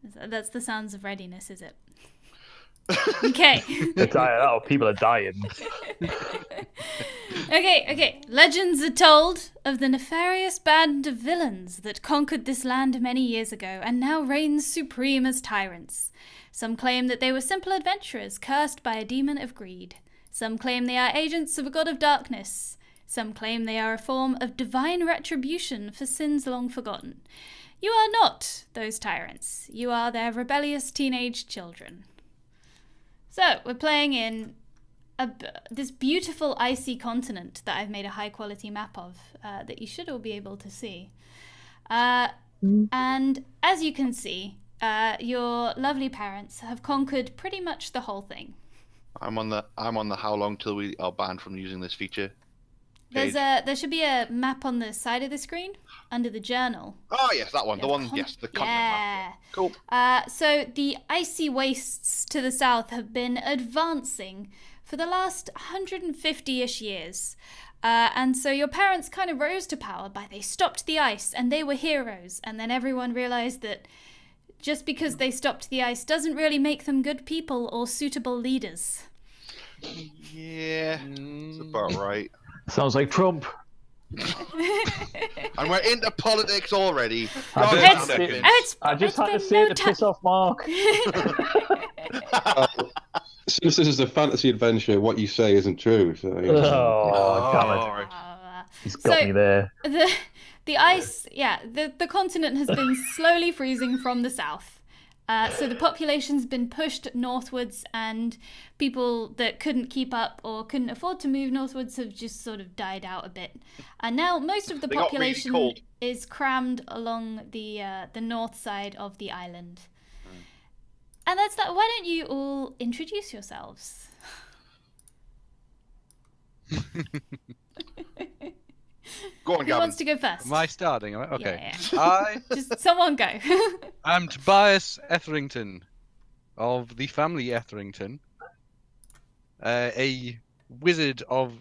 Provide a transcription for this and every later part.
That's the sounds of readiness, is it? Okay. People are dying. Okay. Legends are told of the nefarious band of villains that conquered this land many years ago and now reign supreme as tyrants. Some claim that they were simple adventurers cursed by a demon of greed. Some claim they are agents of a god of darkness. Some claim they are a form of divine retribution for sins long forgotten. You are not those tyrants. You are their rebellious teenage children. So, we're playing in this beautiful icy continent that I've made a high-quality map of that you should all be able to see. And as you can see, your lovely parents have conquered pretty much the whole thing. I'm on the how long till we are banned from using this feature. There should be a map on the side of the screen under the journal. Oh yes, that one. The one. Yes, the continent map. Cool. So the icy wastes to the south have been advancing for the last 150-ish years. And so your parents kind of rose to power by they stopped the ice and they were heroes. And then everyone realized that just because they stopped the ice doesn't really make them good people or suitable leaders. Yeah, that's about right. Sounds like Trump. And we're into politics already. I just had to say to piss off Mark. Since this is a fantasy adventure, what you say isn't true. So, damn it. He's got me there. The ice, the continent has been slowly freezing from the south. So the population's been pushed northwards, and people that couldn't keep up or couldn't afford to move northwards have just sort of died out a bit. And now most of the population is crammed along the north side of the island. And that's that. Why don't you all introduce yourselves? Go on, Who Gavin. wants to go first? Am I starting? Okay. Yeah. Just someone go. I'm Tobias Etherington of the family Etherington, a wizard of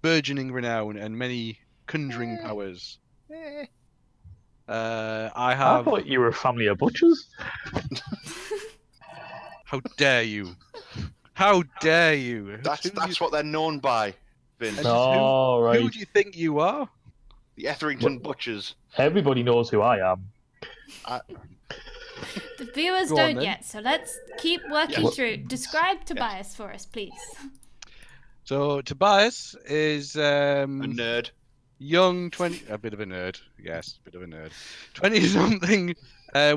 burgeoning renown and many conjuring powers. I thought you were a family of butchers. How dare you? How dare you? That's what they're known by, Vince. Right. Who do you think you are? The Etherington Butchers. Everybody knows who I am. The viewers don't yet, so let's keep working through. Describe Tobias for us, please. So Tobias is a nerd. Young, a bit of a nerd. Yes, a bit of a nerd. 20-something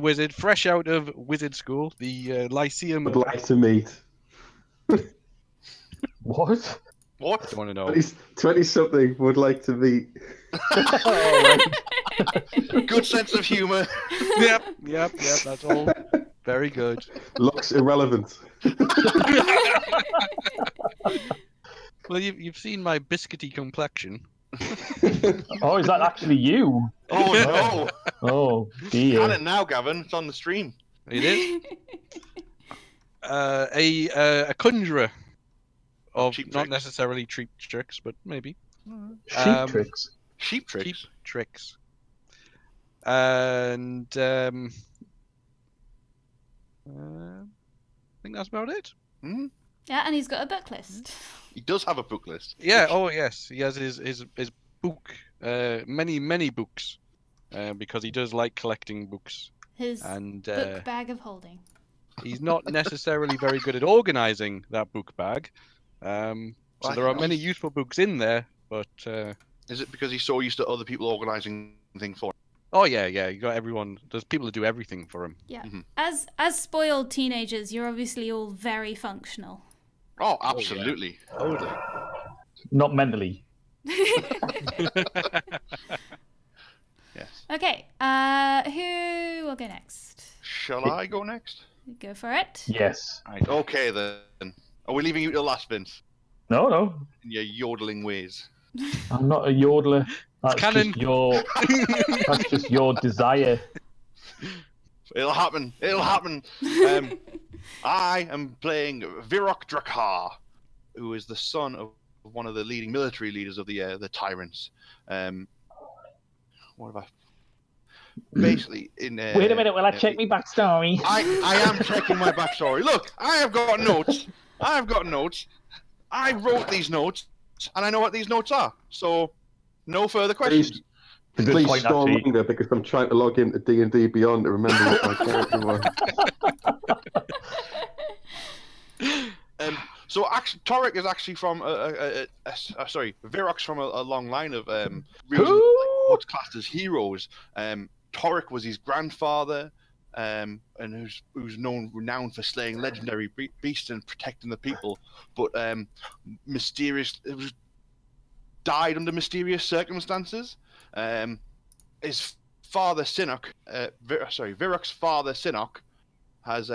wizard, fresh out of wizard school, the Lyceum. Would like to meet. What? What? Do you want to know? 20-something would like to meet. Good sense of humour. Yep, that's all. Very good. Looks irrelevant. Well, you've seen my biscuity complexion. Oh, is that actually you? Oh no! Oh dear. Can it now, Gavin? It's on the stream. It is. A conjurer of not necessarily cheap tricks, but maybe sheep tricks. Sheep tricks. Cheap tricks. And I think that's about it. Hmm? Yeah, and he's got a book list. He does have a book list. Yeah. Oh yes, he has his book. Many books. Because he does like collecting books. His book bag of holding. He's not necessarily very good at organising that book bag. So there are many useful books in there, but... Is it because he's so used to other people organising things for him? Oh, yeah. You got everyone... There's people who do everything for him. Yeah. Mm-hmm. As spoiled teenagers, you're obviously all very functional. Oh, absolutely. Oh, yeah. Totally. Not mentally. Yes. Okay, who will go next? Shall I go next? Go for it. Yes. Right, okay then. Are we leaving you till last, Vince? No. In your yodeling ways. I'm not a yodeler. That's Canon. That's just your desire. It'll happen. I am playing Virok Drakar, who is the son of one of the leading military leaders of the Tyrants. What have I? basically Wait a minute, will I check my backstory? I am checking my backstory. Look, I have got notes. I wrote these notes, and I know what these notes are. So, no further questions. It's a good Please point, stall actually. longer because I'm trying to log into D&D Beyond to remember what my character was. So actually, Torek is actually from Virok's from a long line of what's classed as heroes. Torek was his grandfather, and who's renowned for slaying legendary beasts and protecting the people, but died under mysterious circumstances. His father Sinnock, Virok's father Sinnock, has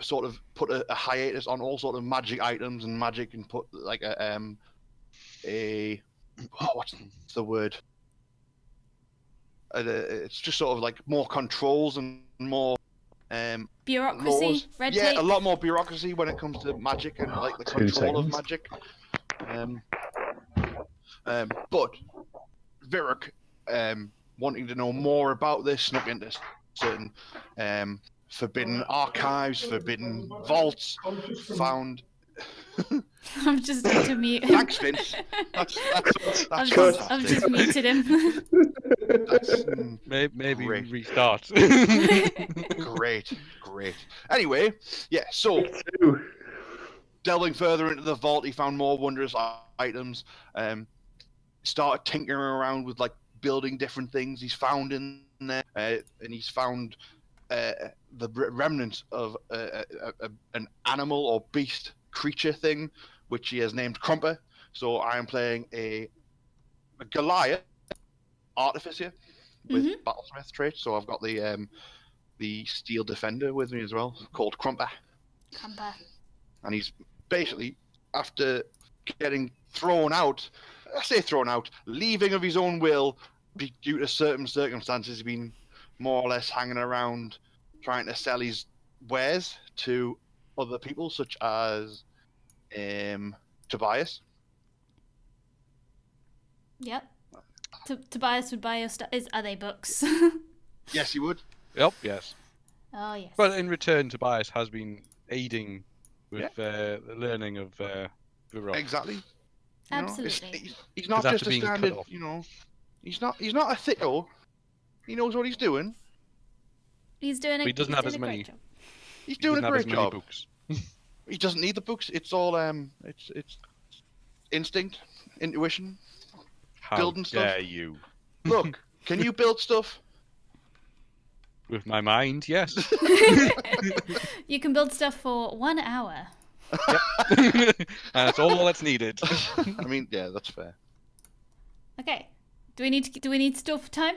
sort of put a hiatus on all sort of magic items and magic, and put like what's the word? It's just sort of like more controls and more Bureaucracy, laws. red Yeah, tape. a lot more bureaucracy when it comes to magic and like the control of magic. But Virok, wanting to know more about this, snuck into certain forbidden archives, forbidden vaults, found. I'm just to mute him. Thanks, Vince. That's I've fantastic. just muted him. That's Maybe great. restart. Great. Anyway, yeah. So delving further into the vault, he found more wondrous items. Started tinkering around with like building different things he's found in there, and he's found the remnants of an animal or beast creature thing, which he has named Crumper. So I am playing a Goliath artificer with battlesmith traits. So I've got the steel defender with me as well, called Crumper. And he's basically, after getting leaving of his own will, due to certain circumstances, he's been more or less hanging around trying to sell his wares to other people, such as Tobias. Yep. Tobias would buy your stuff. Are they books? Yes, he would. Yep, yes. Oh, yes. But in return, Tobias has been aiding with the learning of Virok. Exactly. Absolutely. He's not just a being cut standard, off. he's not a thicko. He knows what he's doing. He's doing He doesn't have he's as doing a many. great job. He's doing a great job. Books. He doesn't need the books. It's all it's instinct, intuition. How Building stuff. dare you? Look, can you build stuff? With my mind, yes. You can build stuff for 1 hour. And that's all that's needed. I mean, yeah, that's fair. Okay. Do we need to stall for time?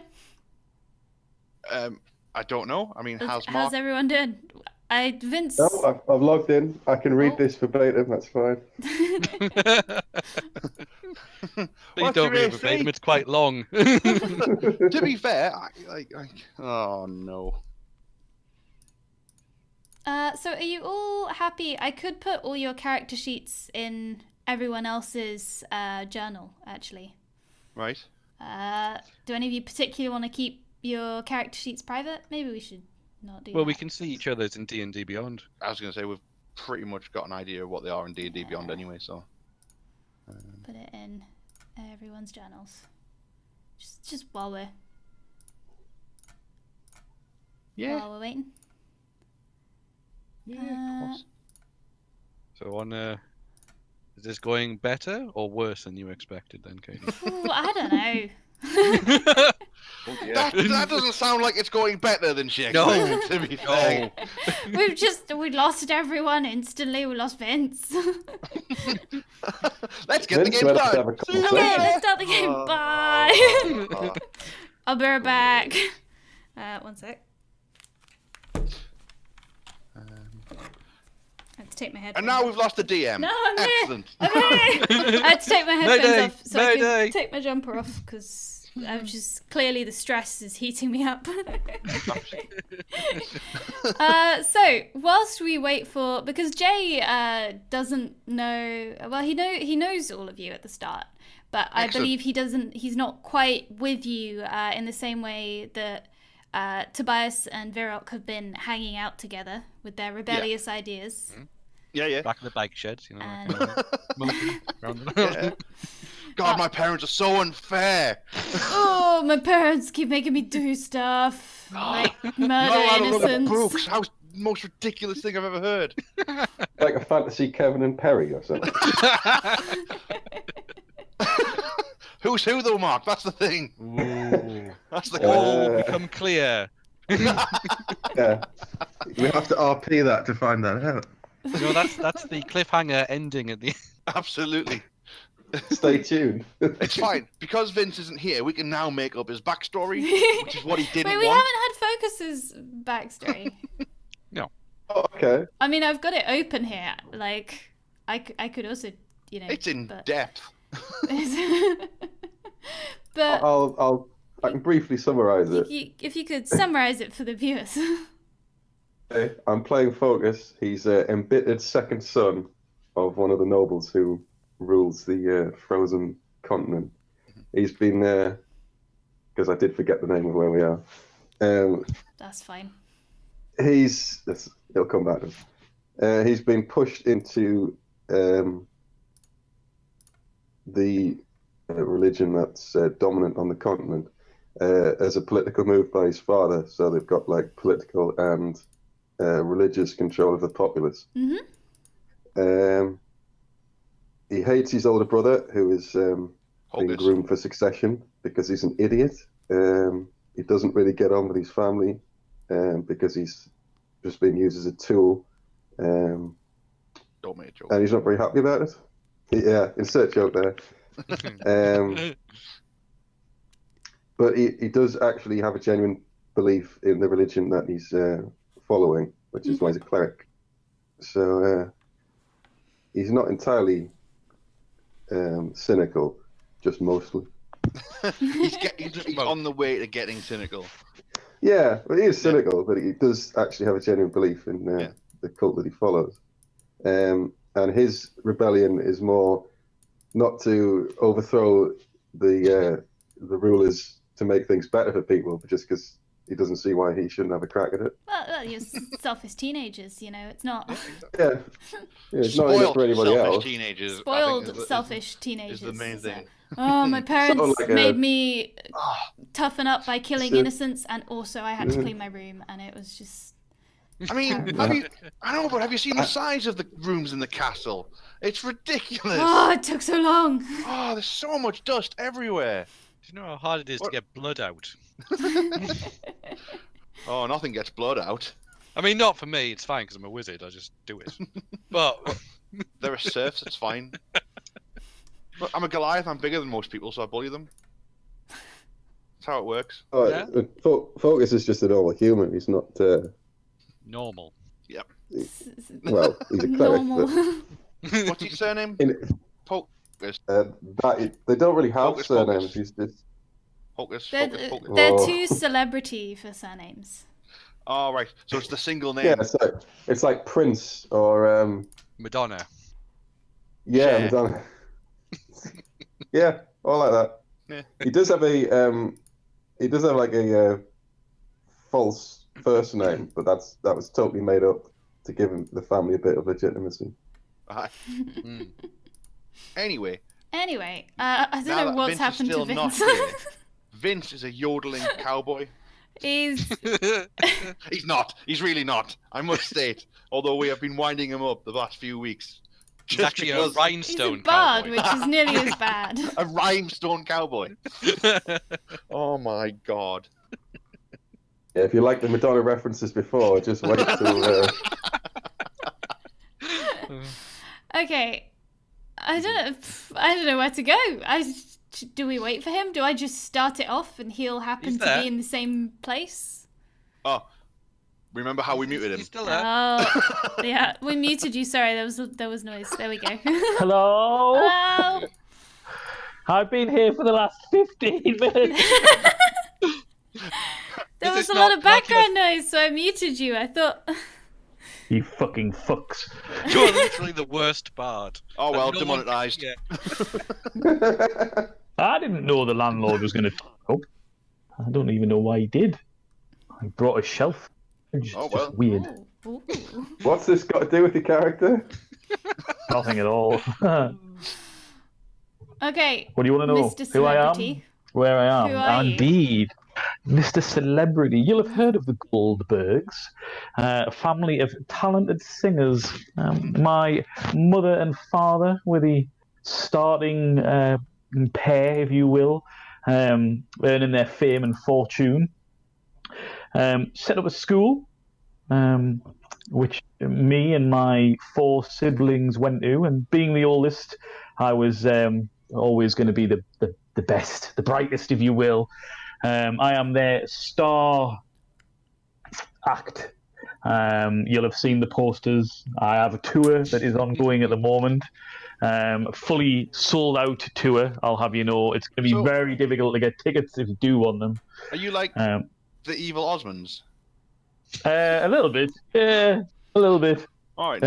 I don't know. I mean, how's Mark? How's everyone doing? Vince. No, I've logged in. I can read this verbatim. That's fine. Please What's don't your read verbatim. It's quite long. To be fair, oh no. So are you all happy? I could put all your character sheets in everyone else's journal, actually. Right. Do any of you particularly want to keep your character sheets private? Maybe we should not do Well, that. we can see each other's in D&D Beyond. I was going to say we've pretty much got an idea of what they are in D&D Beyond anyway, so. Put it in everyone's journals. Just while we're waiting. Yeah, of course. So is this going better or worse than you expected then, Katie? Ooh, I don't know. That doesn't sound like it's going better than she expected, to be fair. We lost everyone instantly. We lost Vince. Let's get the game Vince, let's have a started. couple Okay, let's start the game. Bye. I'll be right back. 1 sec. I had to take my headphones And now off. we've lost the DM. No, I'm here. Excellent. I'm here. I had to take my headphones Mayday. off so I Mayday. could take my jumper off because I'm just clearly the stress is heating me up. So whilst we wait for, because Jay doesn't know, well, he knows all of you at the start, but I Excellent. believe he's not quite with you in the same way that Tobias and Virok have been hanging out together with their rebellious ideas. Yeah. Back in the bike shed, And- Yeah. God, my parents are so unfair. Oh, my parents keep making me do stuff like You're not murder allowed to look at innocents. books. How most ridiculous thing I've ever heard. Like a fantasy Kevin and Perry or something. Who's who though, Mark? That's the thing. Ooh. That's the All goal. become clear. Yeah. We have to RP that to find that out. That's the cliffhanger ending at the. Absolutely. Stay tuned. It's fine because Vince isn't here. We can now make up his backstory, which is what he didn't Wait, we want. haven't had Focus's backstory. Oh, okay. I mean, I've got it open here. Like, I could also, It's in but... depth. but I can briefly summarize it. if you could summarize it for the viewers. Okay, I'm playing Focus. He's an embittered second son of one of the nobles who rules the frozen continent. He's been because I did forget the name of where we are. That's fine. He'll come back. He's been pushed into the religion that's dominant on the continent as a political move by his father. So they've got like political and religious control of the populace. Mm-hmm. He hates his older brother, who is being Focus. groomed for succession because he's an idiot. He doesn't really get on with his family because he's just being used as a tool. Don't make a joke. And he's not very happy about it. Yeah, insert joke there. But he does actually have a genuine belief in the religion that he's following, which is why he's a cleric. So he's not entirely cynical, just mostly. He's on the way to getting cynical. Yeah, but he is cynical, but he does actually have a genuine belief in the cult that he follows. And his rebellion is more not to overthrow the rulers to make things better for people, but just because he doesn't see why he shouldn't have a crack at it. Well, you're selfish teenagers, it's not Yeah, it's not enough for anybody selfish else. teenagers. I think spoiled, selfish teenagers. is the main is thing. Oh, my parents like made me Ah. toughen up by killing So- innocents, and also I had to clean my room, and it was just. I mean, I know, but have you seen the size of the rooms in the castle? It's ridiculous. Oh, it took so long. Oh, there's so much dust everywhere. Do you know how hard it is to What? get blood out? Oh, nothing gets blood out. I mean, not for me. It's fine because I'm a wizard. I just do it. But There are serfs, it's fine. Look, I'm a Goliath, I'm bigger than most people, so I bully them. That's how it works. Oh, Yeah. Focus is just a normal human. He's not. normal. Well, he's a cleric. Normal. What's his surname? But Focus. they don't really have Focus, surnames. focus. He's just. Focus. They're, Focus. Focus. they're Oh. too celebrity for surnames. Oh, right. So it's the single name. Yeah, it's like Prince or Madonna. yeah, Cher. Madonna. Yeah, all like that. Yeah. He does have like a false first name, but that was totally made up to give him the family a bit of legitimacy. Right. Mm. Anyway, Anyway, I now don't know that what's Vince is happened to still not Vince. here, Vince is a yodeling cowboy. He's He's not. He's really not. I must state. Although we have been winding him up the last few weeks. He's Just actually a because- he's a rhinestone bard, cowboy. which is nearly as bad. A rhinestone cowboy. Oh my god. Yeah, if you like the Madonna references before, just wait till. Okay, I don't know where to go. Do we wait for him? Do I just start it off and he'll happen He's to there. be in the same place? Oh, remember how we muted him? He's still there. Oh, yeah, we muted you. Sorry, there was noise. There we go. Hello? Hello. I've been here for the last 15 minutes. There Is was this a lot not of background noise, so I muted you. I thought. You fucking fucks. You're literally the worst bard. Oh well, And no one- demonetised. Yeah. I didn't know the landlord was going to turn up. I don't even know why he did. I brought a shelf. It's Oh, well. just weird. Ooh. What's this got to do with your character? Nothing at all. Okay, What do you want to know? Mr. Who I am? Celebrity. Where I am? Who are you? Indeed. Mr. Celebrity. You'll have heard of the Goldbergs, a family of talented singers. My mother and father were the starting pair, if you will, earning their fame and fortune. Set up a school, which me and my 4 siblings went to, and being the oldest, I was always going to be the best, the brightest, if you will. I am their star act. You'll have seen the posters. I have a tour that is ongoing at the moment. Fully sold out tour, I'll have you know. It's going to be very difficult to get tickets if you do want them. Are you like the evil Osmonds? A little bit. Yeah, a little bit. All right.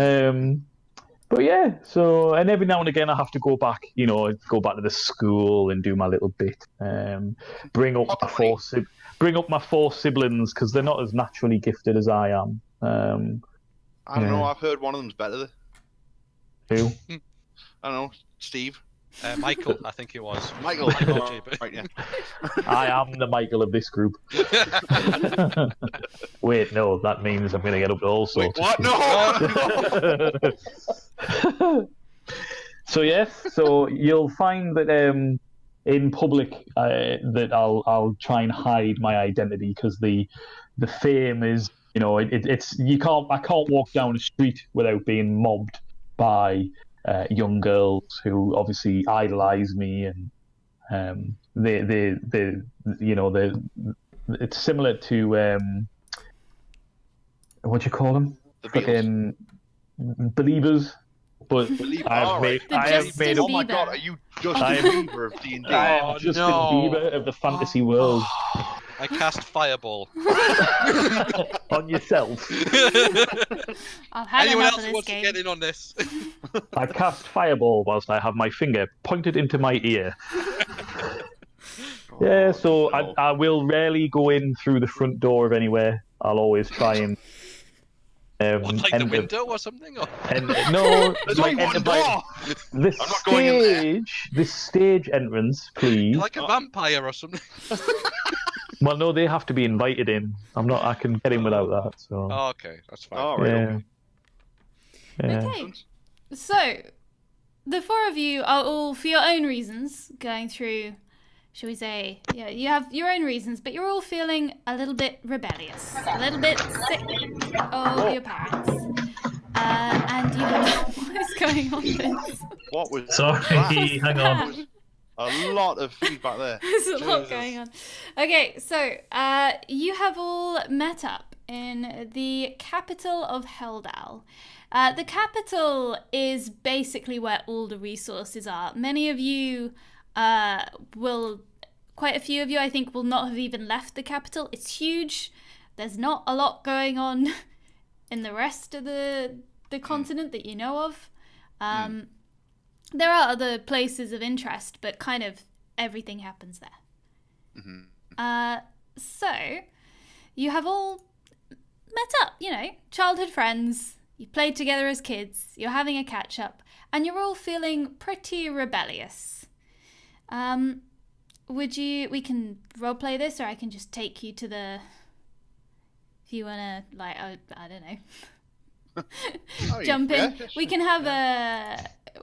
But yeah, so, and every now and again I have to go back to the school and do my little bit. Bring up my 4 siblings because they're not as naturally gifted as I am. I don't know. I've heard one of them's better. Who? I don't know. Steve. Michael, I think it was. Michael. Right, yeah. I am the Michael of this group. Wait, no, that means I'm going to get up to all sorts. Wait, what? No! So yes, so you'll find that in public that I'll try and hide my identity because the fame is, it's I can't walk down the street without being mobbed by young girls who obviously idolize me, and it's similar to what do you call them? The Beatles. Believers. But I have made up. Oh my god, are you Justin Bieber of D&D? I am Justin Bieber of the fantasy world. I cast Fireball. On yourself. I've had Anyone enough else of who this wants to game. get in on this? I cast Fireball whilst I have my finger pointed into my ear. Yeah, so I will rarely go in through the front door of anywhere. I'll always try and Like the window or something? Or? No, There's only one door! The I'm not going in there. the stage entrance, please. You're like a vampire or something? Well, no, they have to be invited in. I can get in without that. So. Oh, okay, that's fine. All right. Yeah. Okay, so the 4 of you are all, for your own reasons, going through, shall we say, yeah, you have your own reasons, but you're all feeling a little bit rebellious, a little bit sick of your parents. And you have... What is going on, Vince? What was Sorry, that? hang on. A lot of feedback there. There's a lot going on. Okay, so you have all met up in the capital of Heldal. The capital is basically where all the resources are. Many of you quite a few of you, I think, will not have even left the capital. It's huge. There's not a lot going on in the rest of the continent that you know of. There are other places of interest, but kind of everything happens there. So, you have all met up, childhood friends, you played together as kids, you're having a catch-up, and you're all feeling pretty rebellious. We can roleplay this, or I can just take you to the... If you want to, I don't know. Jump in. Yeah, we can have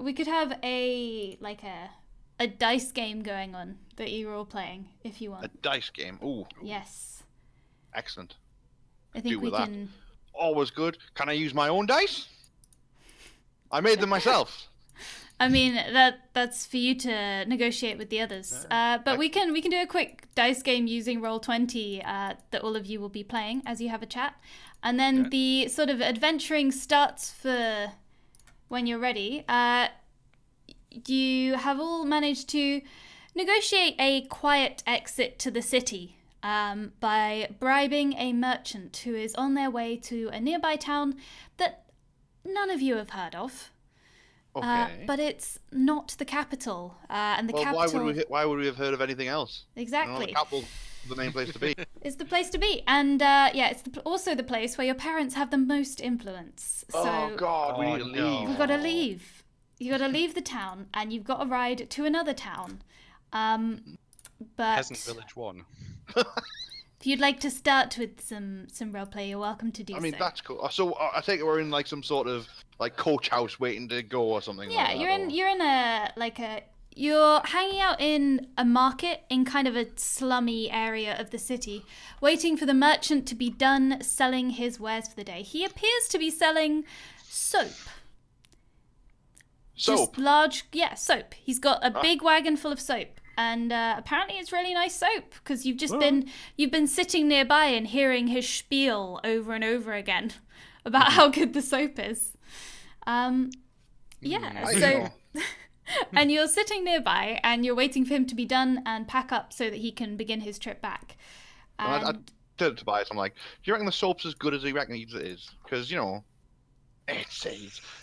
we could have a dice game going on that you're all playing if you want. A dice game. Ooh. Yes. Excellent. I think we with that. can. Always good. Can I use my own dice? I made them myself. I mean that's for you to negotiate with the others. But we can do a quick dice game using Roll20 that all of you will be playing as you have a chat, and then the sort of adventuring starts for when you're ready. You have all managed to negotiate a quiet exit to the city by bribing a merchant who is on their way to a nearby town that none of you have heard of. Okay. But it's not the capital, and the capital. Why would we have heard of anything else? Exactly. The capital's the main place to be. It's the place to be, and it's also the place where your parents have the most influence. So Oh God, we need to leave. you've got to leave. You got to leave the town, and you've got to ride to another town. But Peasant Village 1. if you'd like to start with some roleplay, you're welcome to do so. I mean, that's cool. So I think we're in like some sort of like coach house waiting to go or something. Yeah, like you're hanging out in a market in kind of a slummy area of the city, waiting for the merchant to be done selling his wares for the day. He appears to be selling soap. Soap? Just large, soap. He's got a big wagon full of soap. And apparently it's really nice soap, because you've been sitting nearby and hearing his spiel over and over again about how good the soap is. And you're sitting nearby and you're waiting for him to be done and pack up so that he can begin his trip back. I turned to Tobias, I'm like, do you reckon the soap's as good as he reckons it is? Because,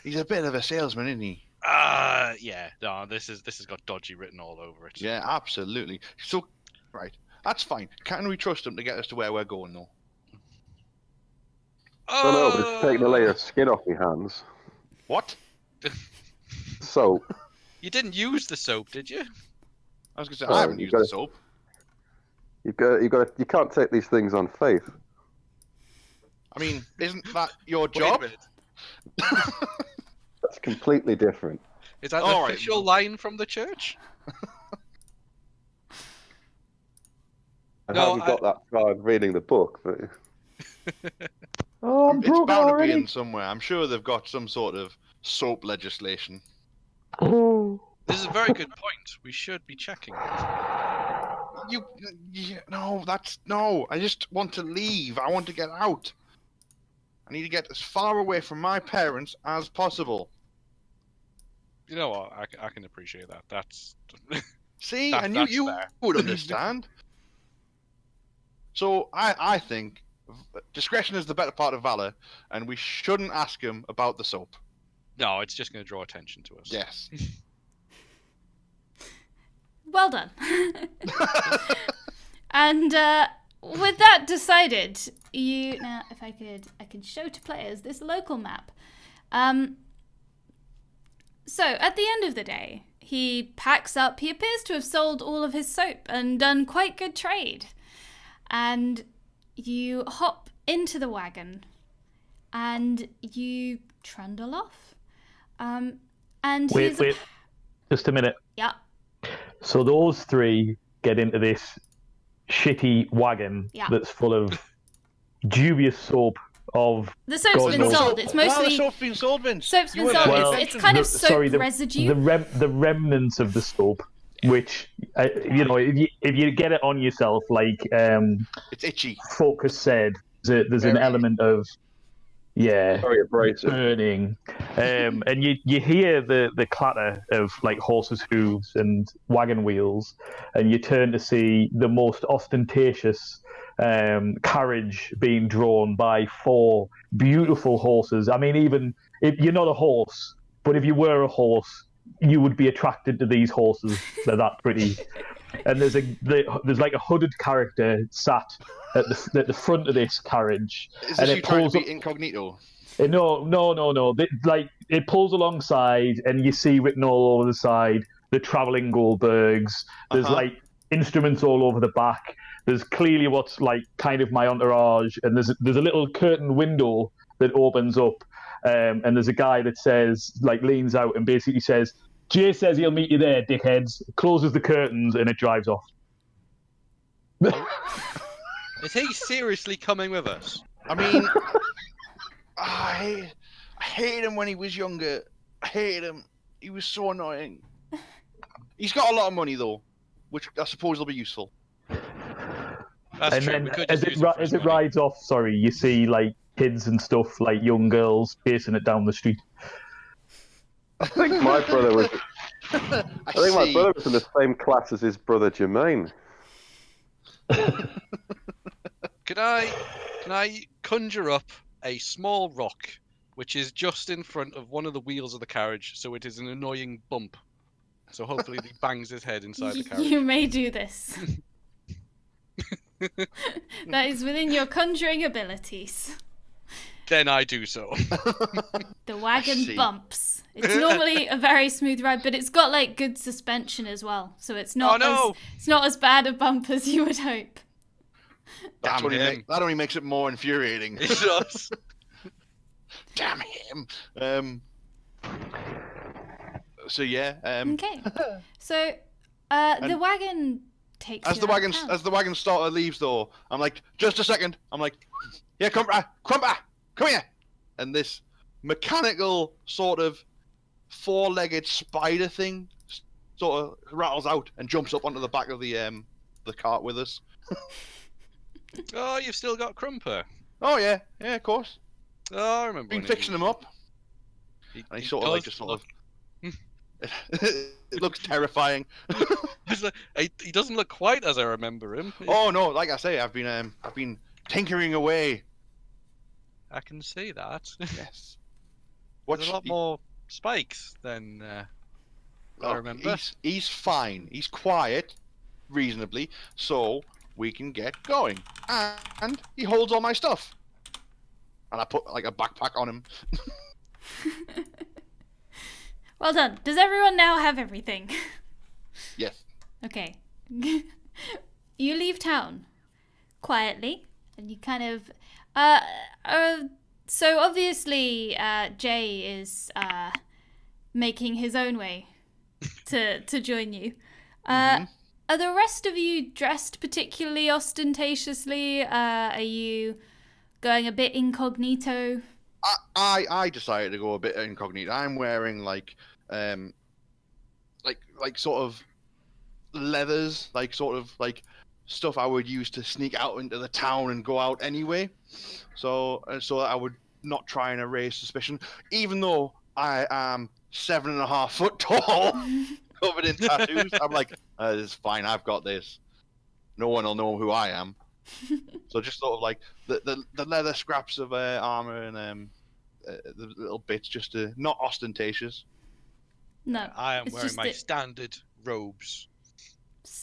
he's a bit of a salesman, isn't he? Yeah. No, this has got dodgy written all over it. Yeah, absolutely. So, right, that's fine. Can we trust him to get us to where we're going, though? I don't know, but it's taking a layer of skin off my hands. What? Soap. You didn't use the soap, did you? I was going to say, I haven't used the soap. You can't take these things on faith. I mean, isn't that your Wait a job? minute. That's completely different. Is that the official line from the church? I haven't got that far in reading the book, but... It's bound to be in somewhere. I'm sure they've got some sort of soap legislation. This is a very good point. We should be checking it. No. I just want to leave. I want to get out. I need to get as far away from my parents as possible. You know what? I can appreciate that. That's See, that's you fair. would understand. So I think discretion is the better part of valor, and we shouldn't ask him about the soap. No, it's just going to draw attention to us. Yes. Well done. And with that decided, now if I could show to players this local map. So at the end of the day, he packs up. He appears to have sold all of his soap and done quite good trade. And you hop into the wagon, and you trundle off. Wait, just a minute. Yeah. So those three get into this shitty wagon that's full of dubious soap of... The soap's been sold. It's mostly... the soap's been sold, Vince. Soap's been sold. Well, it's kind of soap residue. The remnants of the soap, which, if you get it on yourself, like... it's itchy. Focus said, there's an element of... Yeah, very abrasive. Burning, and you hear the clatter of like horses' hooves and wagon wheels, and you turn to see the most ostentatious carriage being drawn by 4 beautiful horses. I mean, even if you're not a horse, but if you were a horse, you would be attracted to these horses. They're that pretty. And there's like a hooded character sat at the front of this carriage. Is this and you trying to be incognito? No. It pulls alongside, and you see written all over the side the traveling Goldbergs. There's like instruments all over the back. There's clearly what's like kind of my entourage, and there's a little curtain window that opens up, and there's a guy that says, like, leans out and basically says, "Jay says he'll meet you there, dickheads." Closes the curtains and it drives off. Is he seriously coming with us? I mean, I hated him when he was younger. I hated him. He was so annoying. He's got a lot of money though, which I suppose will be useful. That's and true. then We could as just it, use it for as his it money. rides off, you see like kids and stuff, like young girls chasing it down the street. I think my brother was. My brother was in the same class as his brother Jermaine. Can I conjure up a small rock, which is just in front of one of the wheels of the carriage, so it is an annoying bump. So hopefully he bangs his head inside the carriage. You may do this. That is within your conjuring abilities. Then I do so. The wagon see. bumps. It's normally a very smooth ride, but it's got like good suspension as well, so it's not it's not as bad a bump as you would hope. That Damn him. only makes it more infuriating. It does. Damn him. So yeah. Okay. So the wagon takes As you the out wagon of town. as the wagon starter leaves, though, I'm like, just a second. I'm like, yeah, Crumper, come here. And this mechanical sort of four-legged spider thing sort of rattles out and jumps up onto the back of the cart with us. Oh, you've still got Crumper. Oh yeah, of course. Oh, I remember. Been when fixing him up, He, and he he sort of like does just sort look- of. It looks terrifying. He's like- he doesn't look quite as I remember him. Oh no, like I say, I've been tinkering away. I can see that. Yes. There's a lot more spikes than I remember. He's fine. He's quiet, reasonably, so we can get going. And he holds all my stuff. And I put like a backpack on him. Well done. Does everyone now have everything? Yes. Okay. You leave town quietly, and you kind of so obviously Jay is making his own way to join you. Are the rest of you dressed particularly ostentatiously? Are you going a bit incognito? I decided to go a bit incognito. I'm wearing like sort of leathers, like sort of like stuff I would use to sneak out into the town and go out anyway. So that I would not try and erase suspicion, even though I am 7.5 foot tall, covered in tattoos. I'm like, it's fine. I've got this. No one will know who I am. So just sort of like the leather scraps of armor and the little bits, just to not ostentatious. No. I am it's wearing just my that- standard robes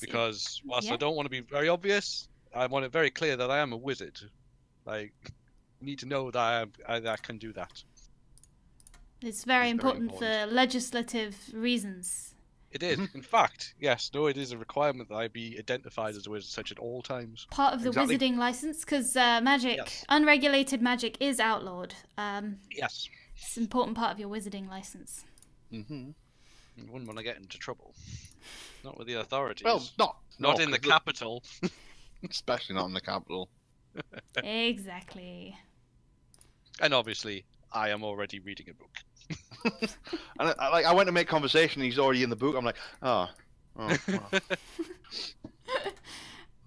because whilst Yeah. I don't want to be very obvious, I want it very clear that I am a wizard. Like, you need to know that I can do that. It's very It's very important for important. legislative reasons. It is, in fact, yes, no, it is a requirement that I be identified as a wizard such at all times. Part of the Exactly. wizarding license, because magic, Yes. unregulated magic is outlawed. Yes, It's an important part of your wizarding license. Mm-hmm. you wouldn't want to get into trouble. Not with the authorities. Well, not in the 'cause capital. especially not in the capital. Exactly. And obviously, I am already reading a book. And I went to make conversation. He's already in the book. I'm like, oh.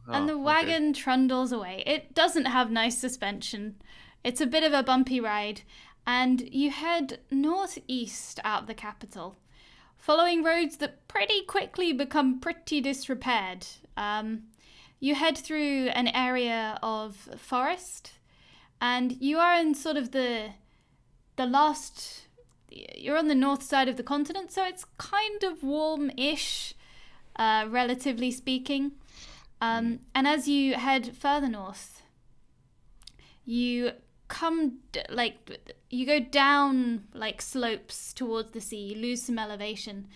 And the okay. wagon trundles away. It doesn't have nice suspension. It's a bit of a bumpy ride. And you head northeast out of the capital, following roads that pretty quickly become pretty disrepaired. You head through an area of forest, and you are in sort of the last... You're on the north side of the continent, so it's kind of warm-ish, relatively speaking. And as you head further north, you you go down like slopes towards the sea, you lose some elevation,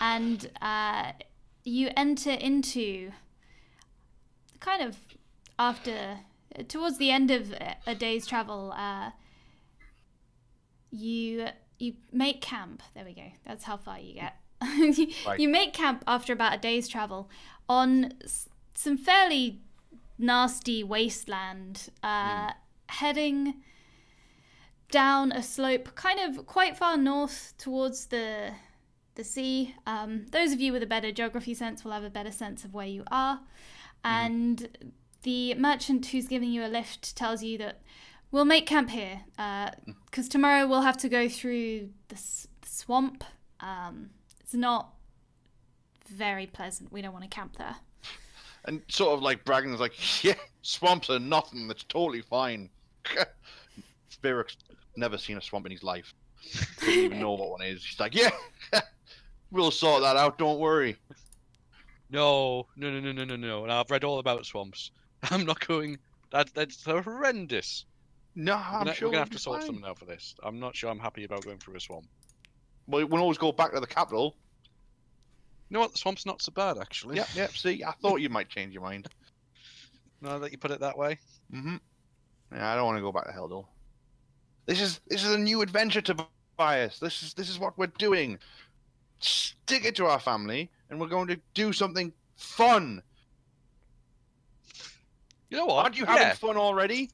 and you enter into kind of towards the end of a day's travel, you make camp. There we go. That's how far you get. You make camp after about a day's travel on some fairly nasty wasteland, heading down a slope kind of quite far north towards the sea. Those of you with a better geography sense will have a better sense of where you are. And the merchant who's giving you a lift tells you that we'll make camp here because tomorrow we'll have to go through the swamp. It's not very pleasant. We don't want to camp there. and sort of like bragging, is like, yeah, swamps are nothing. That's totally fine. Spirit's never seen a swamp in his life. Doesn't even know what one is. He's like, yeah, we'll sort that out. Don't worry. No. And I've read all about swamps. I'm not going. That's horrendous. No, I'm sure we're gonna have it'll to be sort fine. something out for this. I'm not sure I'm happy about going through a swamp. Well, we can always go back to the capital. You know what? The swamp's not so bad, actually. Yep. See, I thought you might change your mind. Now that you put it that way. Mm-hmm. Yeah, I don't want to go back to Heldal. This is a new adventure to Tobias. This is what we're doing. Stick it to our family, and we're going to do something fun. You know what? Aren't you having fun already?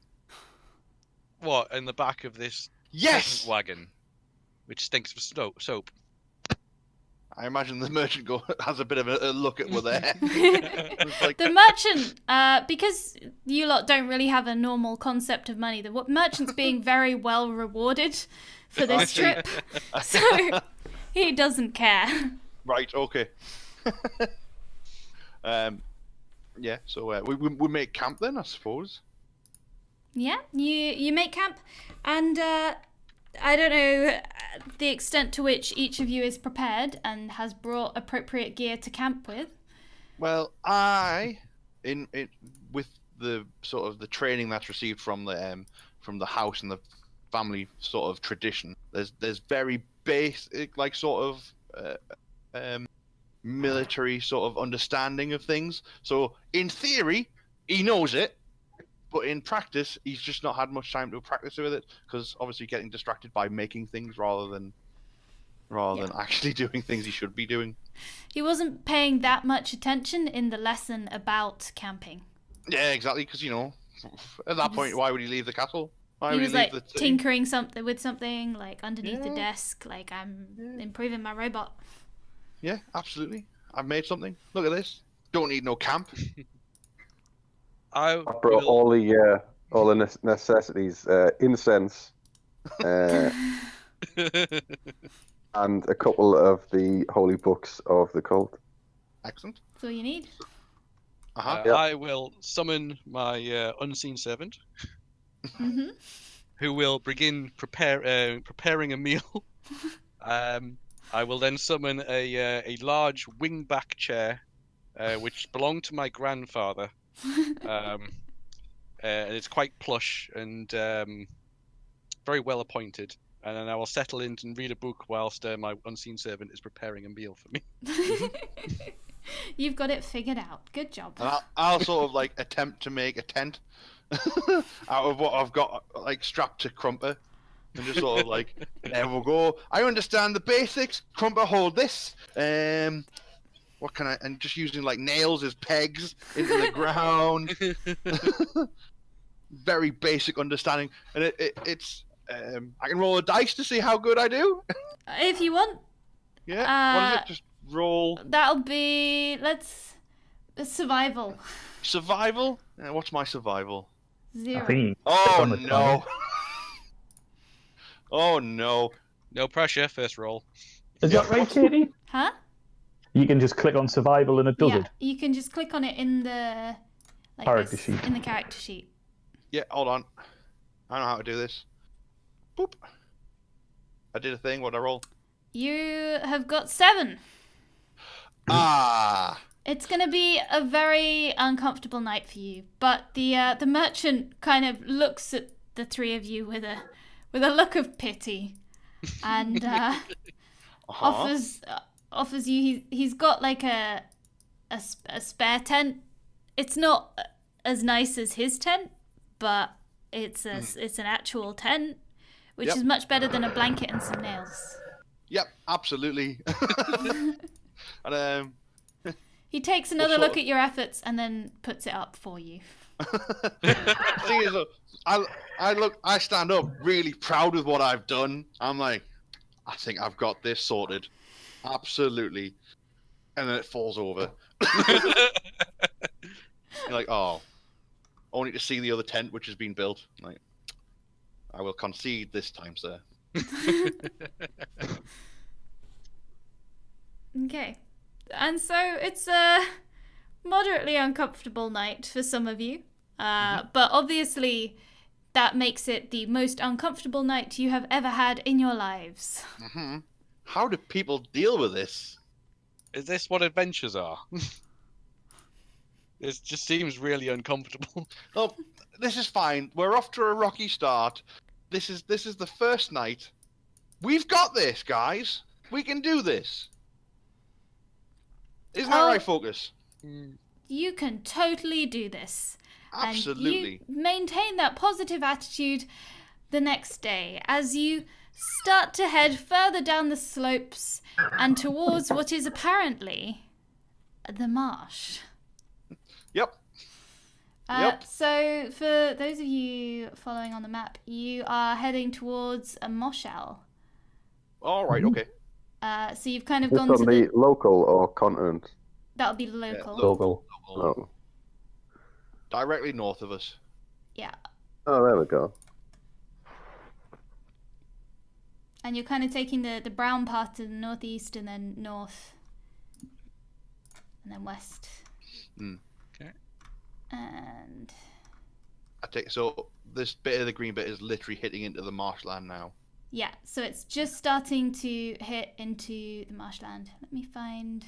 What, in the back of this Yes! wagon, which stinks of soap? I imagine the merchant has a bit of a look at we're there. The merchant, because you lot don't really have a normal concept of money, the merchant's being very well rewarded for this trip, so he doesn't care. Right, okay. Yeah, so we make camp then, I suppose. Yeah, you make camp, and I don't know the extent to which each of you is prepared and has brought appropriate gear to camp with. Well, with the sort of the training that's received from the house and the family sort of tradition, there's very basic like sort of military sort of understanding of things. So in theory, he knows it. But in practice, he's just not had much time to practice with it because obviously getting distracted by making things rather than actually doing things he should be doing. He wasn't paying that much attention in the lesson about camping. Yeah, exactly. Because at that point, why would he leave the castle? Why He would was leave like the city? tinkering something like underneath the desk, like I'm improving my robot. Yeah, absolutely. I've made something. Look at this. Don't need no camp. I brought all the necessities, incense, and a couple of the holy books of the cult. Excellent. That's all you need. Yep. I will summon my unseen servant, who will begin preparing a meal. I will then summon a large wingback chair, which belonged to my grandfather. And it's quite plush and very well appointed. And then I will settle in and read a book whilst my unseen servant is preparing a meal for me. You've got it figured out. Good job. And I'll sort of like attempt to make a tent out of what I've got like strapped to Crumper. And just sort of like, there we'll go. I understand the basics. Crumper, hold this. What can I? And just using like nails as pegs into the ground. Very basic understanding, and it's. I can roll a dice to see how good I do. If you want. Yeah. What is it? Just roll. That'll be survival. Survival. What's my survival? 0. I think Oh on the no. Oh no. No pressure. First roll. Is that right, Katie? Huh? You can just click on survival and it does Yeah, it. you can just click on it in the Character sheet. In the character sheet. Yeah. Hold on. I know how to do this. Boop. I did a thing. What'd I roll? You have got 7. Ah. It's going to be a very uncomfortable night for you, but the merchant kind of looks at the three of you with a look of pity, and offers you. He's got like a spare tent. It's not as nice as his tent, but it's an actual tent, which is much better than a blanket and some nails. Yep. Absolutely. And He takes another look at your efforts and then puts it up for you. Thing is, I stand up really proud with what I've done. I'm like, I think I've got this sorted. Absolutely. And then it falls over. You're like, oh, only to see the other tent which has been built. I'm like, I will concede this time, sir. Okay. And so it's moderately uncomfortable night for some of you. But obviously, that makes it the most uncomfortable night you have ever had in your lives. How do people deal with this? Is this what adventures are? This just seems really uncomfortable. Oh, this is fine. We're off to a rocky start. This is the first night. We've got this, guys. We can do this. Isn't that right, Focus? You can totally do this. Absolutely. And you maintain that positive attitude the next day as you start to head further down the slopes and towards what is apparently the marsh. Yep. So, for those of you following on the map, you are heading towards a moshel. All right. Okay. So you've kind of This gone on to the the... local or continent? That'll be local. Local. Oh. Directly north of us. Yeah. Oh, there we go. And you're kind of taking the brown part to the northeast and then north. And then west. Okay. And... I take so this bit of the green bit is literally hitting into the marshland now. yeah, so it's just starting to hit into the marshland. Let me find...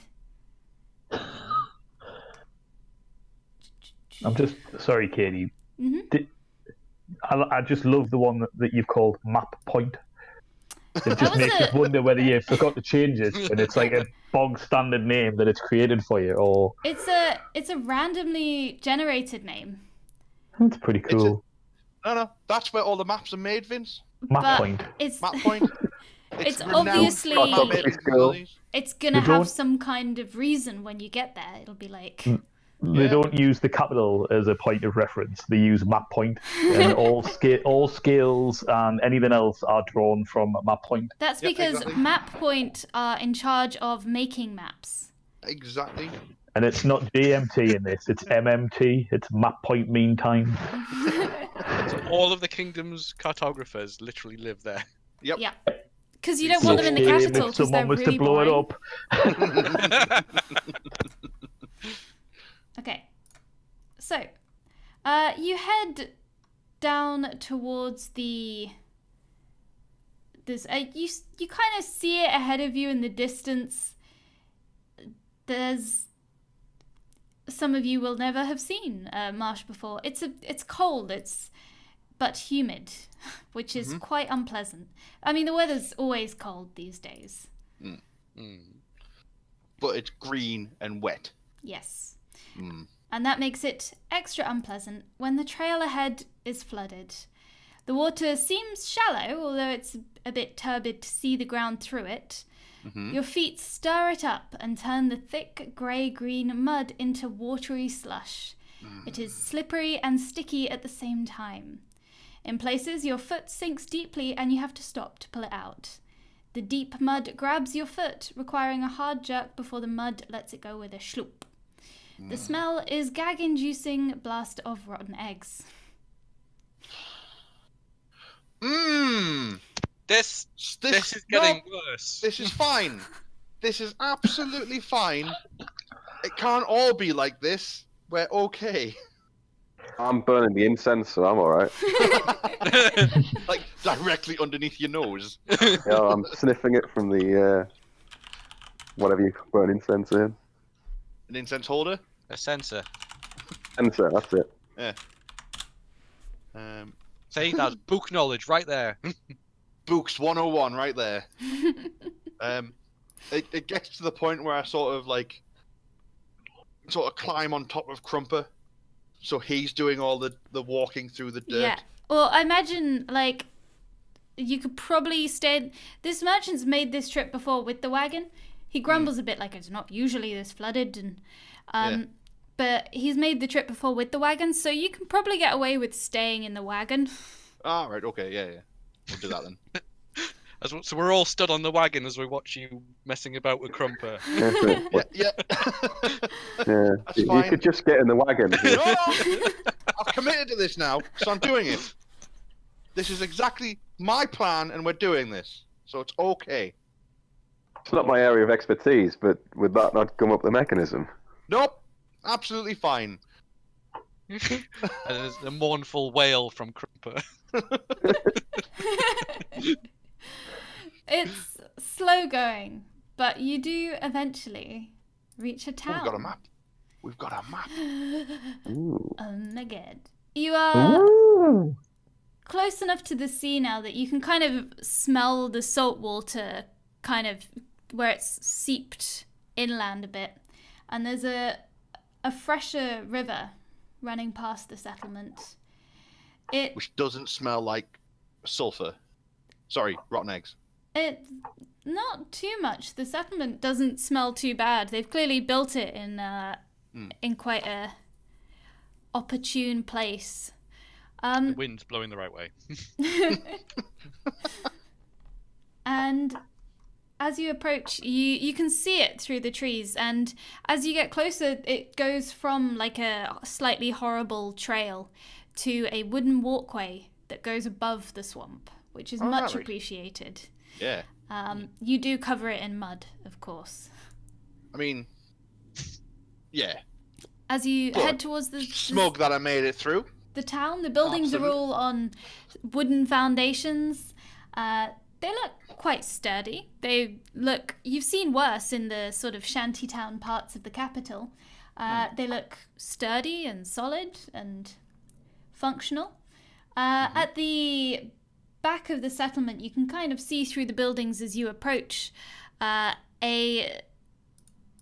I'm just sorry, Katie. Mhm. I just love the one that you've called Map Point. It That just was makes us wonder whether you forgot to change it, and it's like a bog standard name that it's created for you, or It's a randomly generated name. it's pretty cool. No, that's where all the maps are made, Vince. Map but Point. It's Map Point. It's renowned obviously- for map making abilities. it's gonna They have don't- some kind of reason when you get there. It'll be like They don't use the capital as a point of reference. They use Map Point, and all scales and anything else are drawn from Map Point. that's Yep, because exactly. MapPoint are in charge of making maps. Exactly. And it's not JMT in this; it's MMT. It's Map Point Mean Time. All of the kingdom's cartographers literally live there. Yep. Yeah. Because you don't want them in the Shame capital if because they're someone was really to blow boring. it up. Okay. So, you head down towards this. You kind of see it ahead of you in the distance. There's some of you will never have seen marsh before. It's cold. But humid, which is quite unpleasant. I mean, the weather's always cold these days. But it's green and wet. Yes. Mm. And that makes it extra unpleasant when the trail ahead is flooded. The water seems shallow, although it's a bit turbid to see the ground through it. Your feet stir it up and turn the thick grey-green mud into watery slush. It is slippery and sticky at the same time. In places, your foot sinks deeply and you have to stop to pull it out. The deep mud grabs your foot, requiring a hard jerk before the mud lets it go with a schloop. The smell is gag-inducing blast of rotten eggs. This is getting worse. This is fine. This is absolutely fine. It can't all be like this. We're okay. I'm burning the incense, so I'm alright. Like directly underneath your nose. Yeah, I'm sniffing it from the whatever you burn incense in. An incense holder. A sensor. Sensor, that's it. Yeah. See, that's book knowledge right there. Books 101 right there. It gets to the point where I sort of climb on top of Crumper. So he's doing all the walking through the dirt. Yeah. Well, I imagine, you could probably stay... This merchant's made this trip before with the wagon. He grumbles a bit like it's not usually this flooded, and but he's made the trip before with the wagon, so you can probably get away with staying in the wagon. Ah, right, okay, yeah. We'll do that then. So we're all stood on the wagon as we watch you messing about with Crumper. Yeah. Yeah, you fine. could just get in the wagon. No! I've committed to this now, so I'm doing it. This is exactly my plan, and we're doing this. So it's okay. It's not my area of expertise, but would that not come up the mechanism? Nope. Absolutely fine. And there's a mournful wail from Crumper. It's slow going, but you do eventually reach a Oh, town. we've got a map. We've got a map. Ooh. Oh my god. You are Ooh. close enough to the sea now that you can kind of smell the salt water kind of where it's seeped inland a bit. And there's a fresher river running past the settlement. Which doesn't smell like sulfur. Sorry, rotten eggs. It's not too much. The settlement doesn't smell too bad. They've clearly built it in quite a opportune place. The wind's blowing the right way. And as you approach, you can see it through the trees, and as you get closer, it goes from like a slightly horrible trail to a wooden walkway that goes above the swamp, which is much right. appreciated. Yeah. You do cover it in mud, of course. I mean, yeah. As you But head towards the Smug that I made it through. the town, the buildings are Absolutely. all on wooden foundations. They look quite sturdy. You've seen worse in the sort of shantytown parts of the capital. They look sturdy and solid and functional. At the back of the settlement, you can kind of see through the buildings as you approach a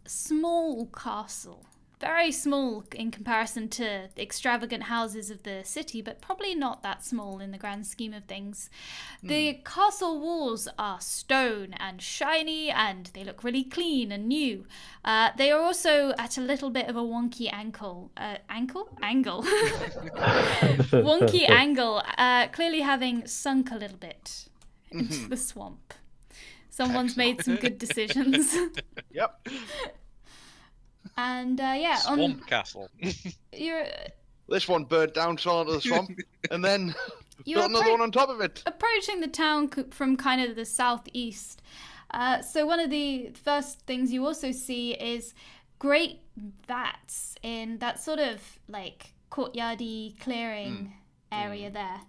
small castle. Very small in comparison to the extravagant houses of the city, but probably not that small in the grand scheme of things. The castle walls are stone and shiny, and they look really clean and new. They are also at a little bit of a wonky angle. Wonky angle, clearly having sunk a little bit into the swamp. Someone's made some good decisions. Yep. And Swamp Castle. you're This one burned down, fell into the swamp, and then You're built another one on top of it. approaching the town from kind of the southeast. So one of the first things you also see is great vats in that sort of like courtyardy clearing area there.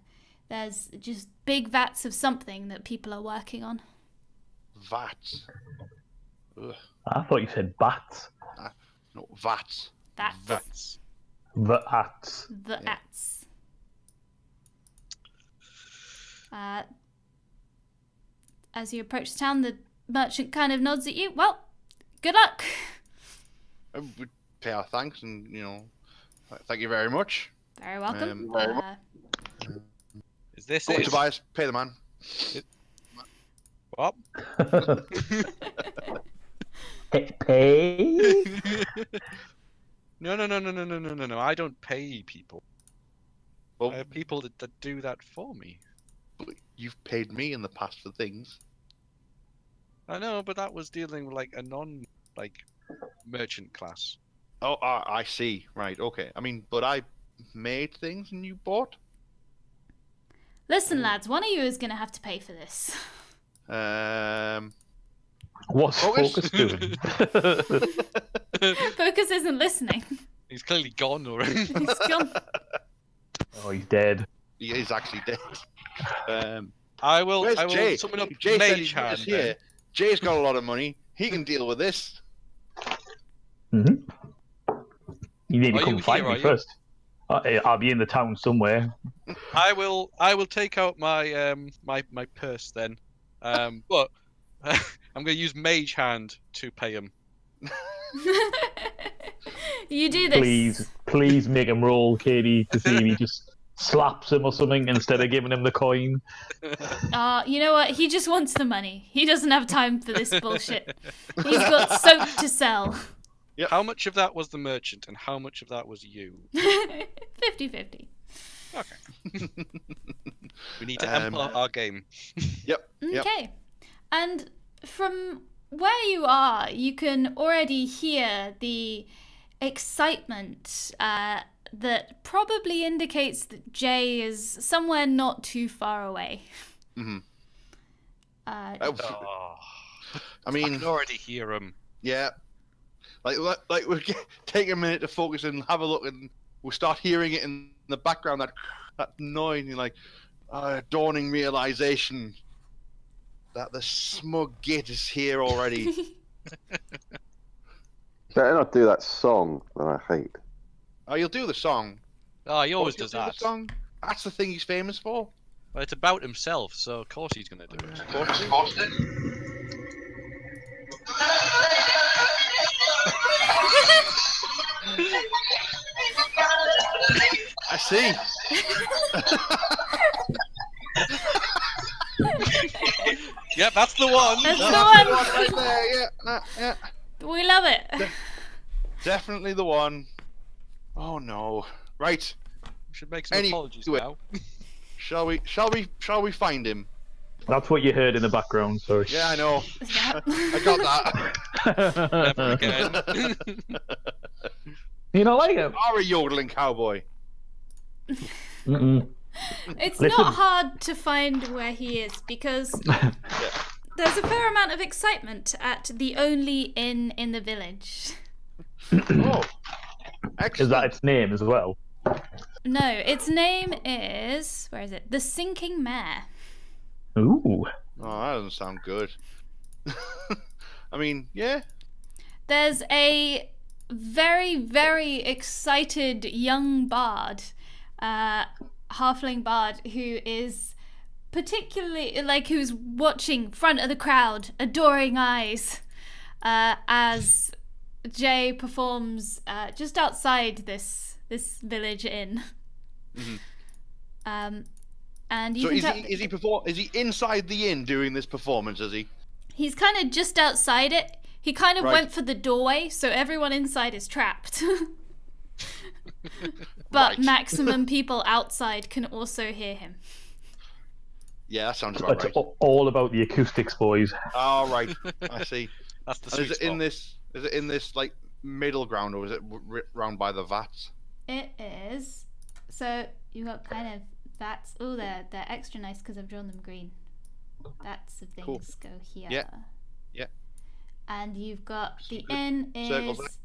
There's just big vats of something that people are working on. Vats. Ugh. I thought you said bats. No, vats. Vats. Vats. The ats. As you approach the town, the merchant kind of nods at you. Well, good luck. We pay our thanks and, thank you very much. Very welcome. Is this Go on, it? Tobias, pay the man. What? Pay? No. I don't pay people. Well, I have people that do that for me. you've paid me in the past for things. I know, but that was dealing with like a merchant class. Oh, I see. Right, okay. I mean, but I made things and you bought? Listen, lads, one of you is going to have to pay for this. What's Focus? Focus doing? Focus isn't listening. He's clearly gone already. He's gone. Oh, he's dead. He is actually dead. I will Where's Jay? summon up Jay said Mage he's Hand. just here. Jay's got a lot of money. He can deal with this. Mm-hmm. You need to Are come you find here, me are you? first. I'll be in the town somewhere. I will take out my my purse then. But I'm going to use Mage Hand to pay him. You do this. Please make him roll, Katie, to see if he just slaps him or something instead of giving him the coin. You know what? He just wants the money. He doesn't have time for this bullshit. He's got soap to sell. Yep. How much of that was the merchant, and how much of that was you? 50-50. Okay. We need to amp up our game. Yep. Okay. And from where you are, you can already hear the excitement that probably indicates that Jay is somewhere not too far away. Mm-hmm. Oh, I mean, I can already hear him. yeah. Like we'll take a minute to focus and have a look, and we'll start hearing it in the background. That noise, and like dawning realization that the smug git is here already. Better not do that song that I hate. Oh, you'll do the song. Oh, he always You'll does do that. the song. That's the thing he's famous for. Well, it's about himself, so of course he's going to do it. I see. Yep, that's the one. That's the Right one. there, yeah. We love it. Definitely the one. Oh no. Right. We should make some apologies Anyway. now. Shall we find him? That's what you heard in the background, sorry. Yeah, I know. I got that. Never again. You don't like him? Are a yodeling cowboy. Mm-mm. It's Listen. not hard to find where he is because there's a fair amount of excitement at the only inn in the village. Oh. Excellent. Is that its name as well? No, its name is, where is it? The Sinking Mare. Ooh. Oh, that doesn't sound good. I mean, yeah. There's a very, very excited young bard, halfling bard, who is particularly, like, who's watching front of the crowd, adoring eyes, as Jay performs just outside this village inn. Mm-hmm. And you So can tell is he inside the inn doing this performance? Is he? he's kind of just outside it. He kind of Right. went for the doorway, so everyone inside is trapped. But Right. maximum people outside can also hear him. Yeah, that sounds about It's right. all about the acoustics, boys. Oh, right. I see. That's the And sweet is it in spot. this? Is it in this like middle ground, or is it round by the vats? It is. So you got kind of that's. Oh, they're extra nice because I've drawn them green. That's the things Cool. go here. Yeah. Yeah. And you've got the Good inn circles is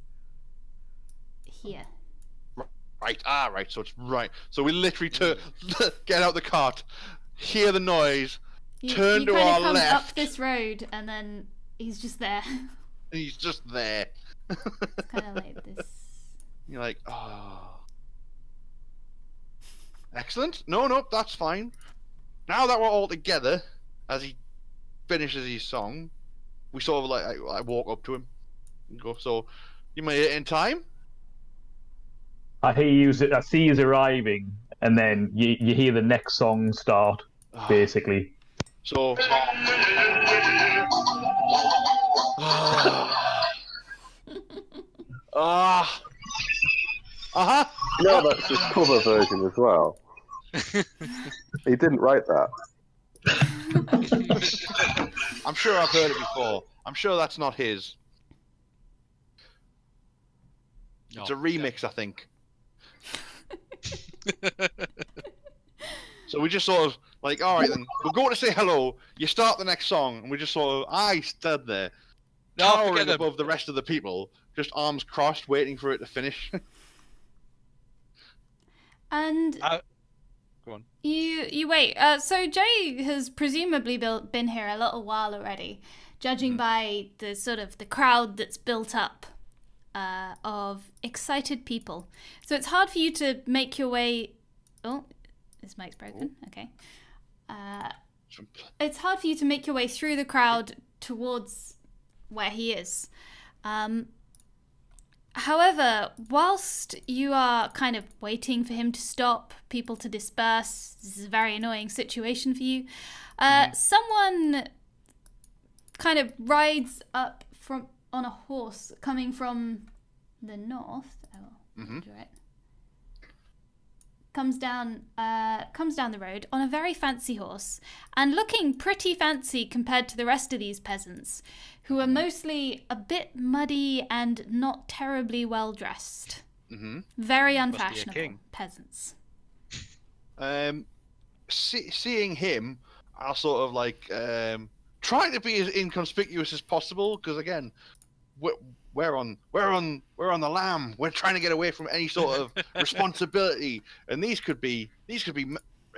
here. Right. Ah, right. So it's right. So we literally get out the cart, hear the noise, turn you to kind our of come left. up this road, and then he's just there. and he's just there. It's kind of like this. You're like, oh. Excellent. No, that's fine. Now that we're all together, as he finishes his song, we sort of like I walk up to him and go, so you made it in time? I see you arriving, and then you hear the next song start, basically. So uh-huh. No, that's his cover version as well. He didn't write that. I'm sure I've heard it before. I'm sure that's not his. It's a remix, I think. So we just sort of like, all right then, we'll go to say hello. You start the next song, and we just sort of, I stood there, No, towering forget him. above the rest of the people, just arms crossed, waiting for it to finish. And Go on. you wait. So Jay has presumably been here a little while already, judging by the sort of the crowd that's built up of excited people. So it's hard for you to make your way. Oh, this mic's broken. Okay. It's hard for you to make your way through the crowd towards where he is. However, whilst you are kind of waiting for him to stop, people to disperse, this is a very annoying situation for you, someone kind of rides up on a horse coming from the north. Oh, right. Comes down the road on a very fancy horse, and looking pretty fancy compared to the rest of these peasants, who are mostly a bit muddy and not terribly well dressed. Mm-hmm. Very be a unfashionable king. peasants. Seeing him, I'll sort of like try to be as inconspicuous as possible, because again, we're on the lam. We're trying to get away from any sort of responsibility, and these could be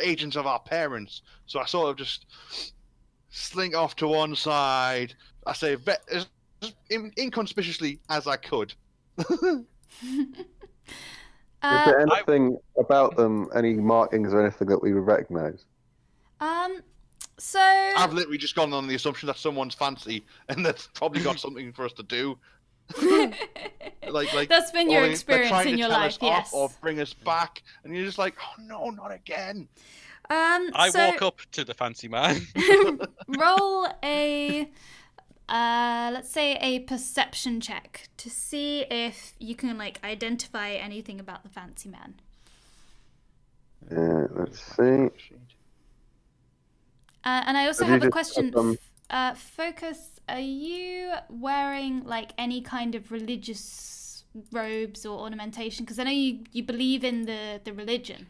agents of our parents. So I sort of just slink off to one side. I say as inconspicuously as I could. Is there anything about them, any markings or anything that we would recognise? So I've literally just gone on the assumption that someone's fancy and that's probably got something for us to do. like that's been your experience in your life, yes. Or bring us back, and you're just like, oh no, not again. I walk up to the fancy man. Roll a, let's say a perception check to see if you can like identify anything about the fancy man. Let's see. And I also have a question. Focus, are you wearing like any kind of religious robes or ornamentation? Because I know you believe in the religion.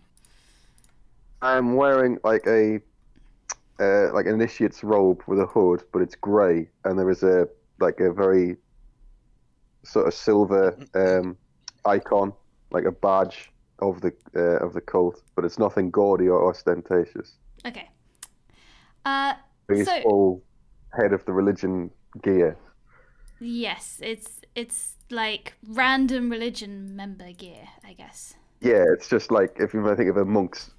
I'm wearing like an initiate's robe with a hood, but it's grey, and there is a very sort of silver icon, like a badge of the cult, but it's nothing gaudy or ostentatious. Okay. He's full head of the religion gear. Yes, it's like random religion member gear, I guess. Yeah, it's just like if you think of a monk's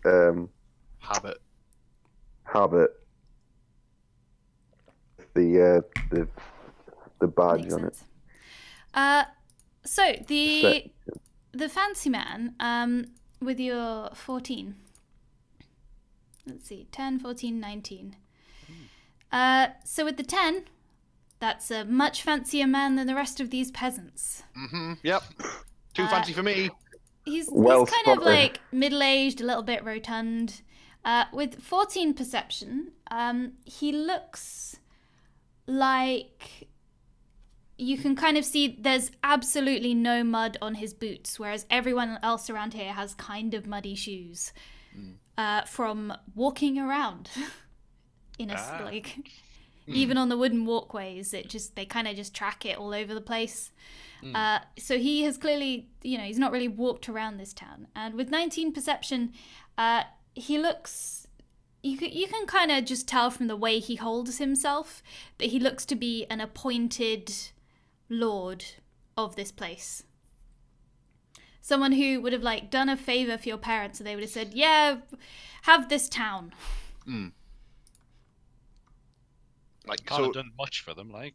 habit. The badge Makes on sense. So the fancy man, with your 14. Let's see, 10, 14, 19. So with the 10, that's a much fancier man than the rest of these peasants. Mm-hmm. Yep. Too fancy for me. He's Well kind spotted. of like middle-aged, a little bit rotund. With 14 perception, he looks like you can kind of see there's absolutely no mud on his boots, whereas everyone else around here has kind of muddy shoes from walking around. Even on the wooden walkways, they kind of just track it all over the place. So he has clearly, he's not really walked around this town. And with 19 perception, he looks, you can kind of just tell from the way he holds himself that he looks to be an appointed lord of this place. Someone who would have like done a favor for your parents, so they would have said, yeah, have this town. Like, can't have done much for them, like.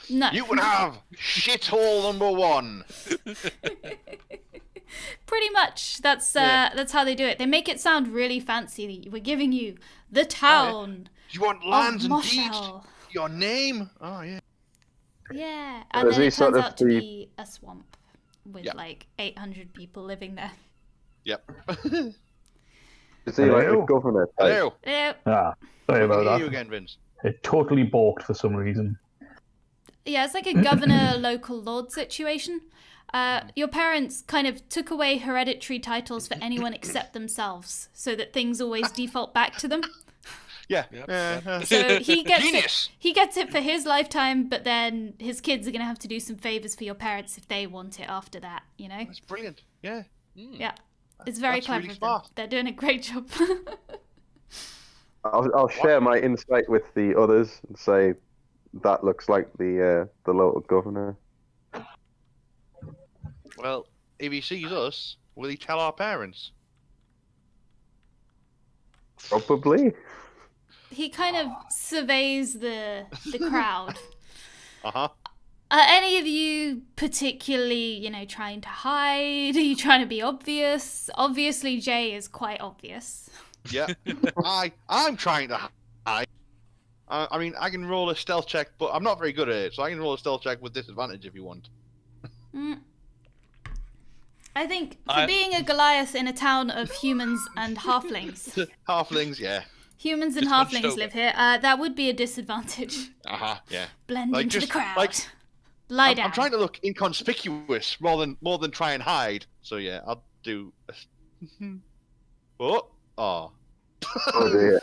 No. You would have shithole number 1. Pretty much. That's how they do it. They make it sound really fancy. We're giving you the town. You want lands and deeds? Moshel. Your name? Oh yeah. Yeah, and then it turns out to be a swamp with like 800 people living there. Yep. Is he like the governor? Hello. Yeah. Sorry about Hear that. you again, Vince. It totally balked for some reason. Yeah, it's like a governor local lord situation. Your parents kind of took away hereditary titles for anyone except themselves, so that things always default back to them. Yeah. Yep. So he gets Genius. He gets it for his lifetime, but then his kids are gonna have to do some favors for your parents if they want it after that. That's brilliant. Yeah. Yeah, it's very That's clever. really of them. smart. They're doing a great job. I'll share my insight with the others and say that looks like the local governor. Well, if he sees us, will he tell our parents? Probably. He kind of surveys the crowd. Uh-huh. Are any of you particularly, trying to hide? Are you trying to be obvious? Obviously, Jay is quite obvious. Yeah. I'm trying to hide. I mean, I can roll a stealth check, but I'm not very good at it, so I can roll a stealth check with disadvantage if you want. I think for being a Goliath in a town of humans and halflings. Halflings, yeah. Humans and Just hunched halflings over. live here. That would be a disadvantage. Uh-huh, yeah. Blend Like, into just, the crowd. like, Lie down. I'm trying to look inconspicuous more than try and hide. So yeah, I'll do. Oh. Oh dear.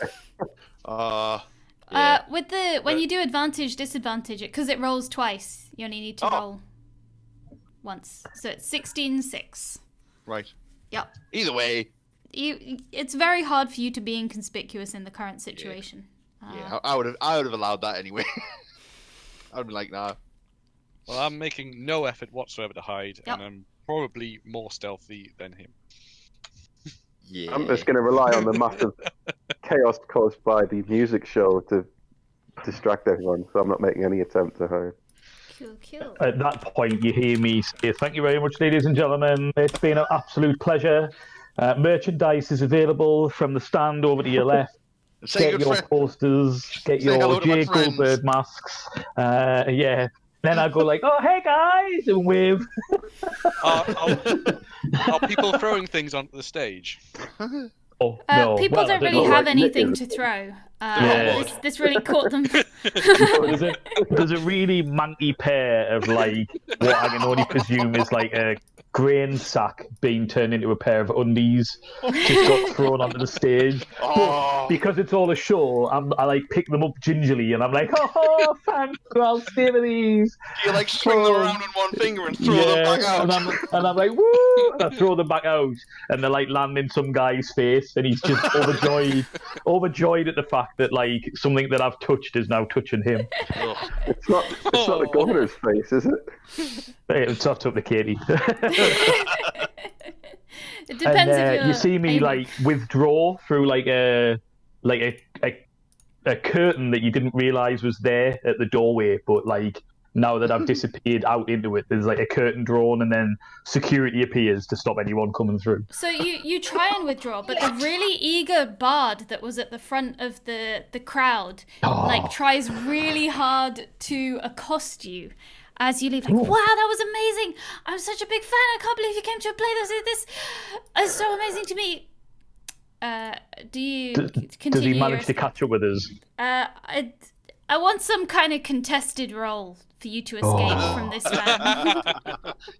Yeah. When you do advantage, disadvantage, because it rolls twice, You only need to roll once. So it's 16-6. Right. Yep. Either way. It's very hard for you to be inconspicuous in the current situation. Yeah, I would have allowed that anyway. I would be like, nah. Well, I'm making no effort whatsoever to hide, Yep. and I'm probably more stealthy than him. Yeah. I'm just going to rely on the massive chaos caused by the music show to distract everyone, so I'm not making any attempt to hide. Cool. At that point, you hear me say, "Thank you very much, ladies and gentlemen. It's been an absolute pleasure. Merchandise is available from the stand over to your left. Say Get your posters, get Say hello your to my J. friends. Goldberg masks. Yeah. Then I go like, "Oh, hey guys," and wave. Are people throwing things onto the stage? Oh, no. People Well, I don't really know. have like anything knickers. to throw. Yeah. This really caught them. There's a really manky pair of like what I can only presume is like a grain sack being turned into a pair of undies, just got thrown onto the stage. But because it's all a show, I like pick them up gingerly and I'm like, "Oh, thank you, I'll stay with these." You like swing them around on one finger and throw them back out. And I'm like, "Woo!" And I throw them back out, and they like land in some guy's face, and he's just overjoyed at the fact that like something that I've touched is now touching him. It's not the governor's face, is it? It's up to Katie. It depends if you're you see me aiming. like withdraw through like a curtain that you didn't realize was there at the doorway, but like now that I've disappeared out into it, there's like a curtain drawn, and then security appears to stop anyone coming through. So you try and withdraw, but the really eager bard that was at the front of the crowd like tries really hard to accost you as you leave. Like, "Wow, that was amazing! I'm such a big fan. I can't believe you came to a play. This is so amazing to me." Do you continue? Does he manage your to catch up with us? I want some kind of contested role for you to escape from this fan.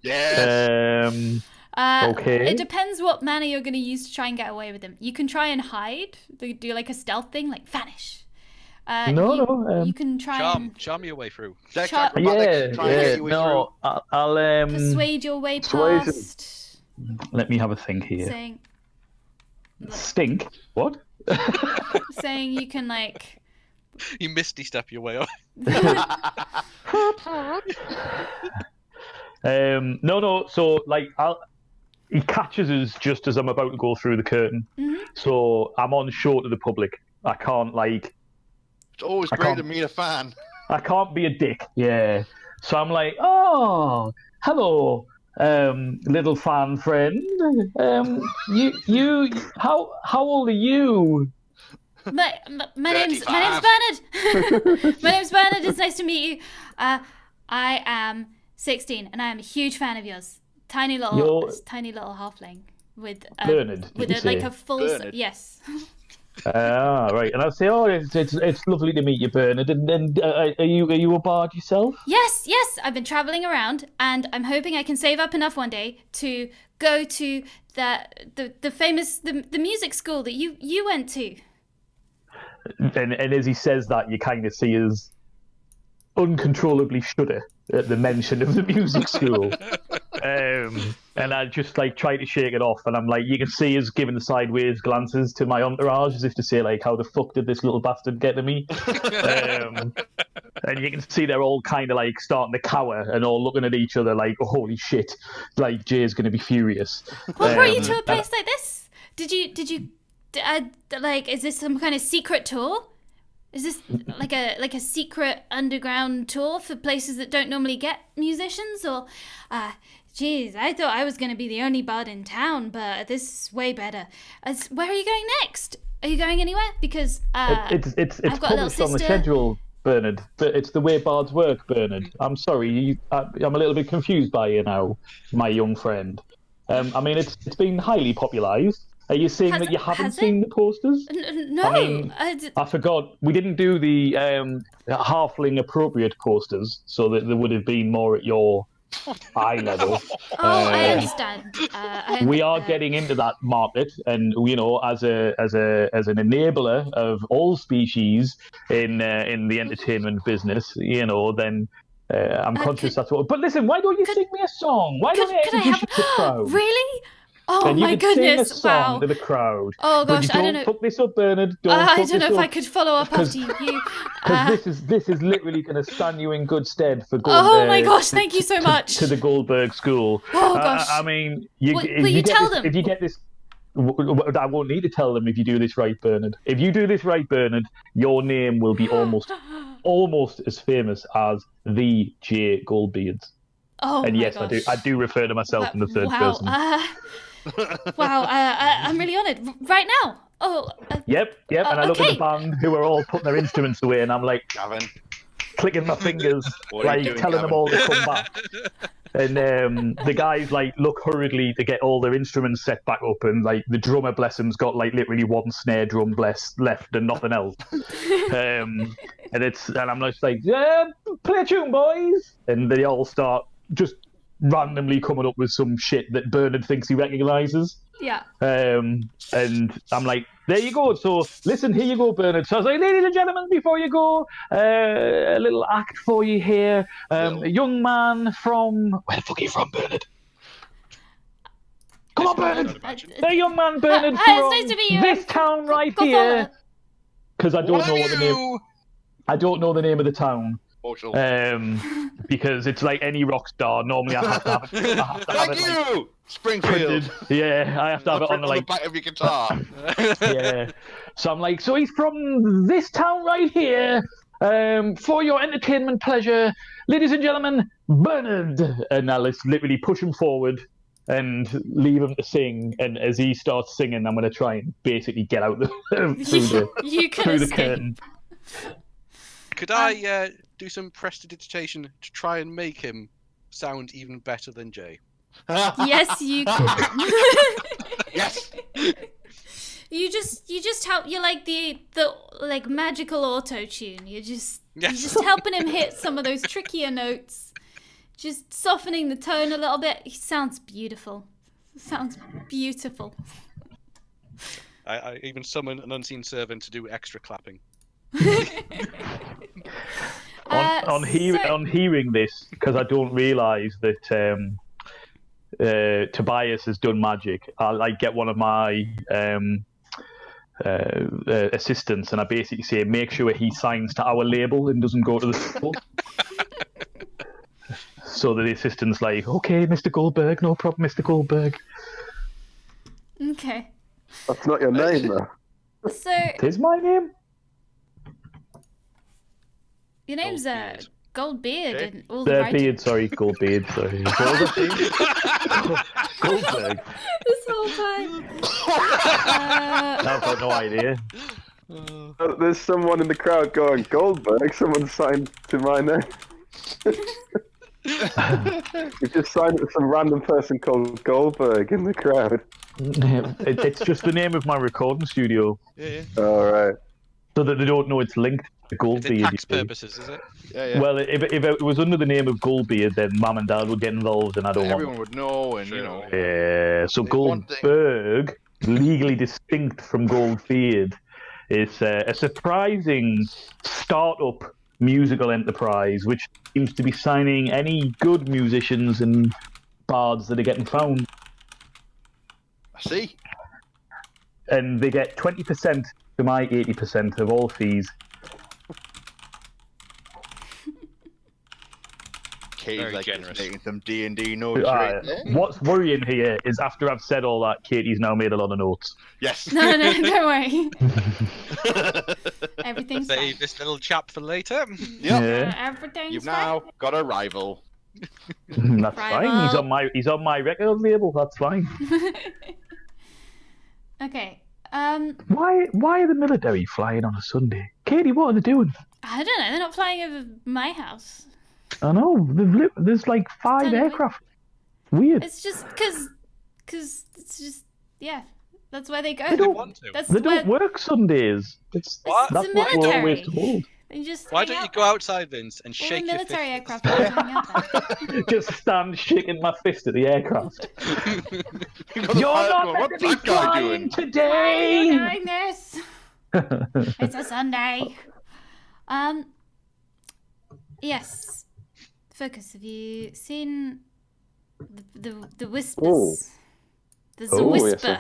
Yes. Okay. It depends what manner you're going to use to try and get away with him. You can try and hide, do like a stealth thing, like vanish. You can try Charm your way through. Dex Char- acrobatics, try and get your way no, I'll and persuade your way Persuasion. past. let me have a think here. Saying Stink? What? you can like. You misty step your way up. No. So like, he catches us just as I'm about to go through the curtain. Mhm. So I'm on show to the public. I can't like. It's always great to meet a fan. I can't be a dick. Yeah. So I'm like, "Oh, hello, little fan friend. How old are you?" My name's 35. Bernard. My name's Bernard. It's nice to meet you. I am 16, and I am a huge fan of yours. Tiny little halfling with Bernard, did you like say? a full Bernard. yes. Right. And I'll say, "Oh, it's lovely to meet you, Bernard. And are you a bard yourself?" Yes. I've been traveling around, and I'm hoping I can save up enough one day to go to the famous the music school that you went to. And as he says that, you kind of see us uncontrollably shudder at the mention of the music school. And I just like try to shake it off, and I'm like, you can see us giving the sideways glances to my entourage as if to say like, "How the fuck did this little bastard get to me?" And you can see they're all kind of like starting to cower and all looking at each other like, "Oh, holy shit, like Jay's going to be furious." What brought you to a place like this? Did you like? Is this some kind of secret tour? Is this like a secret underground tour for places that don't normally get musicians? Or, geez, I thought I was going to be the only bard in town, but this is way better. Where are you going next? Are you going anywhere? Because it's I've got a little published on the sister. schedule, Bernard. But it's the way bards work, Bernard. I'm sorry, I'm a little bit confused by you now, my young friend. I mean, it's been highly popularised. Are you saying that you haven't has it? seen the posters? No, I mean, I forgot. We didn't do the halfling appropriate posters, so that there would have been more at your eye level. I understand. We are getting into that market, and as an enabler of all species in the entertainment business, then I'm conscious that's what. But listen, why don't you sing me a song? Why don't you Could I introduce have the crowd? Really? Oh And you my could sing a goodness! song Wow. to the crowd. Oh But gosh, you I don't don't know. fuck this up, Bernard. Don't I fuck don't know this if I up. could follow up after you. Because this is literally going to stand you in good stead for going. Oh my gosh! Thank you so much. To the Goldberg School. Oh gosh. I mean, Will you tell them? If you get this, I won't need to tell them if you do this right, Bernard. If you do this right, Bernard, your name will be almost as famous as the J. Goldbeards. Oh and my yes, gosh. I do refer to myself in the third person. Wow, I'm really honoured. Right now. Oh. Yep. And I look at okay. the band who are all putting their instruments away, and I'm like, Gavin. clicking my fingers, What are you like doing, telling them Gavin? all to come back. And the guys like look hurriedly to get all their instruments set back up, and like the drummer, bless him's got like literally one snare drum left and nothing else. And I'm just like, play a tune, boys, and they all start just randomly coming up with some shit that Bernard thinks he recognises. Yeah. And I'm like, there you go. So listen, here you go, Bernard. So I was like, ladies and gentlemen, before you go, a little act for you here. A young man from where the fuck are you from, Bernard? Come on, Bernard. A young man, Bernard, It's from nice to meet you. this town right Go here. Because I don't know What what the name. I don't know the name of the town. Because it's like any rock star. Normally, I have to have it. Thank you, Springfield. Yeah, I have to have it on the like back of your guitar. yeah. So I'm like, so he's from this town right here. For your entertainment pleasure, ladies and gentlemen, Bernard. And now let's literally push him forward and leave him to sing. And as he starts singing, I'm going to try and basically get out You can through the escape. curtain. Could I do some prestidigitation to try and make him sound even better than Jay? Yes, you can. Yes. You just help. You're like the like magical auto tune. You're just helping him hit some of those trickier notes, just softening the tone a little bit. He sounds beautiful. Sounds beautiful. I even summon an unseen servant to do extra clapping. On hearing this, because I don't realise that Tobias has done magic, I like get one of my assistants, and I basically say, make sure he signs to our label and doesn't go to the school. So that the assistant's like, okay, Mr. Goldberg, no problem, Mr. Goldberg. Okay. That's not your name, though. So It is my name. your name's Goldbeard. Goldbeard Okay. and all the right. Beard, sorry, Goldbeard, sorry. What was that? Goldberg. This whole time. I've got no idea. There's someone in the crowd going, Goldberg, someone signed to my name. You just signed it to some random person called Goldberg in the crowd. It's just the name of my recording studio, Yeah. Alright. so that they don't know it's linked to It's in Goldbeard. tax you see. purposes, is it? Yeah. Well, if it was under the name of Goldbeard, then Mum and Dad would get involved, and I don't Everyone want. would know, and Sure. you know. Yeah. So There's one thing- Goldberg, legally distinct from Goldbeard, is a surprising start-up musical enterprise, which seems to be signing any good musicians and bards that are getting found, I see. and they get 20% to my 80% of all fees. Katie's Very like generous. making some D&D notes Uh, right there. What's worrying here is after I've said all that, Katie's now made a lot of notes. Yes. No, don't worry. Everything's fine. Save this little chap for later. Yep. Yeah, Everything's You've fine. now got a rival. that's fine. He's on my record label. That's fine. Okay. Why are the military flying on a Sunday? Katie, what are they doing? I don't know. They're not flying over my house. I know there's like 5 Don't know. aircraft. Weird. It's just because it's just that's where they go. They don't want to. That's They where don't work Sundays. What? That's the what we're always military. told. they just. Why hang don't you out go there. outside, Vince, and All the shake your military fist? aircraft just hang out there. Just stand shaking my fist at the aircraft. You're You're not meant What's to be that guy flying doing? Why are you today. doing this? It's a Sunday. Yes. Focus, have you seen the whispers? There's a whisper. Yes, I have.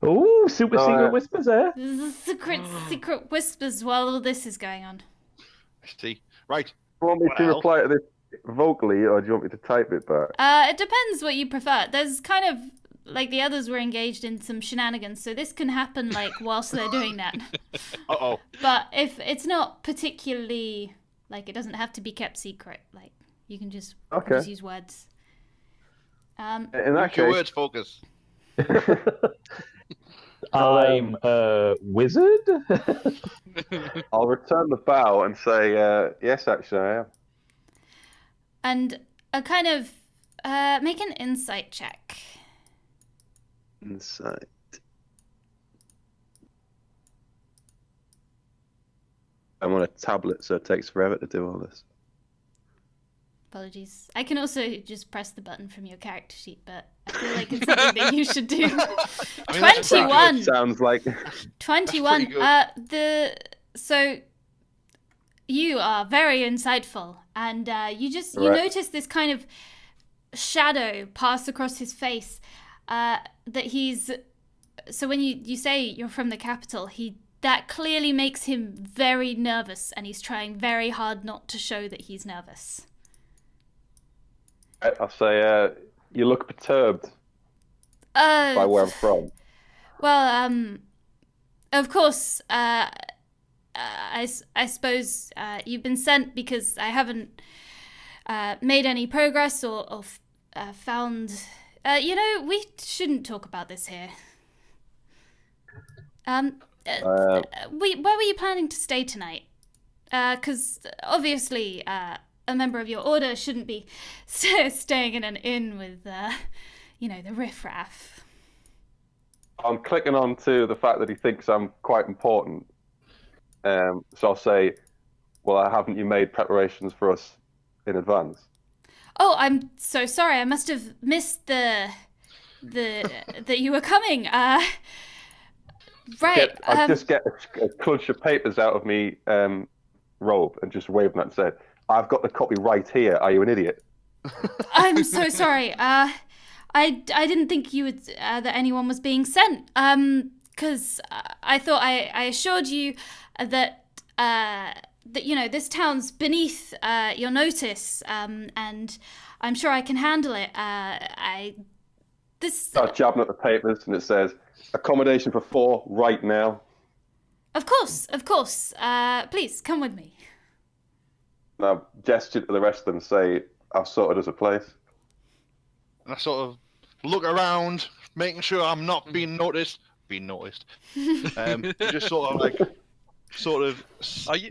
Super Oh, secret yeah. whispers there. There's a secret whispers while all this is going on. I see. Right. Do you want me to Well- reply to this vocally, or do you want me to type it back? It depends what you prefer. There's kind of like the others were engaged in some shenanigans, so this can happen like whilst they're doing that. Uh-oh. But if it's not particularly like, it doesn't have to be kept secret. Like you can just use words. In Use that your case, words, Focus. I'm a wizard. I'll return the bow and say, yes, actually, I am. And a kind of make an insight check. Insight. I'm on a tablet, so it takes forever to do all this. Apologies. I can also just press the button from your character sheet, but I feel like it's something that you should do. I mean, that's pretty 21. Sounds like 21. good. So you are very insightful, and you Right. notice this kind of shadow pass across his face. That he's, so when you say you're from the capital, that clearly makes him very nervous, and he's trying very hard not to show that he's nervous. I'll say, you look perturbed by where I'm from. Well, of course, I suppose you've been sent because I haven't made any progress or found. We shouldn't talk about this here. Where were you planning to stay tonight? Because obviously, a member of your order shouldn't be staying in an inn with, the riffraff. I'm clicking on to the fact that he thinks I'm quite important. So I'll say, well, haven't you made preparations for us in advance? Oh, I'm so sorry. I must have missed that you were coming. Right. I just get a clutch of papers out of me robe and just wave them and say, I've got the copy right here. Are you an idiot? I'm so sorry. I didn't think you would that anyone was being sent. Because I thought I assured you that this town's beneath your notice. And I'm sure I can handle it. Start jabbing at the papers and it says, accommodation for 4 right now. Of course. Please come with me. And I gesture to the rest of them and say, I've sorted us a place. And I sort of look around, making sure I'm not being noticed. Just sort of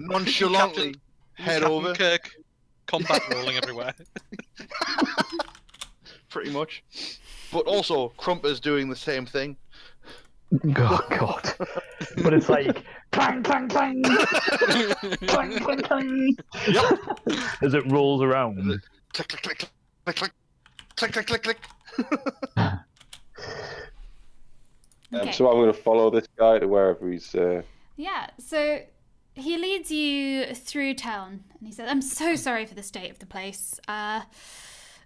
nonchalantly head Captain over. Kirk, combat rolling everywhere. Pretty much. But also, Crumpet's doing the same thing. Oh, God. But it's like, clang, clang, clang. Clang, clang, clang. Yep. As it rolls around. Click, click, click, click, click, click, click, click, click. Okay. So I'm going to follow this guy to wherever he's... Yeah, so he leads you through town, and he said, I'm so sorry for the state of the place.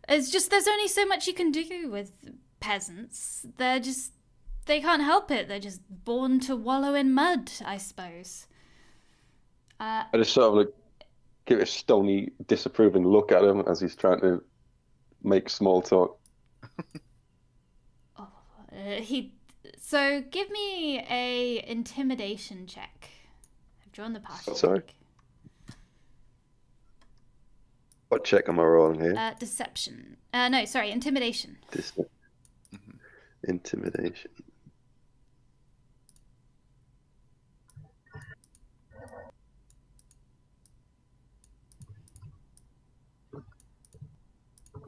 It's just, there's only so much you can do with peasants. They can't help it. They're just born to wallow in mud, I suppose. I just sort of like give a stony, disapproving look at him as he's trying to make small talk. So give me a intimidation check. I've drawn the partial. Sorry? What check am I rolling here? Deception. Intimidation. Intimidation.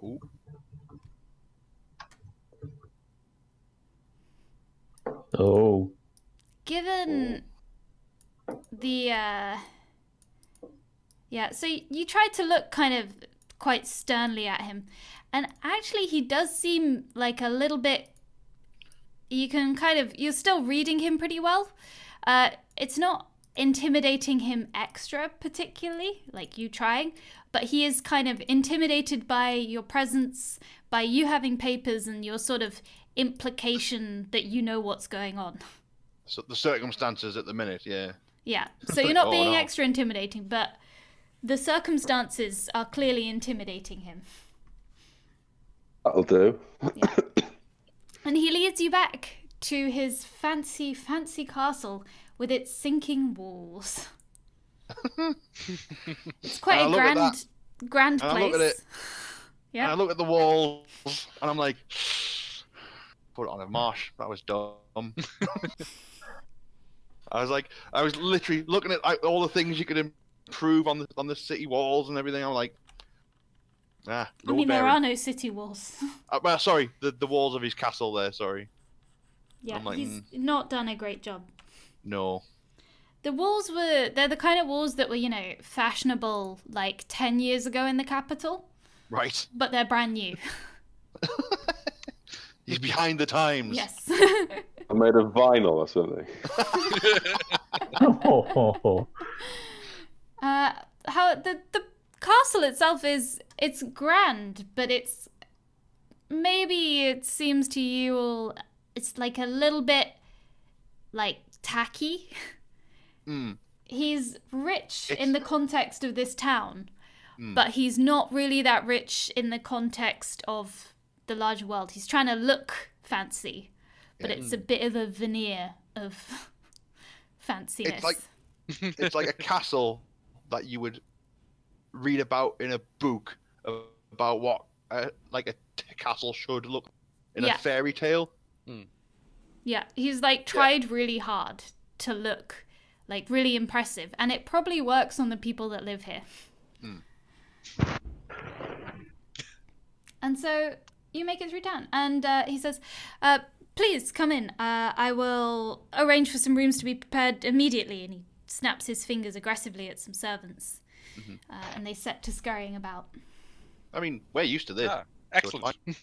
Ooh. Oh. Given the so you tried to look kind of quite sternly at him, and actually he does seem like a little bit, you're still reading him pretty well. It's not intimidating him extra particularly, like you trying, but he is kind of intimidated by your presence, by you having papers and your sort of implication that you know what's going on. So the circumstances at the minute, yeah. Yeah, so you're not Oh, being no. extra intimidating, but the circumstances are clearly intimidating him. That'll do. Yeah. And he leads you back to his fancy, fancy castle with its sinking walls. It's quite I a look at grand And I place. look at it, Yeah. and I look at the walls, and I'm like, put it on a marsh. That was dumb. I was literally looking at all the things you could improve on the city walls and everything. I'm like, I mean, there are no city walls. Well, sorry, the walls of his castle there. Sorry. Yeah, I'm like, he's not done a great job. No. The walls they're the kind of walls that were, fashionable like 10 years ago in the capital, Right. but they're brand new. He's behind the times. Yes. I'm made of vinyl or something. How the castle itself it's grand, but maybe it seems to you all it's like a little bit like tacky. Mm. He's rich in the context of this town, Mm. but he's not really that rich in the context of the larger world. He's trying to look fancy, but Yeah. it's a bit of a veneer of fanciness. It's like a castle that you would read about in a book about what like a castle should look in Yeah. a fairy tale. Yeah, he's like tried really hard to look like really impressive, and it probably works on the people that live here. And so you make it through town, and he says, please come in. I will arrange for some rooms to be prepared immediately. And he snaps his fingers aggressively at some servants, and they set to scurrying about. I mean, we're used to this. Ah, excellent. Yeah,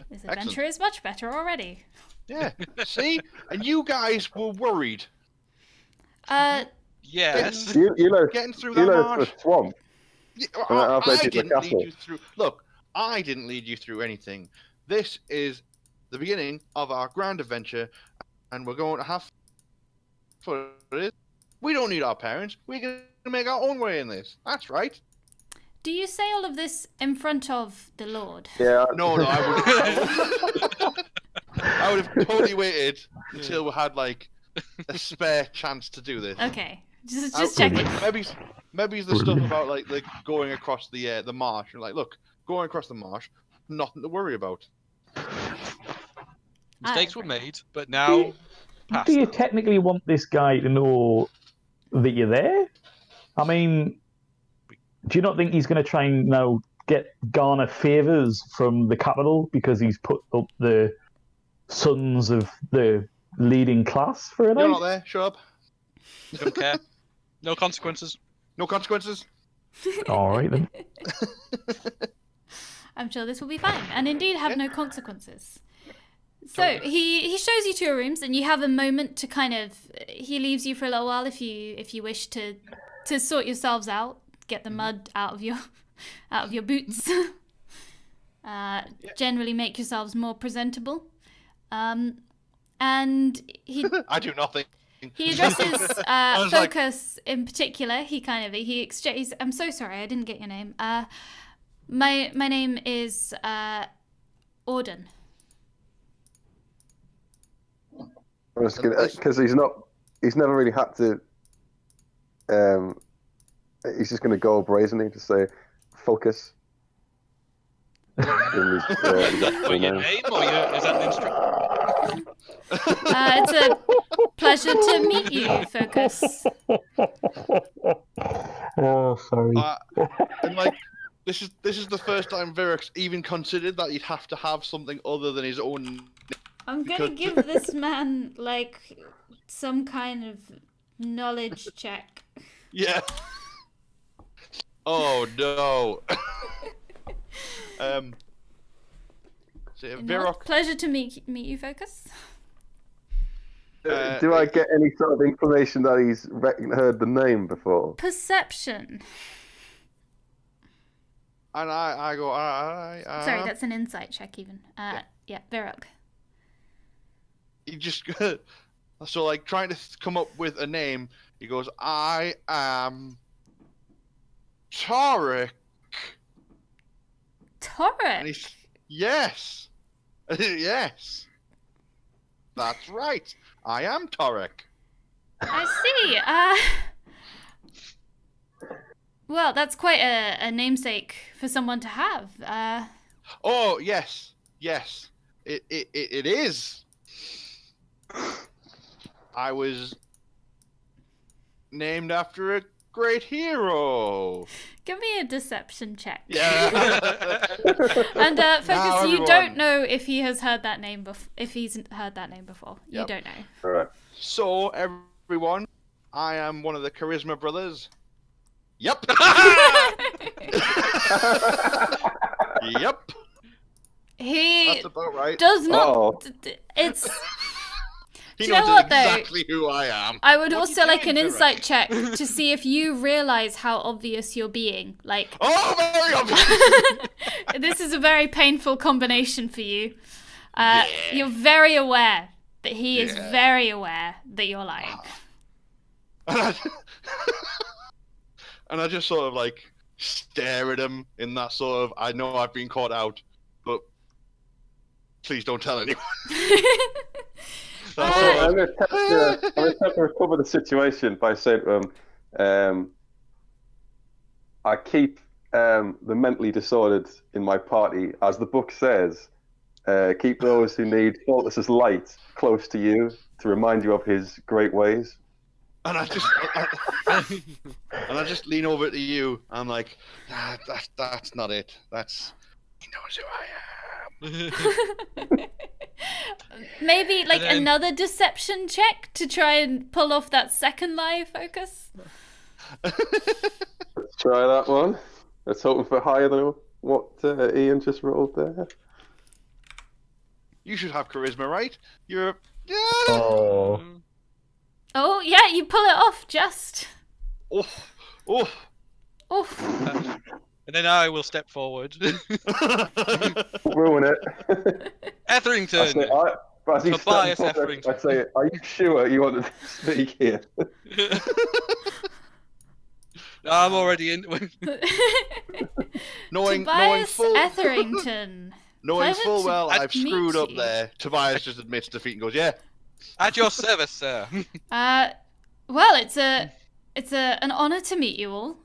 This excellent. adventure is much better already. Yeah. See, and you guys were worried Yes. You know, getting through you that know marsh. the swamp. Yeah, I'll I take you to the didn't lead castle. you through. Look, I didn't lead you through anything. This is the beginning of our grand adventure, and we're going to have fun with it. We don't need our parents. We can make our own way in this. That's right. Do you say all of this in front of the Lord? Yeah. No, I would have totally waited until we had like a spare chance to do this. Okay, just checking. Maybe it's the stuff about like going across the marsh. You're like, look, going across the marsh, nothing to worry about. Mistakes were made, but now past. Do you technically want this guy to know that you're there? I mean, do you not think he's going to try and garner favours from the capital because he's put up the sons of the leading class for a You're night? not there. Shut up. Don't care. No consequences. No consequences. All right then. I'm sure this will be fine, and indeed have no consequences. So he shows you to your rooms, and you have a moment to he leaves you for a little while if you wish to sort yourselves out, get the mud out of your boots, generally make yourselves more presentable, and he I do nothing. he addresses was like- Focus in particular. He exchanges. I'm so sorry, I didn't get your name. My name is Auden. Because he's never really had to. He's just going to go brazenly to say, "Focus." Is that your name or is that an instruction? It's a pleasure to meet you, Focus. Oh, sorry. And like, this is the first time Virax even considered that he'd have to have something other than his own. I'm gonna give this man like some kind of knowledge check. Yeah. Oh no. So Virok, Pleasure to meet you, Focus. Do I get any sort of information that he's heard the name before? Perception. And I go, Sorry, that's an insight check even. Yeah, Virok. He just so like trying to come up with a name. He goes, I am Tarek. Torek. And he's yes, yes, that's right. I am Tarek. I see. Well, that's quite a namesake for someone to have. Oh yes, yes, it is. I was named after a great hero. Give me a deception check. Yeah. And Focus, Now, you everyone. don't know if he has heard that name if he's heard that name before. You Yep. don't know. All right. So everyone, I am one of the Charisma brothers. Yep. Yep. He That's about right. does not. Oh. It's. He Do you know knows what, though? exactly who I am. I would What are also you like an doing, insight check to see if you realize how obvious you're being. Like, Oh, very obvious. this is a very painful combination for you. Yeah. You're very aware that he is Yeah. very aware that you're lying. And I just sort of like stare at him in that sort of, I know I've been caught out, but please don't tell anyone. That's So sort of- I'm going to attempt to recover the situation by saying to him, I keep the mentally disordered in my party, as the book says, keep those who need Faultless's light close to you to remind you of his great ways. And I just lean over to you. I'm like, that's not it. He knows who I am. Maybe like then- another deception check to try and pull off that second lie, Focus. Let's try that one. Let's hope for higher than what Ian just rolled there. You should have charisma, right? You're yeah. Oh. Oh yeah, you pull it off just. Oh, oh. Oof. And then I will step forward. Ruin it. Etherington! But as he Tobias stands forward, Etherington. I say, are you sure you want to speak here? I'm already in. knowing Tobias full Etherington. knowing Pleasant full well to I've meet screwed up you. there. Tobias just admits defeat and goes, yeah. At your service, sir. Well, it's an honor to meet you all.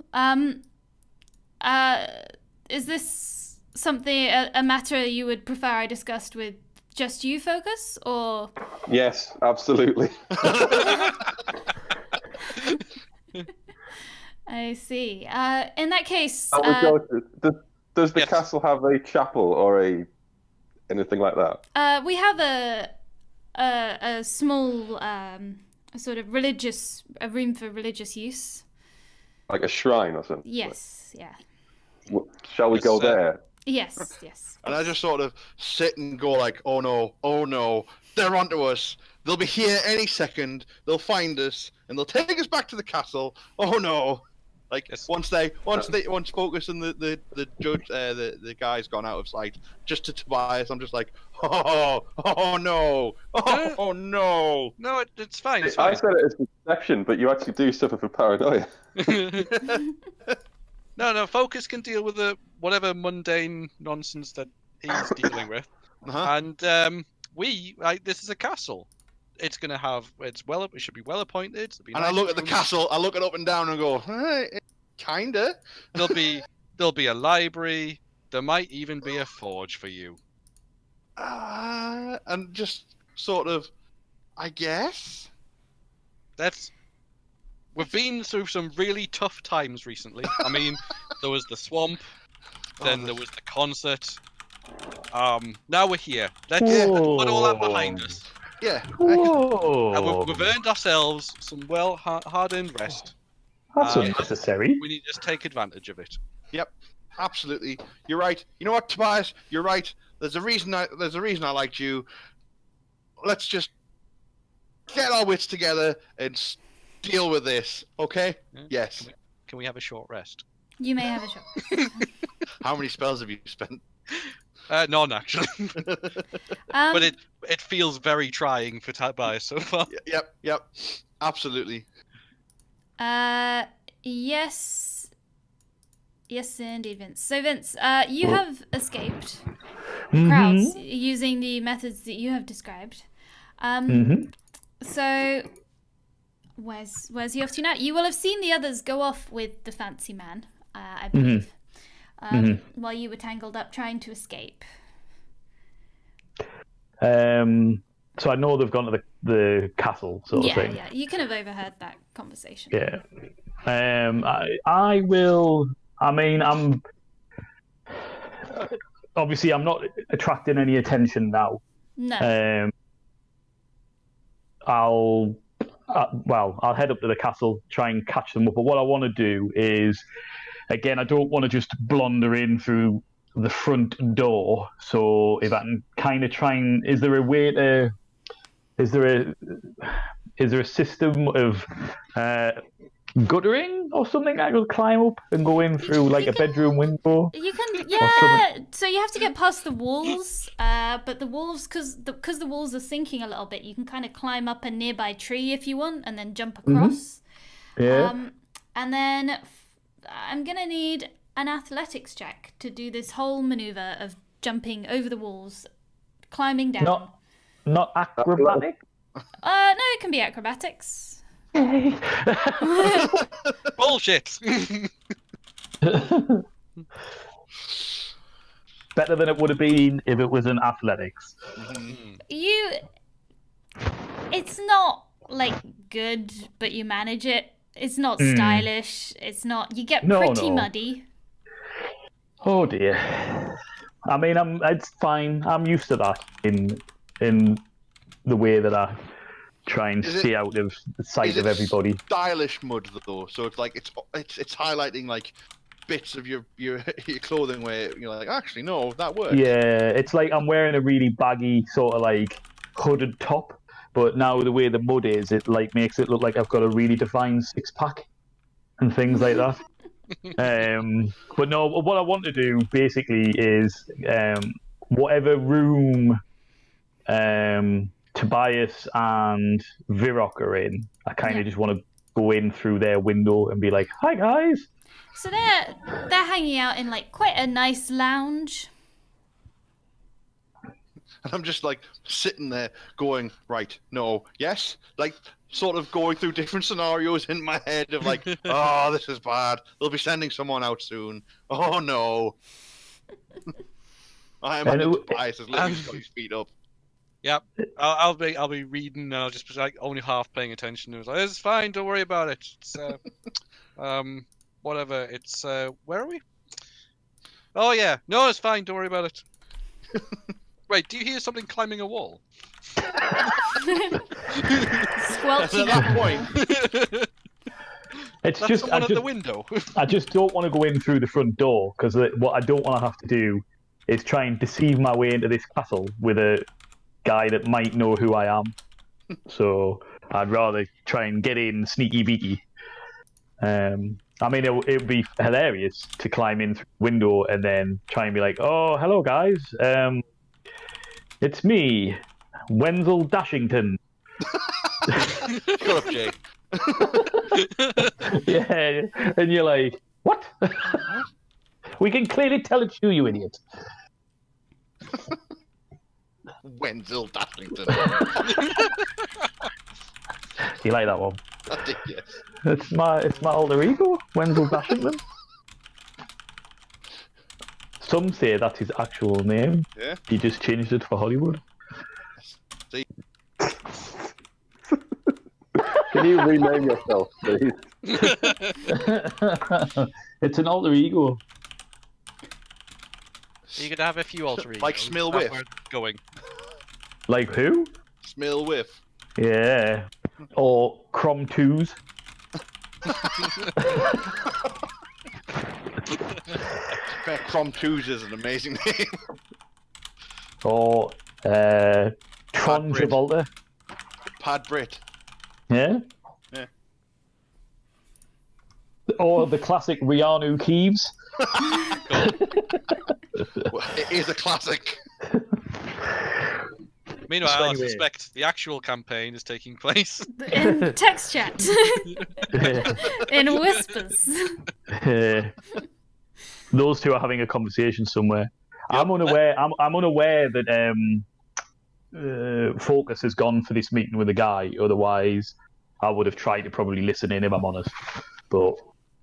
Is this something a matter you would prefer I discussed with just you, Focus, or? Yes, absolutely. I see. In that case, Does the Yes. castle have a chapel or anything like that? we have a small sort of a room for religious use. Like a shrine or something? Yes, yeah. Shall we Yes, go sir. there? Yes, yes. And I just sort of sit and go like, oh no, they're onto us. They'll be here any second. They'll find us and they'll take us back to the castle. Oh no. Like Yes. once Focus and the judge the guy's gone out of sight, just to Tobias, I'm just like, oh no, oh no. No, it's fine. It's I fine. said it as deception, but you actually do suffer from paranoia. No, Focus can deal with whatever mundane nonsense that he's dealing with. Uh-huh. And this is a castle. It should be well appointed. There'll be And I nice look at the rooms. castle, I look it up and down and go, kinda. There'll be a library. There might even be a forge for you. And just sort of, I guess. We've been through some really tough times recently. I mean, there was the swamp, then there was the concert. Now we're here. Let's put all that behind us. Yeah. And we've earned ourselves some hard-earned rest. That's Uh, unnecessary. We need to just take advantage of it. Yep. Absolutely. You're right. You know what, Tobias? You're right. There's a reason I liked you. Let's just get our wits together and deal with this, okay? Yeah. Yes. Can we have a short rest? You may have a shot. How many spells have you spent? None actually, Um, but it feels very trying for Tobias so far. Yep. Absolutely. Yes. Yes, indeed, Vince. So, Vince, you have escaped Mm-hmm. crowds using the methods that you have described. So, where's he off to now? You will have seen the others go off with the fancy man, I believe, while you were tangled up trying to escape. So I know they've gone to the castle, sort of thing. Yeah, you can have overheard that conversation. Yeah. I will. I mean, I'm obviously I'm not attracting any attention now. No. I'll head up to the castle, try and catch them up. But what I want to do is, again, I don't want to just blunder in through the front door. So if I can kind of try and, is there a system of guttering or something I could climb up and go in through like a bedroom window? You can, yeah. So you have to get past the walls, but the walls, because the walls are sinking a little bit, you can kind of climb up a nearby tree if you want, and then jump across. Yeah. And then I'm gonna need an athletics check to do this whole maneuver of jumping over the walls, climbing down. Not acrobatic. No, it can be acrobatics. Bullshit. Better than it would have been if it was in athletics. It's not like good, but you manage it. It's not stylish. It's not. You get pretty muddy. Oh dear. I mean, it's fine. I'm used to that in the way that I try and stay out of the sight of everybody. Stylish mud though, so it's like it's highlighting like bits of your clothing where you're like, actually no, that works. Yeah, it's like I'm wearing a really baggy sort of like hooded top, but now the way the mud is, it like makes it look like I've got a really defined six-pack and things like that. But no, what I want to do basically is whatever room Tobias and Virok are in, I kind of just want to go in through their window and be like, "Hi guys." So they're hanging out in like quite a nice lounge. And I'm just like sitting there going, right, no, yes, like sort of going through different scenarios in my head of like, oh, this is bad. They'll be sending someone out soon. Oh no. I am Tobias has literally got his feet up. Yep, I'll be reading and I'll just be like only half paying attention. It was like, it's fine, don't worry about it. It's whatever. It's where are we? Oh yeah, no, it's fine, don't worry about it. Wait, do you hear something climbing a wall? Squelching At that point, It's That's just someone at the window. I just don't want to go in through the front door because what I don't want to have to do is try and deceive my way into this castle with a guy that might know who I am. So I'd rather try and get in sneaky beaky. I mean, it would be hilarious to climb in through the window and then try and be like, "Oh, hello guys, it's me, Wenzel Dashington." shut up, Jay. Yeah, and you're like, "What?" We can clearly tell it's you idiot. Wenzel Dashington. You like that one? I did, yes. It's my alter ego, Wenzel Dashington. Some say that's his actual name. Yeah. He just changed it for Hollywood. See? Can you rename yourself, please? It's an alter ego. You could have a few alter egos. Like Smill That's Whiff. where it's going. Like who? Smill Whiff. Yeah. Or Crom 2s. Crom 2s is an amazing name. Or Tron Brit. Travolta. Pad Brit. Yeah? Yeah. Or the classic Rianu Keeves. Well, it is a classic. Meanwhile, I anyway. suspect the actual campaign is taking place. In text chat. In whispers. Those two are having a conversation somewhere. Yep. I'm unaware. I'm unaware that Focus has gone for this meeting with the guy. Otherwise, I would have tried to probably listen in, if I'm honest. But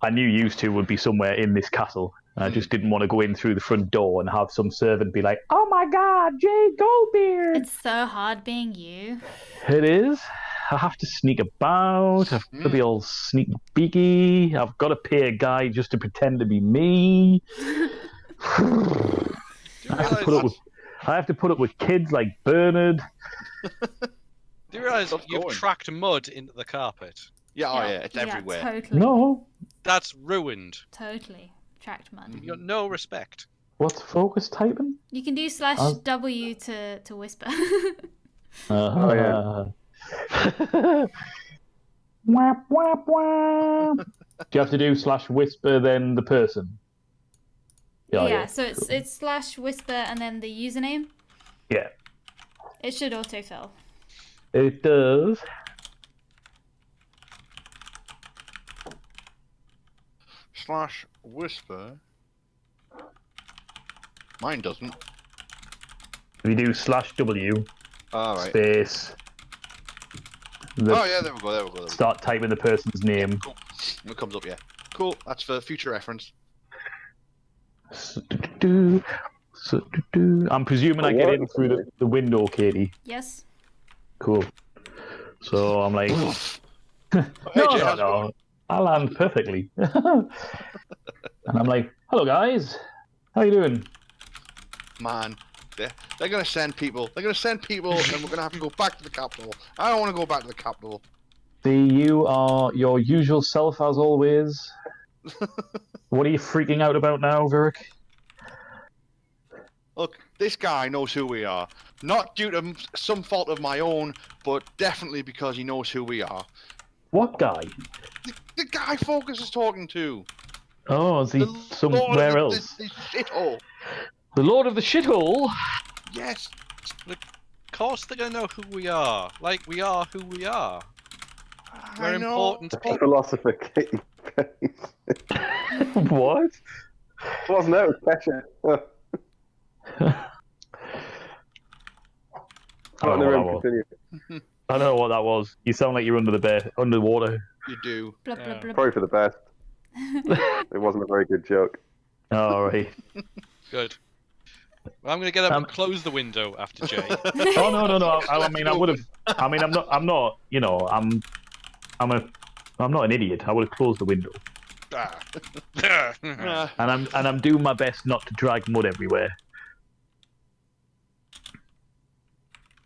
I knew you two would be somewhere in this castle. And I just didn't want to go in through the front door and have some servant be like, "Oh my God, Jay Goldbeard!" It's so hard being you. It is. I have to sneak about. I've got to be all sneaky beaky. I've got to pay a guy just to pretend to be me. I have to put up with kids like Bernard. Do you realise Stop you've going. tracked mud into the carpet? Yeah, oh yeah, it's everywhere. Totally. No. That's ruined. Totally. Tracked mud. You've got no respect. What's Focus typing? You can do /W to whisper. Oh, yeah. Wap, wap, wap. Do you have to do /whisper then the person? Yeah, so it's /whisper and then the username. Yeah. It should autofill. It does. /whisper. Mine doesn't. If you do /W All right. space. Oh yeah, there we go. There we go. Start typing the person's name. Cool. It comes up, yeah. Cool. That's for future reference. I'm presuming I get in through the window, Katie. Yes. Cool. So I'm like, Hey, Jay, how's it no. I land perfectly. And I'm like, hello guys, how you doing? Man, they're gonna send people. They're gonna send people, and we're gonna have to go back to the capital. I don't want to go back to the capital. See, you are your usual self as always. What are you freaking out about now, Virik? Look, this guy knows who we are. Not due to some fault of my own, but definitely because he knows who we are. What guy? The guy Focus is talking to. Oh, is he The somewhere Lord of else? The shithole. The Lord of the Shithole? Yes. Of course they're going to know who we are. Like, we are who we are. We're I know. important people. Philosopher Katie Face. What? Wasn't that a question? I don't know what that was. Continue. I don't know what that was. You sound like you're underwater. You do. Blah, blah, Yeah. blah. Probably for the best. It wasn't a very good joke. All right. Good. Well, I'm going to get up and close the window after Jay. Oh no! I mean, I would have. I mean, I'm not. You know, I'm not an idiot. I would have closed the window, Ah. and I'm doing my best not to drag mud everywhere.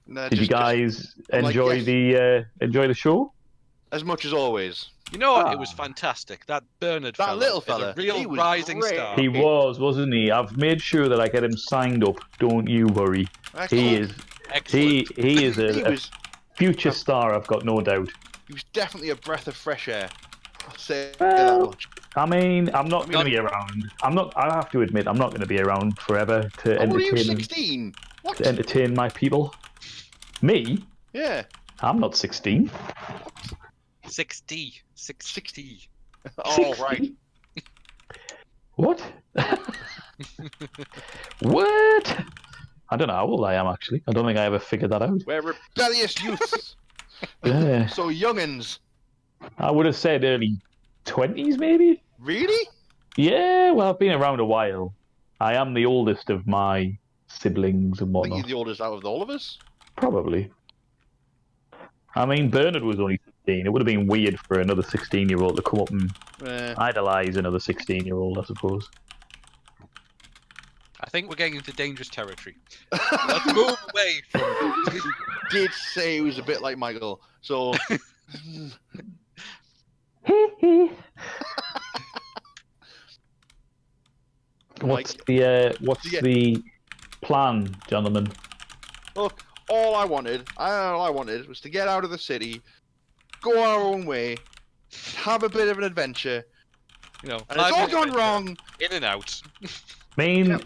Nah, Did you guys enjoy the show? as much as always? You know what? It was fantastic. That Bernard That fella little is fella, a real he was rising great. star. He wasn't he? I've made sure that I get him signed up. Don't you worry. He is. Excellent. He is He a was. future star. I've got no doubt. He was definitely a breath of fresh air. I'll say Well, that much. I mean, I'm not going to be around. I have to admit, I'm not going to be around forever to How old are you? entertain 16. What? to entertain my people. Me? Yeah. I'm not 16. 60. 60. All right. What? What? I don't know how old I am, actually. I don't think I ever figured that out. We're rebellious youths. Yeah. So youngins. I would have said early 20s, maybe? Really? Yeah, well, I've been around a while. I am the oldest of my siblings and I think whatnot. you're the oldest out of all of us. Probably. I mean, Bernard was only 16. It would have been weird for another 16-year-old to come up and idolise another 16-year-old, I suppose. I think we're getting into dangerous territory. Let's move away from He did say he was a bit like Michael. So What's Mike, the plan, gentlemen? look, all I wanted was to get out of the city, go our own way, have a bit of an adventure, You know, And it's all gone wrong. In and out. I mean,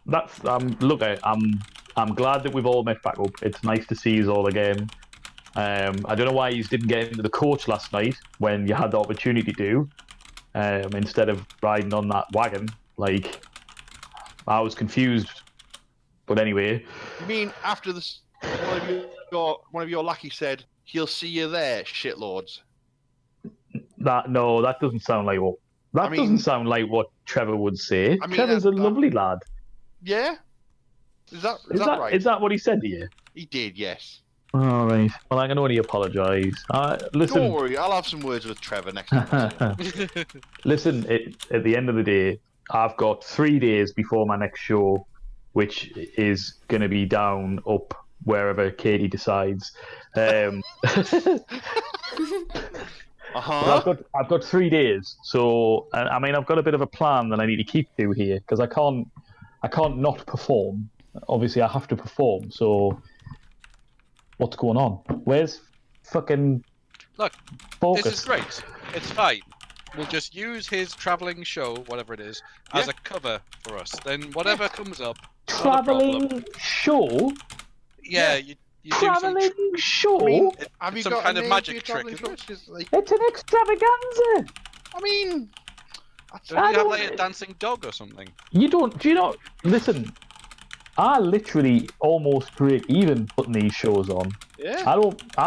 that's look. I'm glad that we've all met back up. It's nice to see you all again. I don't know why you didn't get into the coach last night when you had the opportunity to, instead of riding on that wagon. Like, I was confused. But anyway. You mean after this, one of your lackeys said, "He'll see you there, shitlords." That doesn't sound like what. Doesn't sound like what Trevor would say. I mean, Trevor's a lovely lad. Yeah. Is that right? Is that what he said to you? He did, yes. All right. Well, I can only apologise. Listen. Don't worry, I'll have some words with Trevor next time. Listen, at the end of the day, I've got 3 days before my next show, which is going to be down, up, wherever Katie decides. But I've got 3 days, so I mean I've got a bit of a plan that I need to keep to here because I can't not perform. Obviously, I have to perform. So, what's going on? Where's fucking Look? focus? This is great. It's fine. We'll just use his travelling show, whatever it is, as a cover for us. Then whatever comes up, Travelling show? Yeah, you do Travelling show? I mean, have you some got kind a of name magic for your trick, travelling isn't it? show? Like, It's an extravaganza. I mean, Don't you have like a dancing dog or something? You don't? Do you not? Listen, I literally almost break even putting these shows on. yeah. I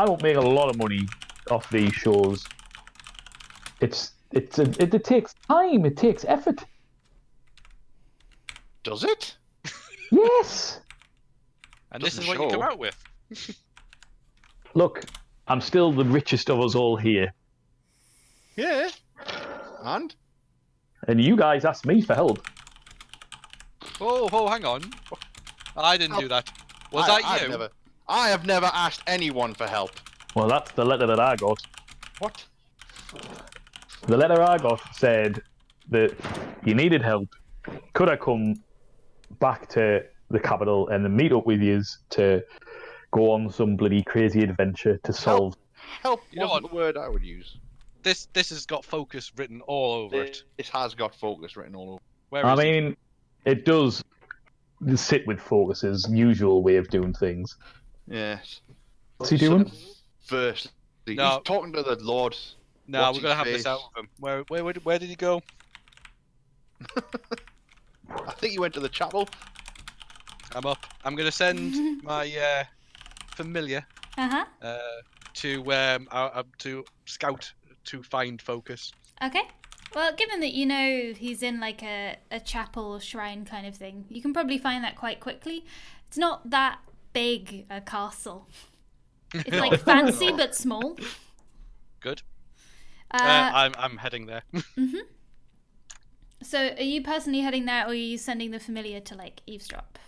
don't make a lot of money off these shows. It takes time. It takes effort. Does it? Yes. And this Doesn't is what you come show. out with. Look, I'm still the richest of us all here, Yeah. And? and you guys asked me for help. Oh, hang on. I didn't do that. Was that you? I have never asked anyone for help. Well, that's the letter that I got. What? The letter I got said that you needed help. Could I come back to the capital and then meet up with you to go on some bloody crazy adventure to solve? Help You know wasn't the word I would use. This has got focus written all over it. This has got focus written all over. Where I is it? mean, it does sit with Focus's usual way of doing things. Yes. What's he doing? First, No. he's talking to the Lord. No, What's we're gonna his have face? this out of him. Where did he go? I think he went to the chapel. I'm up. I'm gonna send my familiar to scout to find focus. Okay. Well, given that you know he's in like a chapel or shrine kind of thing, you can probably find that quite quickly. It's not that big a castle. It's like fancy but small. Good. I'm heading there. So are you personally heading there, or are you sending the familiar to like eavesdrop?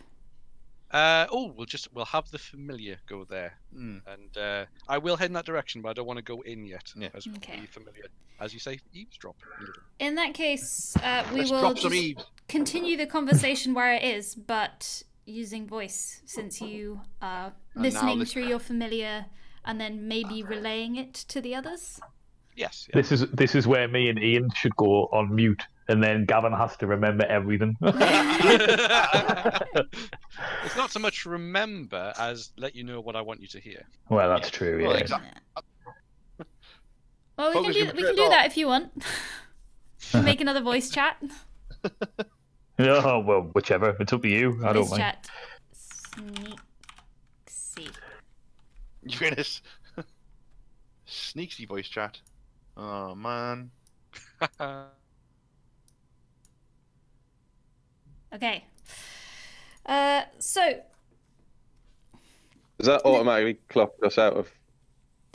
We'll have the familiar go there, and I will head in that direction, but I don't want to go in yet. Yeah. As Okay. the familiar, as you say, eavesdrop. In that case, we Let's will drop some just eaves. continue the conversation where it is, but using voice, since you are now listening listen- through your familiar and then maybe relaying it to the others. Yes. Yeah. This is where me and Ian should go on mute, and then Gavin has to remember everything. It's not so much remember as let you know what I want you to hear. Well, that's true. Well, Yeah. exactly. Well, Focus your we can do material. that if you want. We can make another voice chat. Oh well, whichever. It's up to you. I don't Voice mind. chat. Sneaksy. You're in a sneaky voice chat. Oh man. Okay. So Does that automatically clock us out of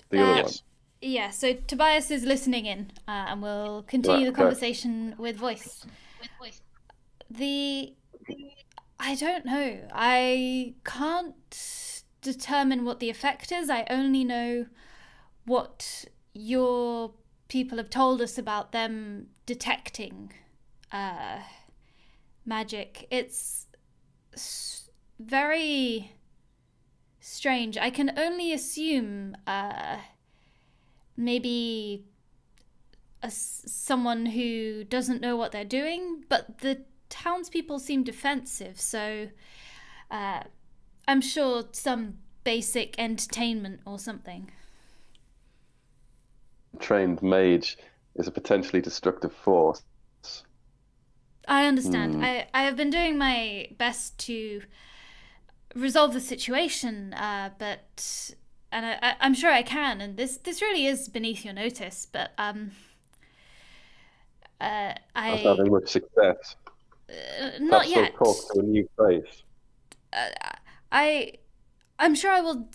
the other one? Yes. yeah, so Tobias is listening in, and we'll continue the Okay. conversation with voice. I don't know. I can't determine what the effect is. I only know what your people have told us about them detecting magic. It's very strange. I can only assume maybe someone who doesn't know what they're doing, but the townspeople seem defensive, so I'm sure some basic entertainment or something. Trained mage is a potentially destructive force. I understand. I have been doing my best to resolve the situation, and I'm sure I can, and this really is beneath your notice, but Not having much success. Not Perhaps yet. they'll talk to a new face. I'm sure I will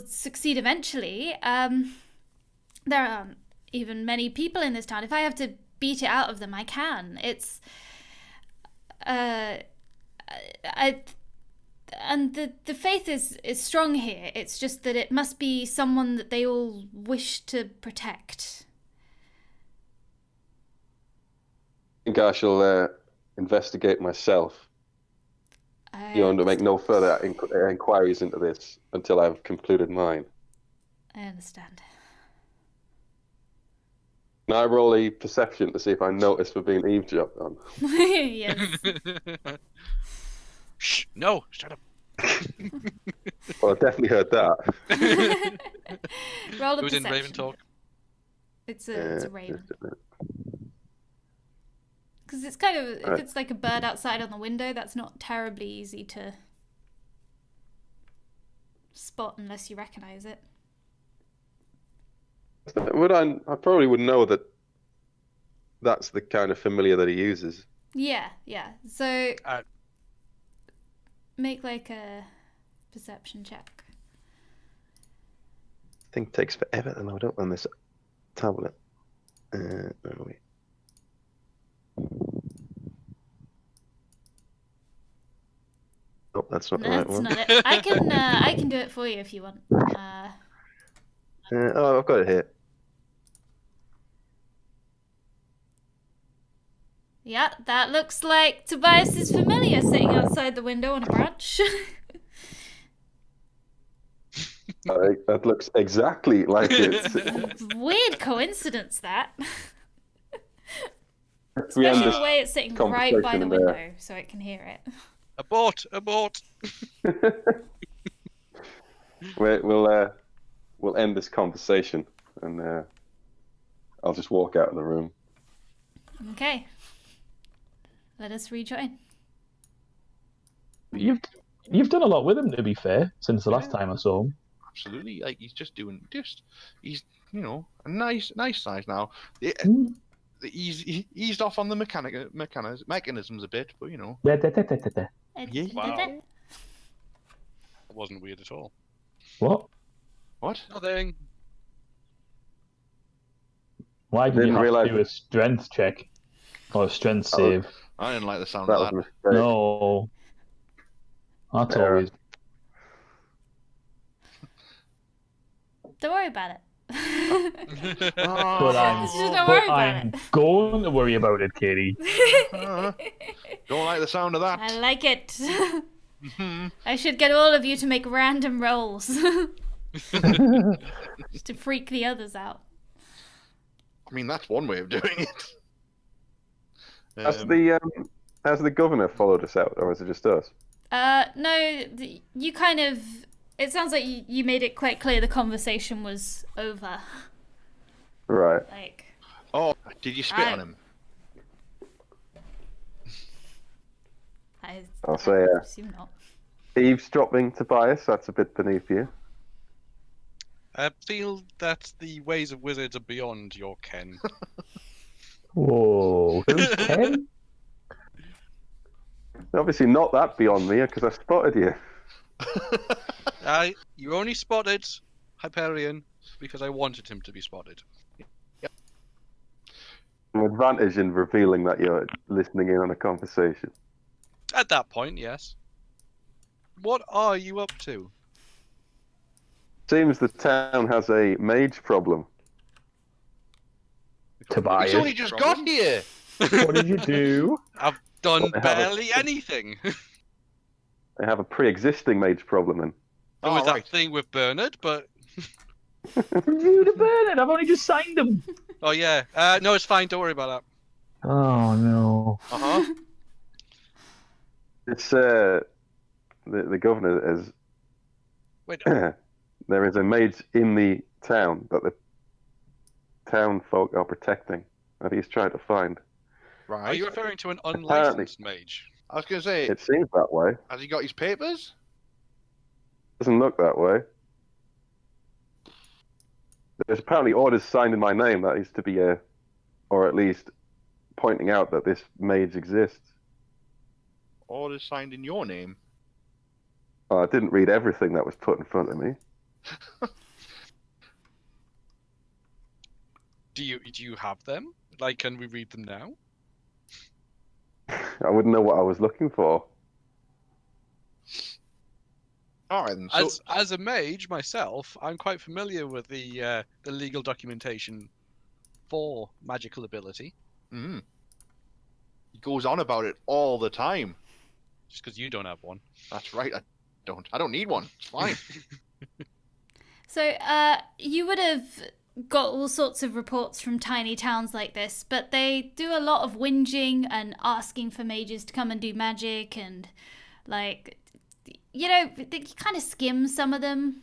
succeed eventually. There aren't even many people in this town. If I have to beat it out of them, I can. It's and the faith is strong here. It's just that it must be someone that they all wish to protect. I think I shall investigate myself. You want to make no further inquiries into this until I've concluded mine. I understand. Can I roll a perception to see if I notice we're being eavesdropped on? Yes. Shh! No, shut up. Well, I definitely heard that. Roll a Who's in perception. Raven talk? It's a raven. Just a minute. Because it's kind of, if Right. it's like a bird outside on the window, that's not terribly easy to spot unless you recognize it. I probably would know that that's the kind of familiar that he uses. Yeah. So Uh, make like a perception check. I think it takes forever to load up on this tablet. Where are we? Oh, that's not the right That's one. not it. I can do it for you if you want. Oh, I've got it here. Yeah, that looks like Tobias's familiar sitting outside the window on a branch. That looks exactly like it. Weird coincidence, that. We end Especially this the way it's sitting right by conversation the there. window, so it can hear it. abort! We'll end this conversation, and I'll just walk out of the room. Okay. Let us rejoin. You've done a lot with him, to be fair, since the last time I saw him. Absolutely, like he's he's a nice size now. He's eased off on the mechanisms a bit, but Yeah. Wow. That wasn't weird at all. What? What? Nothing. Why did Didn't you have realise to do a strength check? Or a strength save? I didn't like the sound That of was a that. mistake. No. That's Error. always... Don't worry about it. But I'm, Just don't worry about I'm it. going to worry about it, Katie. Don't like the sound of that. I like it. I should get all of you to make random rolls. Just to freak the others out. I mean, that's one way of doing it. Has the governor followed us out, or is it just us? No, you kind of... It sounds like you made it quite clear the conversation was over. Right. Like... Oh, did you spit on him? I'll say, assume not. Eavesdropping, Tobias, that's a bit beneath you. I feel that the ways of wizards are beyond your ken. Whoa. Who's Ken? Obviously not that beyond me, because I spotted you. You only spotted Hyperion because I wanted him to be spotted. An advantage in revealing that you're listening in on a conversation. At that point, yes. What are you up to? Seems the town has a mage problem. Tobias. He's only just got here. What did you do? I've done They have a- barely anything. They have a pre-existing mage problem, and There was right. that thing with Bernard, but You to Bernard. I've only just signed him. Oh yeah. No, it's fine. Don't worry about Oh no. Uh-huh. It's the governor is. that. Wait. There is a mage in the town that the town folk are protecting, that he's trying to find. Right. Are you referring to an Apparently. unlicensed mage? I was going to say, It seems that way. has he got his papers? Doesn't look that way. There's apparently orders signed in my name that is to be or at least pointing out that this mage exists. Orders signed in your name? I didn't read everything that was put in front of me. Do you have them? Like, can we read them now? I wouldn't know what I was looking for. All right, then. So, As a mage myself, I'm quite familiar with the legal documentation for magical ability. he goes on about it all the time. Just because you don't have one. That's right. I don't need one. It's fine. So, you would have got all sorts of reports from tiny towns like this, but they do a lot of whinging and asking for mages to come and do magic, and, like, you know, you kind of skim some of them.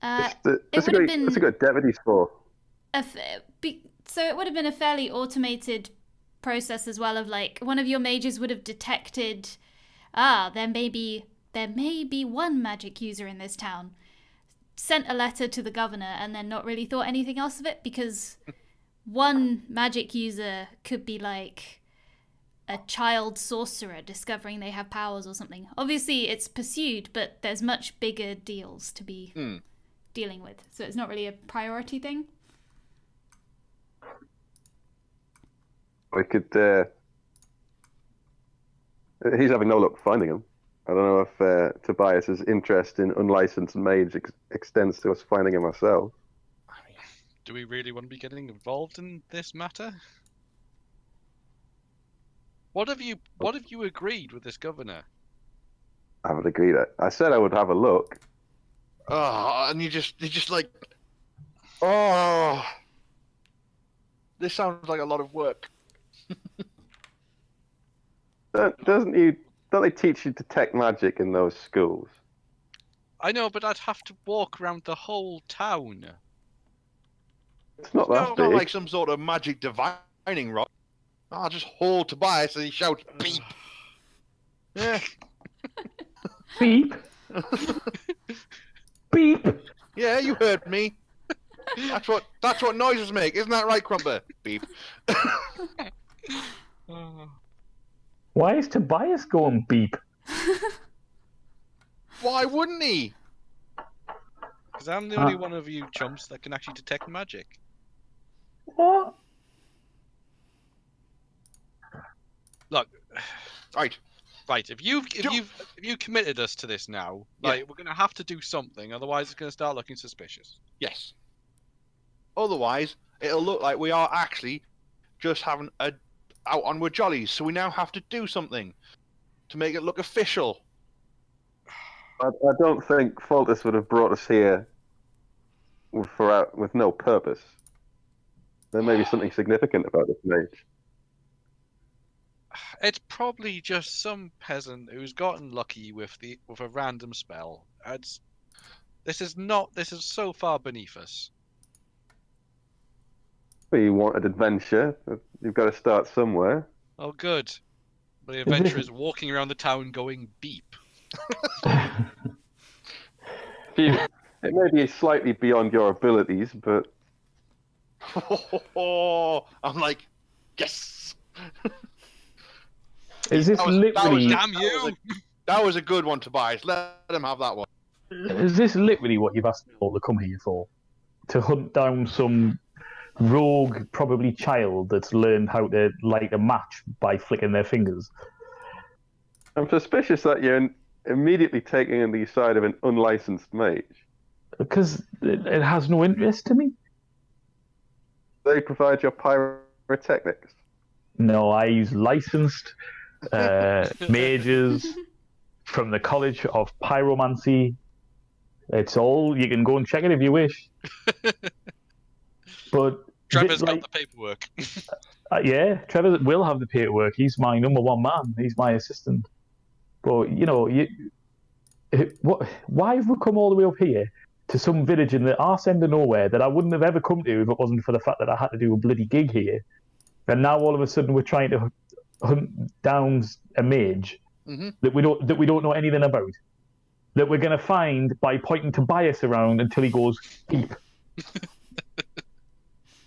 That's would have been a good deputy score. So it would have been a fairly automated process as well, of like, one of your mages would have detected, there may be one magic user in this town, sent a letter to the governor, and then not really thought anything else of it, because one magic user could be like a child sorcerer discovering they have powers or something. Obviously it's pursued, but there's much bigger deals to be dealing with, so it's not really a priority thing. We could. He's having no luck finding him. I don't know if Tobias's interest in unlicensed mage extends to us finding him ourselves. Do we really want to be getting involved in this matter? What have you agreed with this governor? I haven't agreed. I said I would have a look. Oh, and you just like, oh, this sounds like a lot of work. Don't they teach you detect magic in those schools? I know, but I'd have to walk around the whole town. It's not that It's big. not like some sort of magic divining rod. I'll just hold Tobias and he shouts beep. Yeah. Beep. Beep. Yeah, you heard me. That's what noises make, isn't that right, Crumper? Beep. Why is Tobias going beep? Why wouldn't he? Because I'm the only one of you chumps that can actually detect magic. What? Look, Right. if you've committed us to this now, like, we're gonna have to do something, otherwise it's gonna start looking suspicious. Yes. Otherwise, it'll look like we are actually just having a out on with jollies. So we now have to do something to make it look official. I don't think Faltus would have brought us here with no purpose. There may be something significant about this mage. It's probably just some peasant who's gotten lucky with a random spell. This is so far beneath us. We wanted adventure. You've got to start somewhere. Oh, good. But the adventure is walking around the town going beep. It may be slightly beyond your abilities, but I'm like, yes. Is this literally? Damn you! That was a good one, Tobias. Let him have that one. Is this literally what you've asked me all to come here for? To hunt down some rogue, probably child that's learned how to light a match by flicking their fingers? I'm suspicious that you're immediately taking on the side of an unlicensed mage. Because it has no interest to me. They provide your pyrotechnics. No, I use licensed mages from the College of Pyromancy. It's all, you can go and check it if you wish. But Trevor's like, got the paperwork. yeah, Trevor will have the paperwork. He's my number one man. He's my assistant. But why have we come all the way up here to some village in the arse end of nowhere that I wouldn't have ever come to if it wasn't for the fact that I had to do a bloody gig here? And now all of a sudden we're trying to hunt down a mage that we don't know anything about. That we're going to find by pointing Tobias around until he goes beep.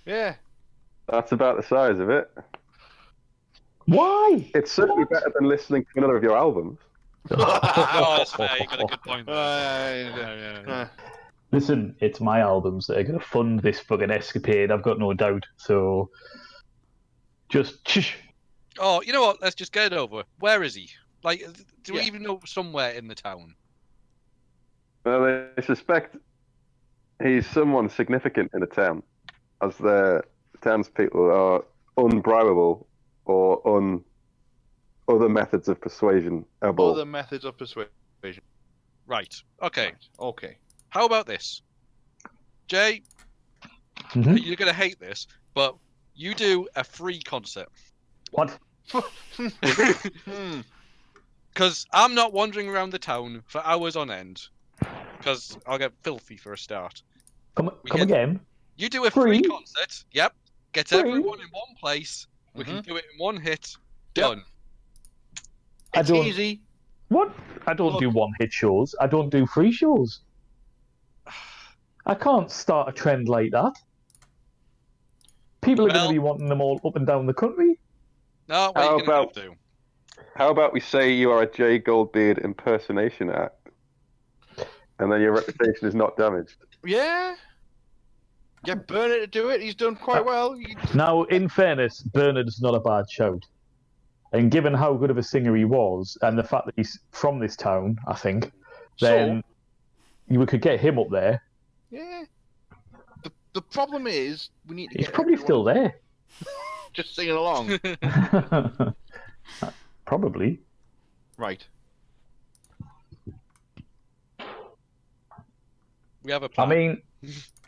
Yeah. That's about the size of it. Why? It's certainly better than listening to another of your albums. No, that's fair. You got a good point there. Yeah. Listen, it's my albums that are going to fund this fucking escapade. I've got no doubt. So, just shush. Oh, you know what? Let's just get it over. Where is he? Like, do we even know somewhere in the town? Well, they suspect he's someone significant in the town, as the townspeople are unbribable or other methods of persuasion. Other methods of persuasion. Right. Okay. Right. Okay. How about this? Jay, Mm-hmm. you're going to hate this, but you do a free concert. What? Because I'm not wandering around the town for hours on end. Because I'll get filthy for a start. Come again? You do a free Free? concert. Yep. Get Free? everyone in one place. We can do it in one hit. Done. It's easy. What? I don't do one-hit shows. I don't do free shows. I can't start a trend like that. People are going to be wanting them all up and down the country. No, what are you going to do? How about we say you are a Jay Goldbeard impersonation act, and then your reputation is not damaged? Yeah. Get Bernard to do it. He's done quite well. Now, in fairness, Bernard's not a bad shout. And given how good of a singer he was, and the fact that he's from this town, I think, then we could get him up there. Yeah. The problem is, we need to get He's probably still there. just singing along. Probably. Right. We have a plan. I mean,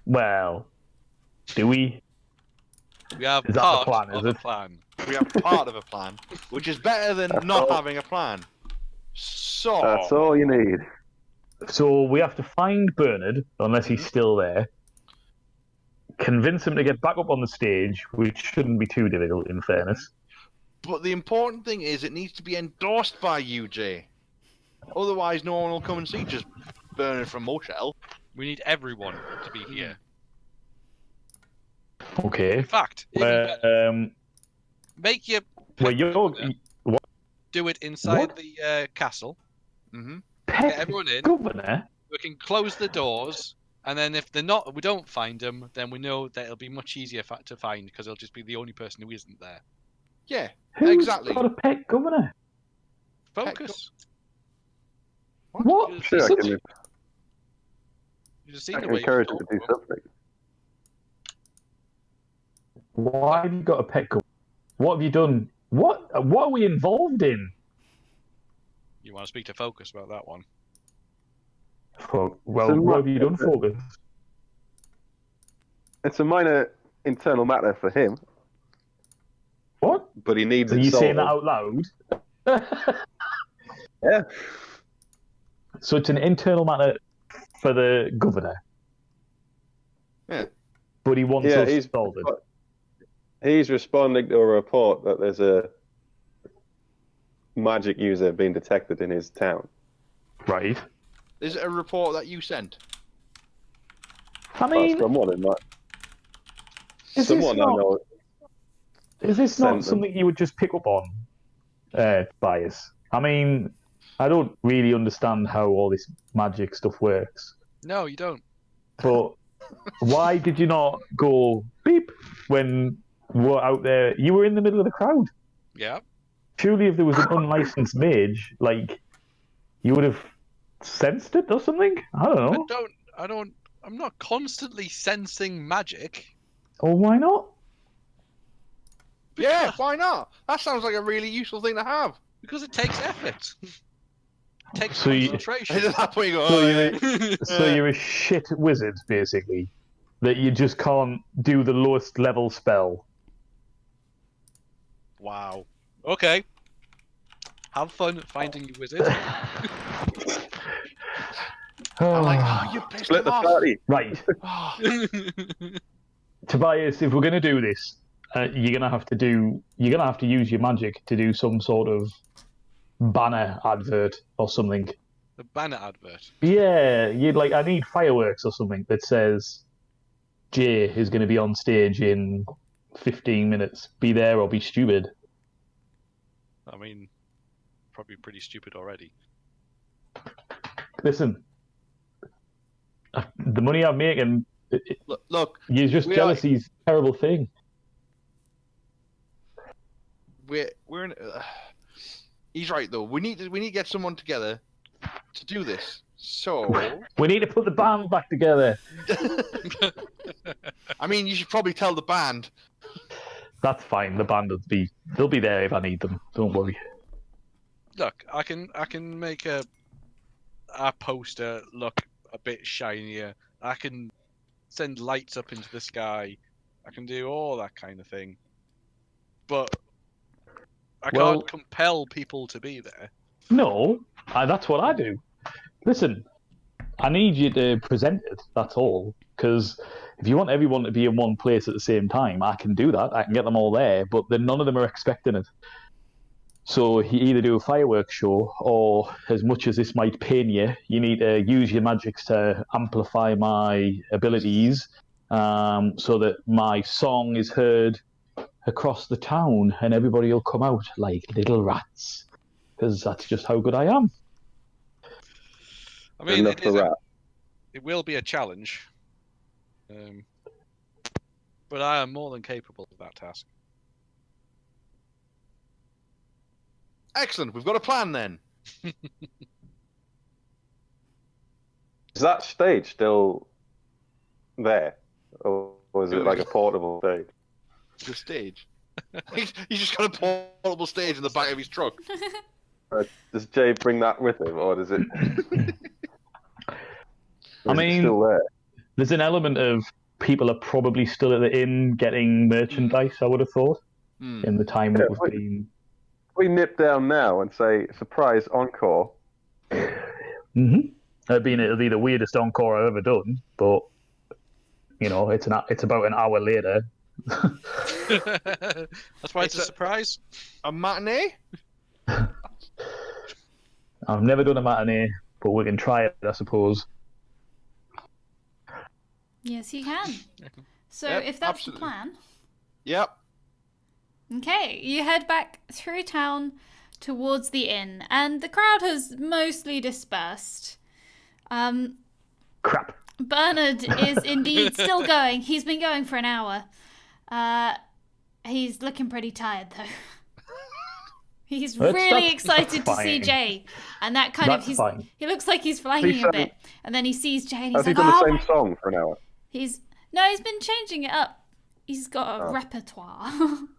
well, do we? We have Is that part the plan, is of a it? plan. We have part of a plan, which is better than not having a plan. So That's all you need. So we have to find Bernard, unless he's still there. Convince him to get back up on the stage, which shouldn't be too difficult, in fairness. But the important thing is it needs to be endorsed by you, Jay. Otherwise, no one will come and see just Bernard from Moshell. We need everyone to be here. Okay. In fact, even better, make your well, you're do it inside What? the castle. Mm-hmm. Get everyone in. governor. We can close the doors, and then if we don't find them, then we know that it'll be much easier to find because it'll just be the only person who isn't there. Yeah, Who's exactly. got a pet governor? Focus. What? You Sure, I Such- can, just seen I the can way encourage you him to do talk to something. Why have you got a pet governor? What have you done? What are we involved in? You want to speak to Focus about that one? Well, So what have you done, Focus? It's a minor internal matter for him, What? but he needs Are it you saying that solved. out loud? Yeah. So it's an internal matter for the governor. Yeah. But he wants Yeah, us he's to solve it. He's responding to a report that there's a magic user being detected in his town. Right. Is it a report that you sent? I mean, Someone in that. is this Someone I not, know. is this sent not them. something you would just pick up on, Bias? I mean, I don't really understand how all this magic stuff works. No, you don't. But why did you not go beep when we're out there? You were in the middle of the crowd. Yeah. Surely if there was an unlicensed mage, like, you would have sensed it or something? I don't know. I'm not constantly sensing magic. Or why not? Yeah, why not? That sounds like a really useful thing to have. Because it takes effort. It takes So you- At concentration. that point, you go, So oh, you're, yeah. so you're a shit wizard, basically. that you just can't do the lowest level spell. Wow. Okay. Have fun finding your wizard. I'm like, oh, you pissed Split him the off. party. Right, Oh, Tobias, if we're going to do this, you're gonna have to use your magic to do some sort of banner advert or something. The banner advert. Yeah, you'd like. I need fireworks or something that says Jay is going to be on stage in 15 minutes. Be there or be stupid. I mean, probably pretty stupid already. Listen, the money I'm making, look, you're just jealousy's a terrible thing. we're in. He's right though. We need to get someone together to do this. So We need to put the band back together. I mean, you should probably tell the band. That's fine. The band they'll be there if I need them. Don't worry. Look, I can make a poster look a bit shinier. I can send lights up into the sky. I can do all that kind of thing. But I can't compel people to be there. No, that's what I do. Listen, I need you to present it, that's all. Because if you want everyone to be in one place at the same time, I can do that. I can get them all there, but then none of them are expecting it. So you either do a fireworks show, or as much as this might pain you, you need to use your magics to amplify my abilities so that my song is heard across the town and everybody will come out like little rats. Because that's just how good I am. I mean, Enough for that. it will be a challenge. But I am more than capable of that task. Excellent. We've got a plan then. Is that stage still there? Or is it like a portable stage? The stage. He's just got a portable stage in the back of his truck. Does Jay bring that with him, or does it? I mean, still there? There's an element of people are probably still at the inn getting merchandise, I would have thought, in the time that we've been. We nip down now and say, surprise encore. Mm-hmm. It'll be the weirdest encore I've ever done, but, you know, it's about an hour later. That's why it's a surprise. A matinee? I've never done a matinee, but we can try it, I suppose. Yes, you can. So Yep, if that's absolutely. the plan, Yep. okay, you head back through town towards the inn, and the crowd has mostly dispersed. Crap. Bernard is indeed still going. He's been going for an hour. He's looking pretty tired though. He's really excited to see fine. Jay, and that That's fine. he looks like he's flying a bit, and then he sees Jay and he's Has he like, done "Oh the my!" same song for an hour? He's been changing it up. He's got a repertoire.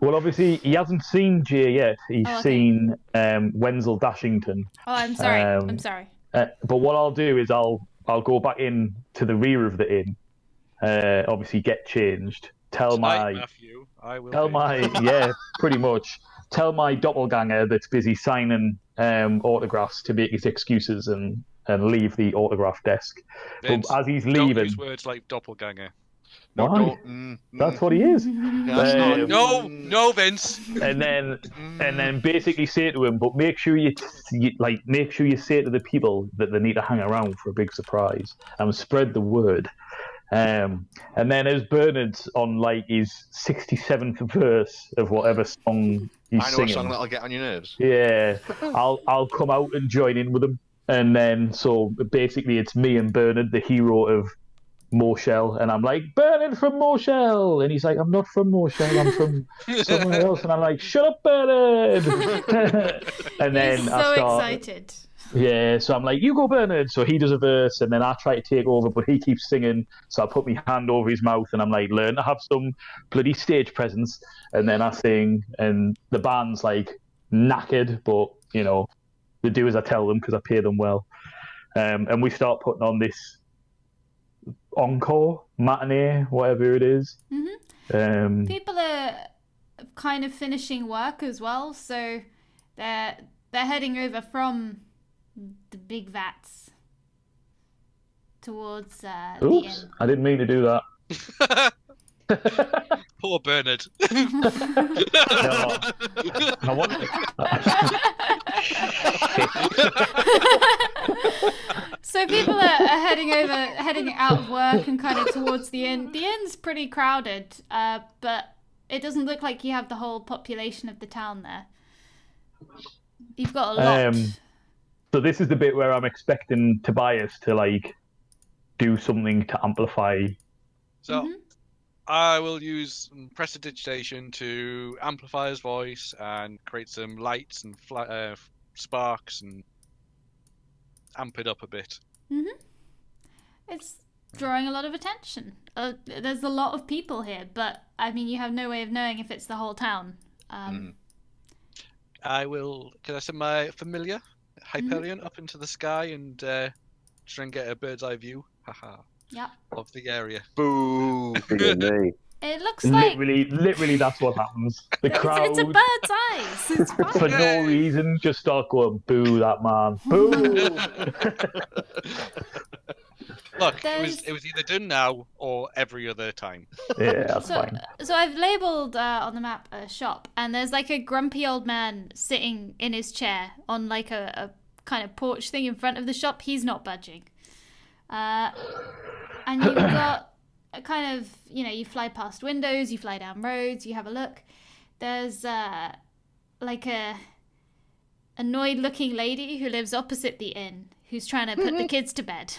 Well, obviously, he hasn't seen Jay yet. He's Oh, okay. seen Wenzel Dashington. Oh, I'm sorry. Um, I'm sorry. But what I'll do is I'll go back in to the rear of the inn. Obviously, get changed. Tell Tonight, my Matthew, I will Tell be. my yeah, pretty much. Tell my doppelganger that's busy signing autographs to make his excuses and leave the autograph desk. Vince, But as he's don't leaving, use words like doppelganger. No, Why? don't. That's what he is. Yeah, that's not- No, Vince. And then basically say to him, but make sure you say to the people that they need to hang around for a big surprise and spread the word. And then as Bernard's on like his 67th verse of whatever song he's I know singing, a song that'll get on your nerves. yeah, I'll come out and join in with him. And then so basically it's me and Bernard, the hero of Moshell, and I'm like, Bernard from Moshell, and he's like, I'm not from Moshell, I'm from somewhere else, and I'm like, shut up, Bernard. And then He's I so start, excited. yeah, so I'm like, you go, Bernard. So he does a verse, and then I try to take over, but he keeps singing. So I put my hand over his mouth, and I'm like, learn to have some bloody stage presence. And then I sing, and the band's like knackered, but you know, they do as I tell them because I pay them well. And we start putting on this encore, matinee, whatever it is. People are kind of finishing work as well, so they're heading over from the big vats towards the Oops, inn. I didn't mean to do that. Poor Bernard. No, I want. So people are heading out of work and kind of towards the inn. The inn's pretty crowded, but it doesn't look like you have the whole population of the town there. You've got a lot. So this is the bit where I'm expecting Tobias to like do something to amplify. So I will use prestidigitation to amplify his voice and create some lights and sparks and amp it up a bit. It's drawing a lot of attention. There's a lot of people here, but I mean, you have no way of knowing if it's the whole town. I will. Can I send my familiar Hyperion up into the sky and try and get a bird's eye view? Haha. Yeah. Of the area. Boo! It looks like Literally, that's what happens. The crowd, it's a bird's eyes. It's fine. for no reason, just start going, "Boo that man! Boo!" Look, it was either done now or every other time. Yeah, that's fine. So I've labelled on the map a shop, and there's like a grumpy old man sitting in his chair on like a kind of porch thing in front of the shop. He's not budging. And you've got a kind of, you fly past windows, you fly down roads, you have a look. There's like a annoyed looking lady who lives opposite the inn who's trying to put the kids to bed.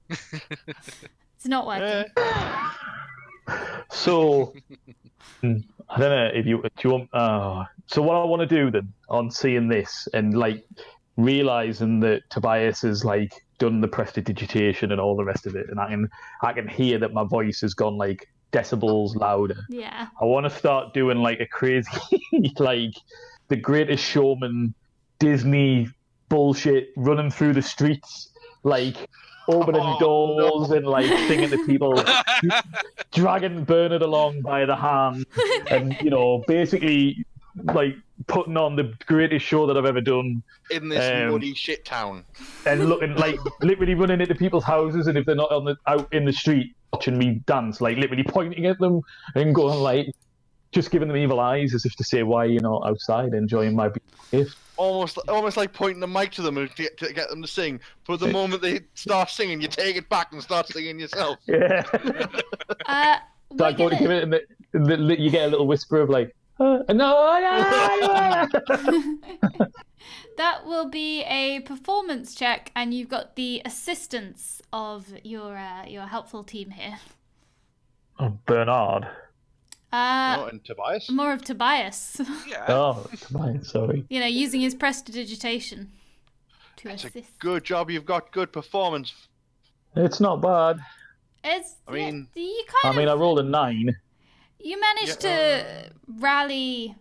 It's not working. So I don't know if you want. So what I want to do then on seeing this and like realizing that Tobias has like done the prestidigitation and all the rest of it, and I can hear that my voice has gone like decibels louder. Yeah. I want to start doing like a crazy like the Greatest Showman Disney bullshit, running through the streets like opening doors and like singing to people, dragging Bernard along by the hand, and basically like putting on the greatest show that I've ever done in this muddy shit town, and looking like literally running into people's houses, and if they're not out in the street watching me dance, like literally pointing at them and going like just giving them evil eyes as if to say, why are you not outside enjoying my gift? Almost like pointing the mic to them to get them to sing. But the moment they start singing, you take it back and start singing yourself. Yeah. So I go to give it, and you get a little whisper of like, no. That will be a performance check, and you've got the assistance of your helpful team here. Oh, Bernard. And Tobias? More of Tobias. Yeah. Oh, Tobias, sorry. Using his prestidigitation to It's assist. a good job. You've got good performance. It's not bad. I rolled a 9. You managed to rally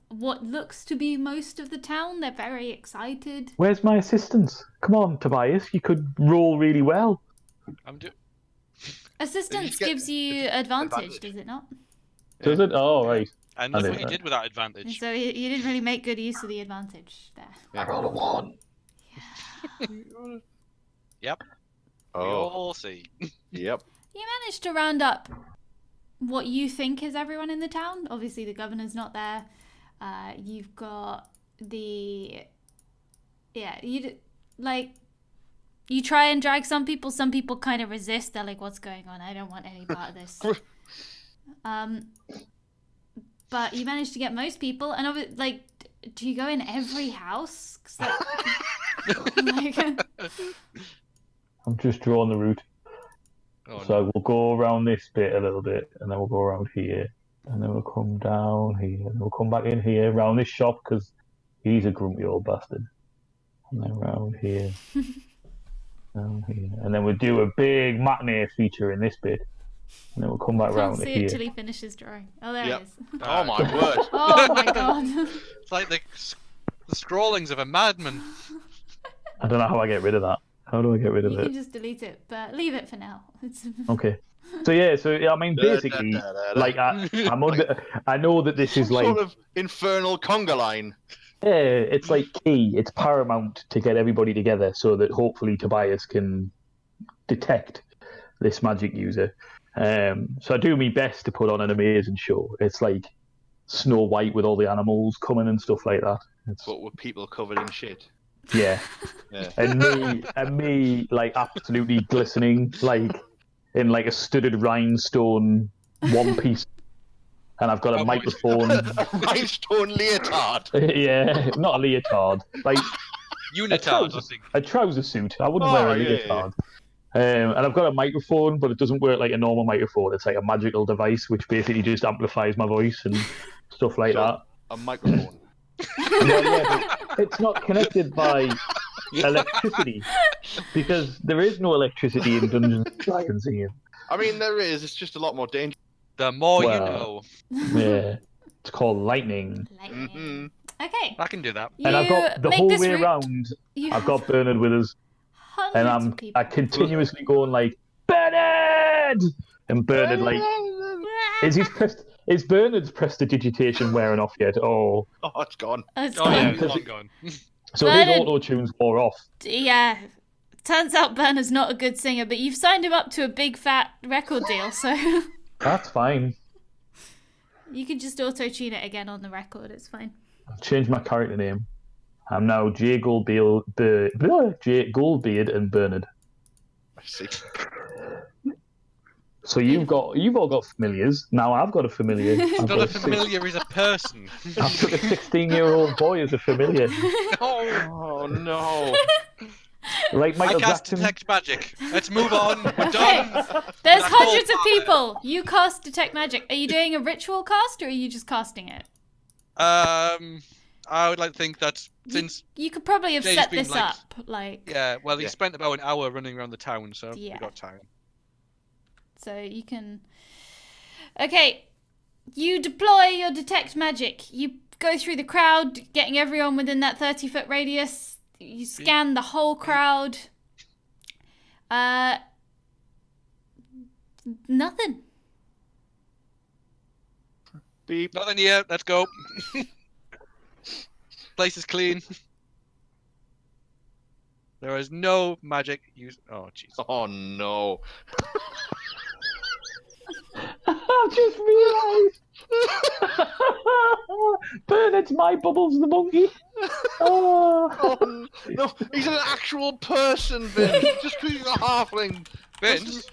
what looks to be most of the town. They're very excited. Where's my assistance? Come on, Tobias. You could roll really well. Assistance gives you advantage, does it not? Does it? Oh, right. And look what you did with that advantage. So you didn't really make good use of the advantage there. I rolled a 1. Yep. Oh. We all see. Yep. You managed to round up what you think is everyone in the town. Obviously, the governor's not there. You've got the... Yeah, you try and drag some people. Some people kind of resist. They're like, what's going on? I don't want any part of this. But you managed to get most people. And do you go in every house? 'Cause I'm just drawing the route. So we'll go around this bit a little bit, and then we'll go around here, and then we'll come down here, and we'll come back in here, around this shop, because he's a grumpy old bastard. And then around here, down here. And then we'll do a big matinee feature in this bit. And then we'll come back round to here. I can't see it till he finishes drawing. Oh, there it is. Oh my word. Oh my god. It's like the scrawlings of a madman. I don't know how I get rid of that. How do I get rid of You it? can just delete it, but leave it for now. It's... Okay. So yeah, I mean, basically, like I know that this is Some like sort of infernal conga line. yeah, it's like key. It's paramount to get everybody together so that hopefully Tobias can detect this magic user. So I do my best to put on an amazing show. It's like Snow White with all the animals coming and stuff like that. But with people covered in shit. Yeah. Yeah. And me like absolutely glistening, like in like a studded rhinestone one piece, and I've got a microphone. A rhinestone leotard. Yeah, not a leotard, like Unitard, I think. a trouser suit. I wouldn't wear a leotard. And I've got a microphone, but it doesn't work like a normal microphone. It's like a magical device which basically just amplifies my voice and stuff like that. A microphone. Well, yeah, but it's not connected by electricity because there is no electricity in Dungeons and Dragons here. I mean, there is. It's just a lot more dangerous. The more you know. Yeah, it's called lightning. Mm-hmm. Okay. I can do that. And I've got the whole way around. I've got Bernard with us, and I continuously going like Bernard, and Bernard like is Bernard's prestidigitation wearing off yet? Oh, it's gone. It's yeah, gone. it's long gone. So Bernard, his auto tunes wore off. Yeah. Turns out Bernard's not a good singer, but you've signed him up to a big fat record deal, so That's fine. you can just auto-tune it again on the record. It's fine. I've changed my character name. I'm now Jay Goldbeard and Bernard. I see. So you've all got familiars. Now I've got a familiar. It's not a familiar, he's a person. I've got a 16-year-old boy as a familiar. Oh no. Like Michael I cast Jackson. Detect Magic. Let's move on. We're done. There's That's hundreds of all. people. You cast Detect Magic. Are you doing a ritual cast, or are you just casting it? I would like to think that since You could probably have Jay's set been, this like- up, like... yeah, well, he spent about an hour running around the town, so Yeah. we got time. So you can... Okay, you deploy your Detect Magic. You go through the crowd, getting everyone within that 30-foot radius. You scan the whole crowd. Nothing. Beep. Nothing here. Let's go. Place is clean. There is no magic use. Oh, jeez. Oh no. I've just realised. Bernard's my Bubbles the monkey. Oh. Oh no, he's an actual person, Vince. Just because he's a halfling. Vince,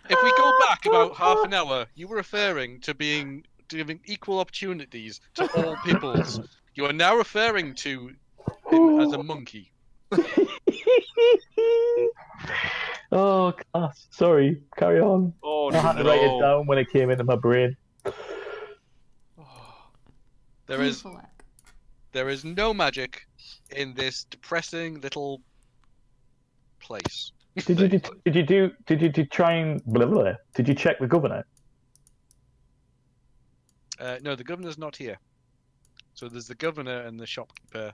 if we go back about half an hour, you were referring to giving equal opportunities to all peoples. You are now referring to him as a monkey. Oh, class. Sorry. Carry on. Oh I had to write it down when it came into my brain. Beautiful work. There is no magic in this depressing little place. Did you try and blah, blah, blah. Did you check the governor? No, the governor's not here. So there's the governor and the shopkeeper,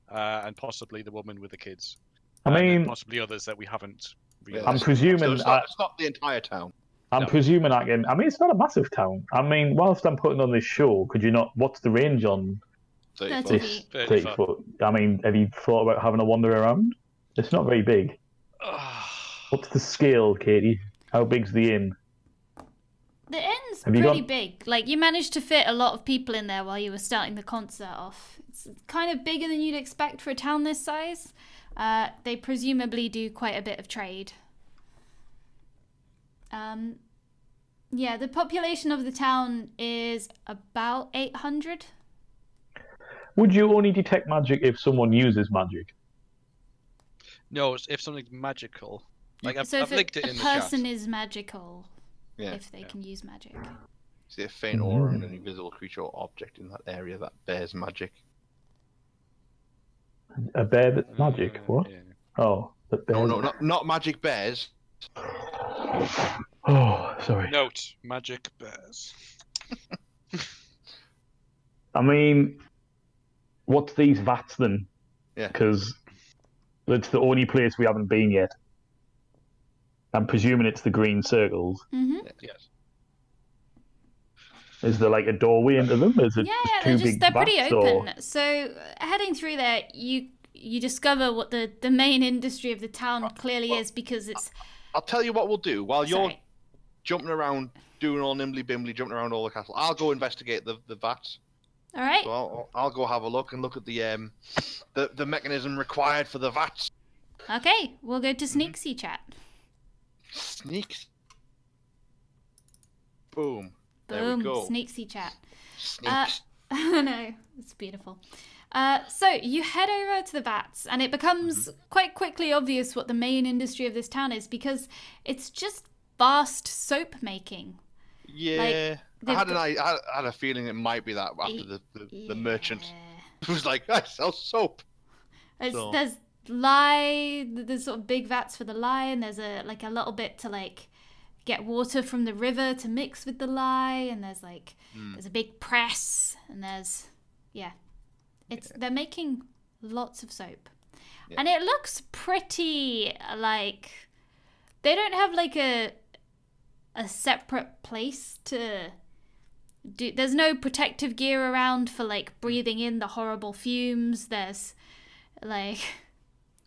and possibly the woman with the kids. I And mean, possibly others that we haven't realized. I'm presuming So it's not the entire town. I'm presuming I can. I mean, it's not a massive town. I mean, whilst I'm putting on this show, could you not? What's the range on 30 30 foot. feet. 30 foot? I mean, have you thought about having a wander around? It's not very big. What's the scale, Katie? How big's the inn? The inn's Have you pretty got- big. Like, you managed to fit a lot of people in there while you were starting the concert off. It's kind of bigger than you'd expect for a town this size. They presumably do quite a bit of trade. Yeah, the population of the town is about 800. Would you only detect magic if someone uses magic? No, it's if something's magical. Like So I've if linked it a in the chat. person is magical, Yeah. if they can use magic. See a faint aura and an invisible creature or object in that area that bears magic. A bear that's magic? What? Yeah. Oh, that bears. No, not magic bears. Oh, sorry. Note: magic bears. I mean, what's these vats then? Yeah. Because It's the only place we haven't been yet. I'm presuming it's the green circles. Mm-hmm. Yes. Is there like a doorway into them? Is it Yeah, just they're pretty vats, open. or- So heading through there, you discover what the main industry of the town clearly is, because it's. I'll tell you what we'll do while you're Sorry. jumping around, doing all nimbly bimbly, jumping around all the castle. I'll go investigate the vats. All right. So I'll go have a look and look at the mechanism required for the vats. Okay, we'll go to Sneaksy chat. Sneaks. Boom. There we Boom, go. Sneaksy chat. Sneaks. No, it's beautiful. So you head over to the vats, and it becomes quite quickly obvious what the main industry of this town is, because it's just vast soap making. Yeah. they've I had a feeling it might be that after the merchant was like, I sell soap. So- There's lye. There's sort of big vats for the lye, and there's a little bit to get water from the river to mix with the lye, and there's there's a big press, and there's they're making lots of soap, and it looks pretty they don't have a separate place to do. There's no protective gear around for breathing in the horrible fumes. There's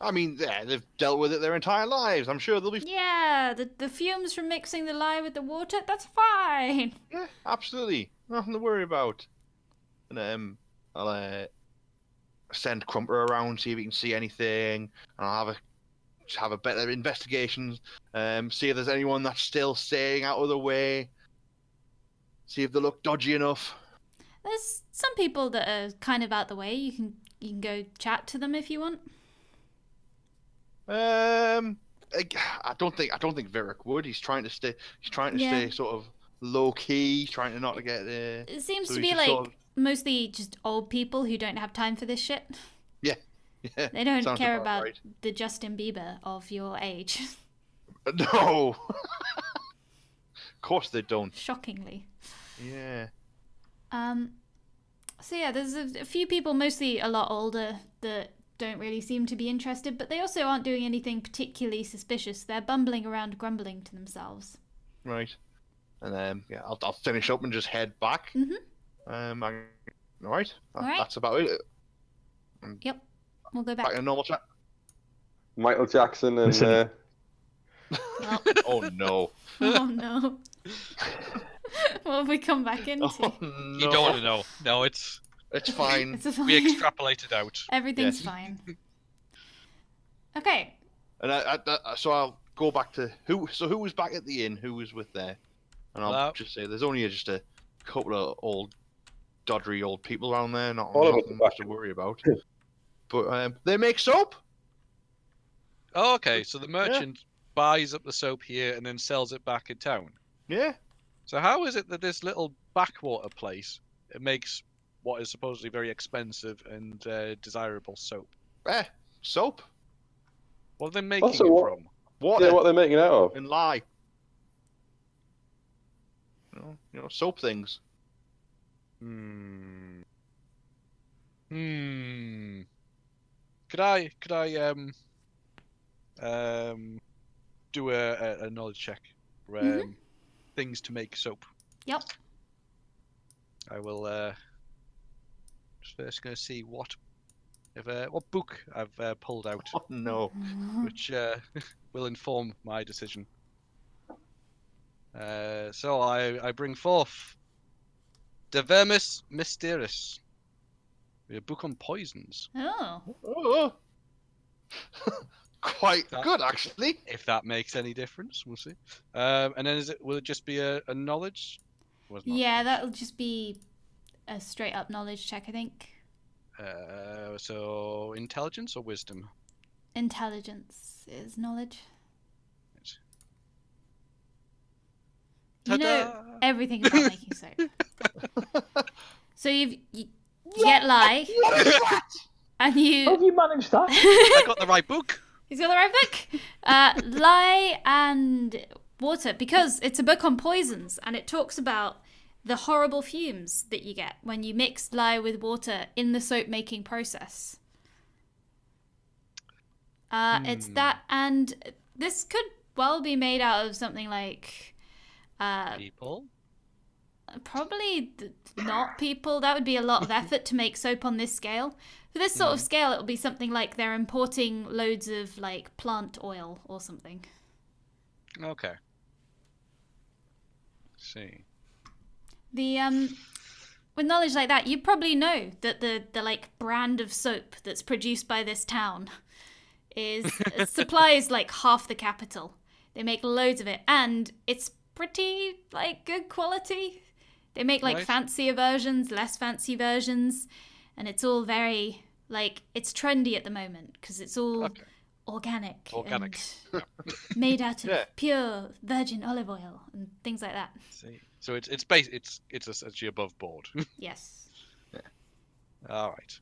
I mean, they've dealt with it their entire lives. I'm sure they'll be. yeah, the fumes from mixing the lye with the water, that's fine. Yeah, absolutely. Nothing to worry about. And I'll send Crumper around, see if he can see anything, and I'll have a better investigation. See if there's anyone that's still staying out of the way. See if they look dodgy enough. There's some people that are kind of out the way. You can go chat to them if you want. I don't think Virik would. He's trying to stay. He's trying to stay sort of low key. Trying to not to get. It seems so to he's be just sort of- mostly just old people who don't have time for this shit. Yeah. They don't Sounds care about about right. the Justin Bieber of your age. No. Of course they don't. Shockingly. Yeah. So yeah, there's a few people, mostly a lot older, that don't really seem to be interested, but they also aren't doing anything particularly suspicious. They're bumbling around, grumbling to themselves. Right. And I'll finish up and just head back. Mhm. All right. Alright. That's about it. Yep, we'll go Back back. in normal chat. Michael Jackson and Listen. Oh, Oh no. oh no. What have we come back into? Oh, no. You don't want to know. No, it's It's fine. It's a we fine. extrapolated out. Everything's Yes. fine. Okay. And so I'll go back to who. So who was back at the inn? Who was with there? And I'll Hello? just say there's only just a couple of doddery old people around there. All of us Nothing are much to worry about. But they make soap. Oh, okay. So the merchant buys up the soap here and then sells it back in town. Yeah. So how is it that this little backwater place it makes what is supposedly very expensive and desirable soap? Soap. What are they making Also, it what- from? Water. yeah, what they're making it out of. And lye. You know, soap things. Hmm. Could I do a knowledge check for things to make soap? Yep. I will just first going to see what book I've pulled out, Oh no. which will inform my decision. So I bring forth De Vermis Mysteris, a book on poisons. Oh. Oh. Quite That- good, actually. If that makes any difference, we'll see. And then will it just be a knowledge? Was not. Yeah, that'll just be a straight up knowledge check, I think. So intelligence or wisdom? Intelligence is knowledge. Yes. You know Ta-da! everything about making soap. So you get lye, What is that? and How have you managed that? I got the right book. He's got the right book. Lye and water, because it's a book on poisons, and it talks about the horrible fumes that you get when you mix lye with water in the soap making process. It's that, and this could well be made out of something like People. probably not people. That would be a lot of effort to make soap on this scale. For this sort of scale, it'll be something like they're importing loads of like plant oil or something. Okay. See. The with knowledge like that, you probably know that the like brand of soap that's produced by this town is supplies like half the capital. They make loads of it, and it's pretty like good quality. They make like Right. fancier versions, less fancy versions, and it's all very like it's trendy at the moment because it's all Okay. organic, Organic. and made out of Yeah. pure virgin olive oil and things like that. See. So it's essentially above board. Yes. All right.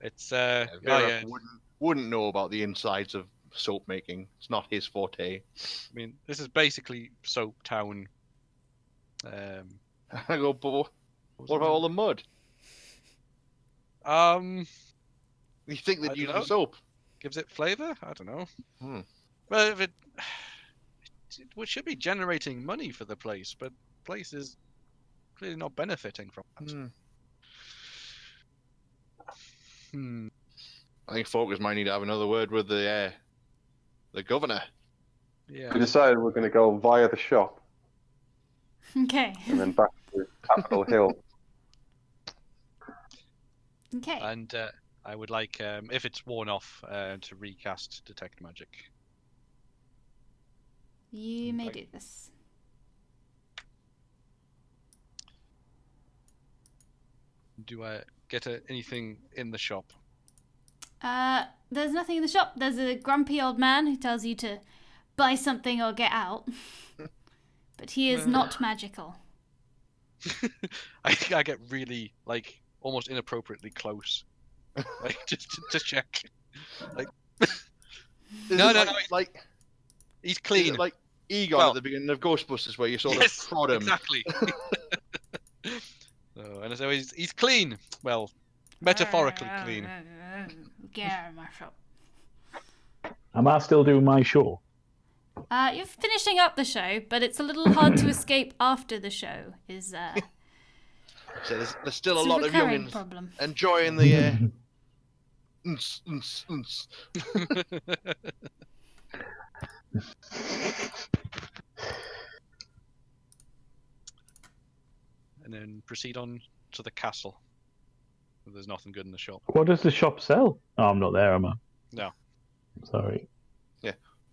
It's Vera wouldn't know about the insides of soap making. It's not his forte. I mean, this is basically Soap Town. I go, but what about all the mud? You think I they'd don't use know. the soap? Gives it flavor? I don't know. Hmm. Well, if it should be generating money for the place, but the place is clearly not benefiting from it. I think Focus might need to have another word with the governor. Yeah. We decided we're going to go via the shop Okay. and then back to Capitol Hill. Okay. And I would like, if it's worn off, to recast Detect Magic. You may do this. Do I get anything in the shop? There's nothing in the shop. There's a grumpy old man who tells you to buy something or get out. But he is not magical. I get really, like, almost inappropriately close. Like, just to check. Like, No, Like he's is clean. it like Egon Well- at the beginning of Ghostbusters, where you sort Yes, of prod him. exactly. And so he's clean. Well, metaphorically clean. Get out of my shop. Am I still doing my show? You're finishing up the show, but it's a little hard to escape after the show. Is So there's still a it's lot a of recurring youngins problem. enjoying the. And then proceed on to the castle. There's nothing good in the shop. What does the shop sell? Oh, I'm not there, am I? No. Sorry.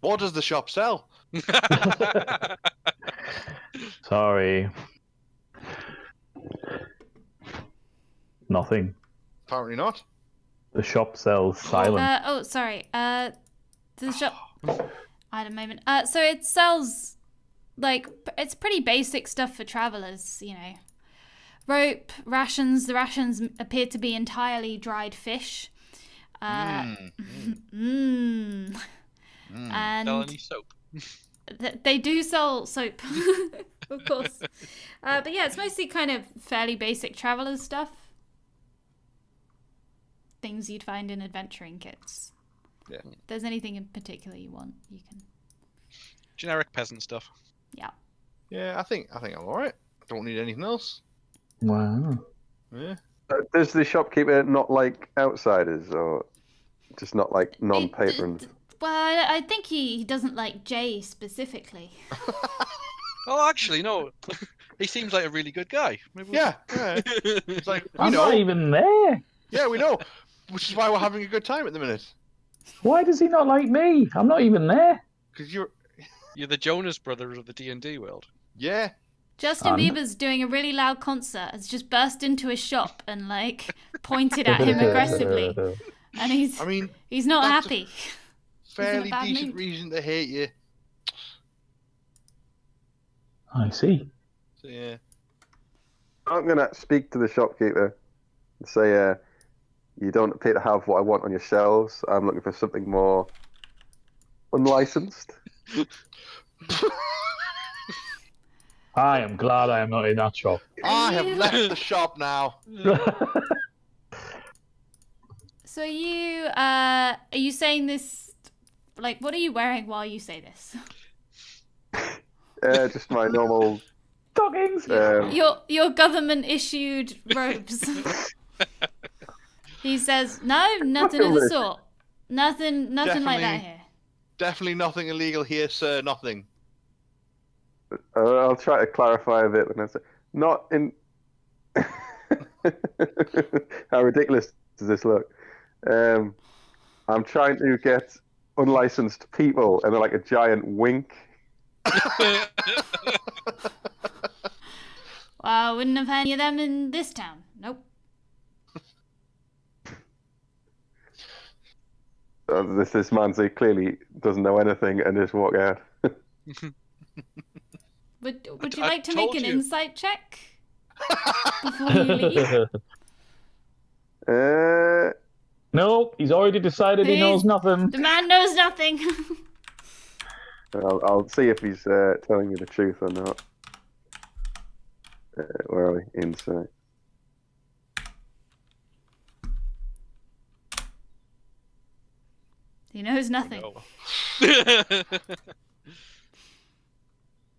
What does the shop sell? Sorry. Nothing. Apparently not. The shop sells silence. Sorry. The shop. I had a moment. So it sells, like, it's pretty basic stuff for travelers, you know. Rope, rations. The rations appear to be entirely dried fish. And Sell any soap? they do sell soap, of course. But yeah, it's mostly kind of fairly basic travelers stuff. Things you'd find in adventuring kits. Yeah. If there's anything in particular you want, you can. Generic peasant stuff. Yeah. Yeah, I think I'm all right. Don't need anything else. Wow. Yeah. Does the shopkeeper not like outsiders, or just not like non-patrons? Well, I think he doesn't like Jay specifically. Oh, actually, no. He seems like a really good guy. Maybe we- Yeah. It's like we I'm not know. even there. Yeah, we know. Which is why we're having a good time at the minute. Why does he not like me? I'm not even there. Because you're. You're the Jonas Brothers of the D&D world. Yeah. Justin Um, Bieber's doing a really loud concert, has just burst into his shop and like pointed at him aggressively, and I mean, he's not that's a happy. fairly bad decent mood. reason to hate you. I see. So yeah. I'm gonna speak to the shopkeeper and say, you don't appear to have what I want on your shelves. I'm looking for something more unlicensed. I am glad I am not in that shop. I have left the shop now. So are you saying this like, what are you wearing while you say this? Just my normal Stockings. Your government-issued robes. He says, no, nothing of the sort. Nothing like that here. Definitely nothing illegal here, sir. Nothing. I'll try to clarify a bit when I say not in. How ridiculous does this look? I'm trying to get unlicensed people, and they're like a giant wink. Well, wouldn't have any of them in this town. Nope. This man clearly doesn't know anything and just walk out. Would you like to make told an you. insight check before you leave? Nope, he's already decided he knows nothing. The man knows nothing. I'll see if he's telling me the truth or not. Where are we? Insight. He knows nothing.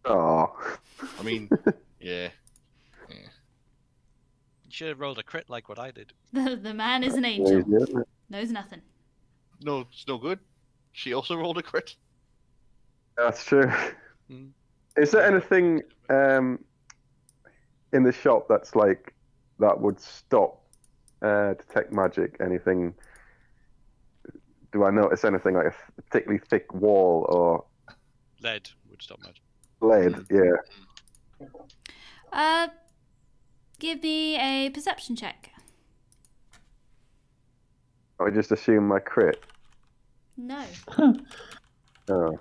Oh. I mean, yeah. You should have rolled a crit like what I did. The man is an angel. Knows nothing. No, it's no good. She also rolled a crit. That's true. Mm. Is there anything in the shop that's like that would stop detect magic? Anything? Do I notice anything like a particularly thick wall or Lead would stop magic. lead? Yeah. Give me a perception check. I just assume my crit. No. Oh.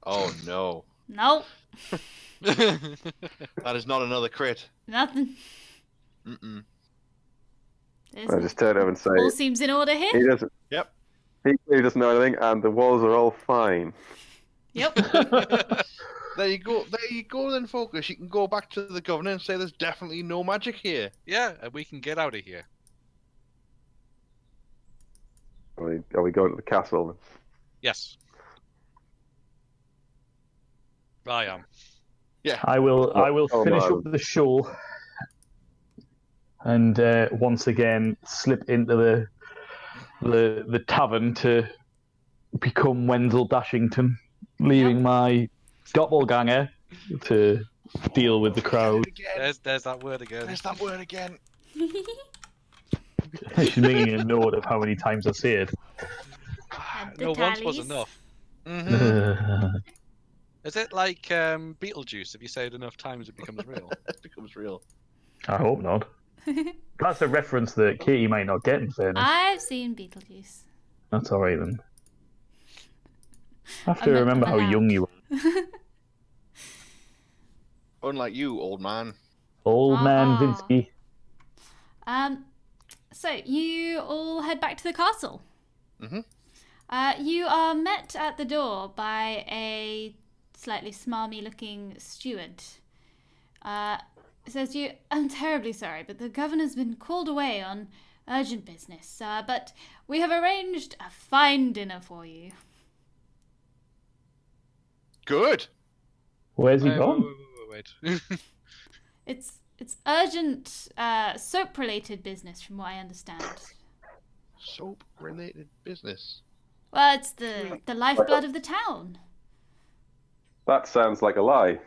Oh no. Nope. That is not another crit. Nothing. Mm-mm. I just turn over and say All seems in order he here. doesn't. Yep. He doesn't know anything, and the walls are all fine. Yep. There you go. There you go. Then, Focus. You can go back to the governor and say there's definitely no magic here. Yeah, and we can get out of here. Are we going to the castle? Then? Yes. I am. Yeah. I will Oh, finish no. up the show and once again slip into the tavern to become Wenzel Dashington, leaving my doppelganger to deal with the crowd. There's that word again. There's that word again. She's making a note of how many times I say it. Add the No, once was tallies. enough. Mm-hmm. Is it like Beetlejuice? If you say it enough times, it becomes real. It becomes real. I hope not. That's a reference that Katie might not get, in fairness. I've seen Beetlejuice. That's alright then. I have I to meant remember how them young you were. Unlike you, old man. Old man Uh-uh. Vinsky. So you all head back to the castle. Mhm. You are met at the door by a slightly smarmy-looking steward. Says you, I'm terribly sorry, but the governor's been called away on urgent business. But we have arranged a fine dinner for you. Good. Where's he gone? Wait. It's urgent soap-related business, from what I understand. Soap-related business. Well, it's the lifeblood of the town. That sounds like a lie.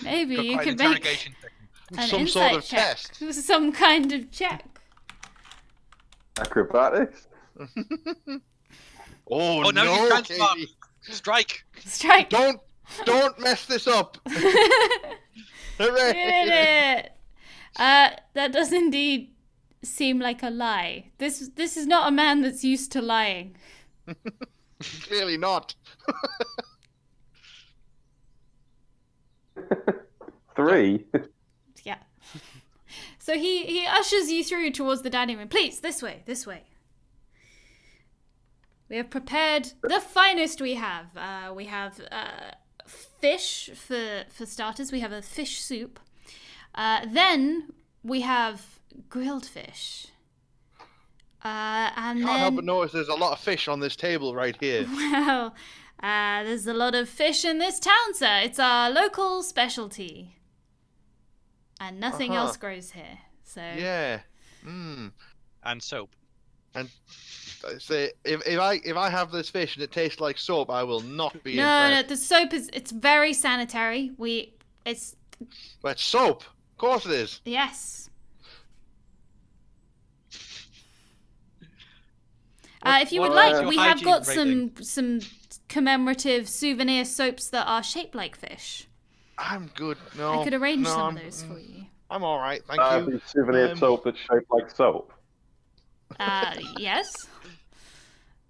Maybe you Quite an could make interrogation technique. an Some insight sort of check. test. Some kind of check. Acrobatics? Oh, Oh, no, no, you can't stop. Katie. Strike! Strike. Don't mess this up. You did Hooray. it. That does indeed seem like a lie. This is not a man that's used to lying. Clearly not. 3? Yeah. So he ushers you through towards the dining room. Please, this way. We have prepared the finest we have. We have fish for starters. We have a fish soup. Then we have grilled fish. And Can't then, help but notice there's a lot of fish on this table right here. well, there's a lot of fish in this town, sir. It's our local specialty. And nothing else grows here. So Yeah. Mm. And soap. And say if I have this fish and it tastes like soap, I will not be no, impressed. the soap it's very sanitary. It's But it's soap. Of course it is. yes. If you would what's like, your we have hygiene got rating? some commemorative souvenir soaps that are shaped like fish. I'm good. No. I could arrange no, some of those for you. I'm all right. Thank you. The souvenir soap that's shaped like soap. Yes.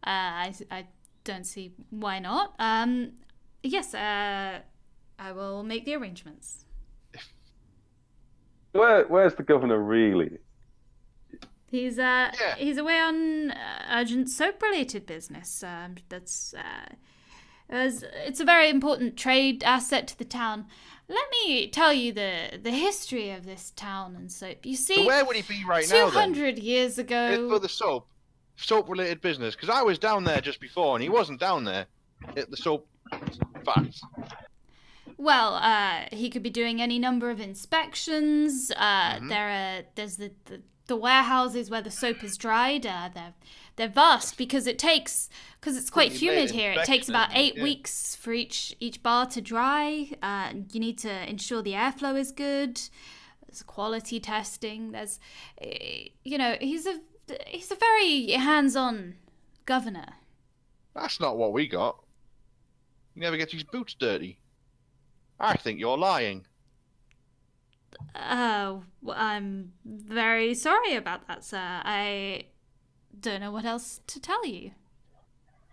I don't see why not. Yes. I will make the arrangements. Where's the governor really? He's away on urgent soap-related business. It's a very important trade asset to the town. Let me tell you the history of this town and soap. You see, So where would he be right now then? 200 years For ago. the soap-related business, because I was down there just before, and he wasn't down there at the soap facts. Well, he could be doing any number of inspections. There's the warehouses where the soap is dried. They're vast because it's quite Pretty humid late here. It takes inspection, about isn't it? 8 weeks for each bar to dry. You need to ensure the airflow is good. There's quality testing. There's, he's a very hands-on governor. That's not what we got. He never gets his boots dirty. I think you're lying. Well, I'm very sorry about that, sir. I don't know what else to tell you.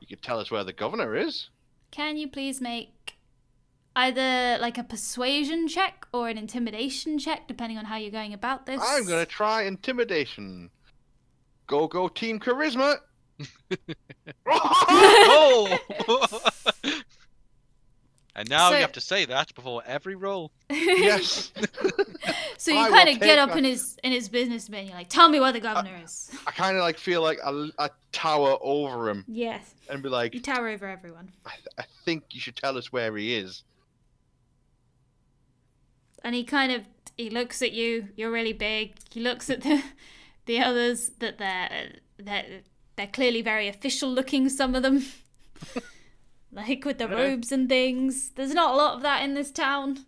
You could tell us where the governor is. Can you please make either like a persuasion check or an intimidation check, depending on how you're going about this? I'm gonna try intimidation. Go team charisma. Oh! And now So- you have to say that before every roll. Yes. So you I will kind of take get up that. in his business man. You're like, tell me where the governor is. I kind of feel like a tower over him Yes. and be like, You tower over everyone. I think you should tell us where he is. And he looks at you. You're really big. He looks at the others that they're clearly very official looking. Some of them, like with the robes and things. There's not a lot of that in this town.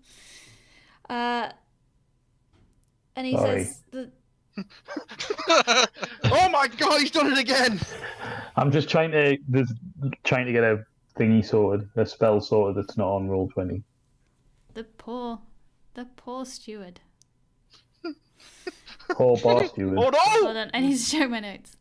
And he Sorry. says that Oh my god, he's done it again! I'm just trying to get a thingy sorted, a spell sorted that's not on roll 20. the poor steward. Poor bar steward. Oh no! Hold on, I need to check my notes.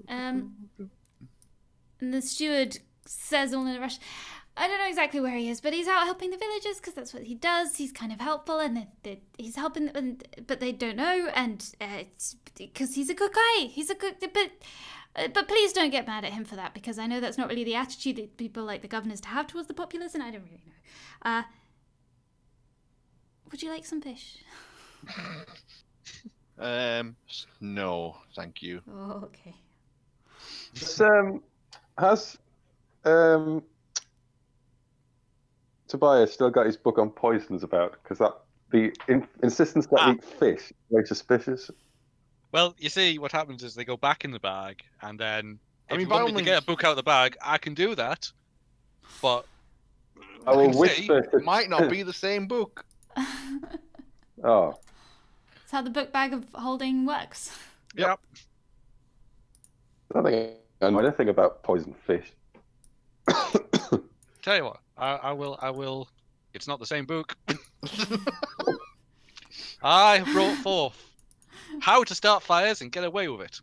And the steward says all in a rush, I don't know exactly where he is, but he's out helping the villagers because that's what he does. He's kind of helpful, and he's helping them, but they don't know, and it's because he's a good guy. He's a good, but please don't get mad at him for that, because I know that's not really the attitude that people like the governors to have towards the populace, and I don't really know. Would you like some fish? No, thank you. Oh, okay. Has Tobias still got his book on poisons about? Because the insistence that we eat fish is very suspicious. Well, you see, what happens is they go back in the bag, and then I if mean, you by want all me to get a means- book out of the bag, I can do that. But I will can whisper. It might not be the same book. Oh, That's how the book bag of holding works. yep. I don't think I know anything about poison fish. Tell you what, I will. It's not the same book. I have brought forth how to start fires and get away with it.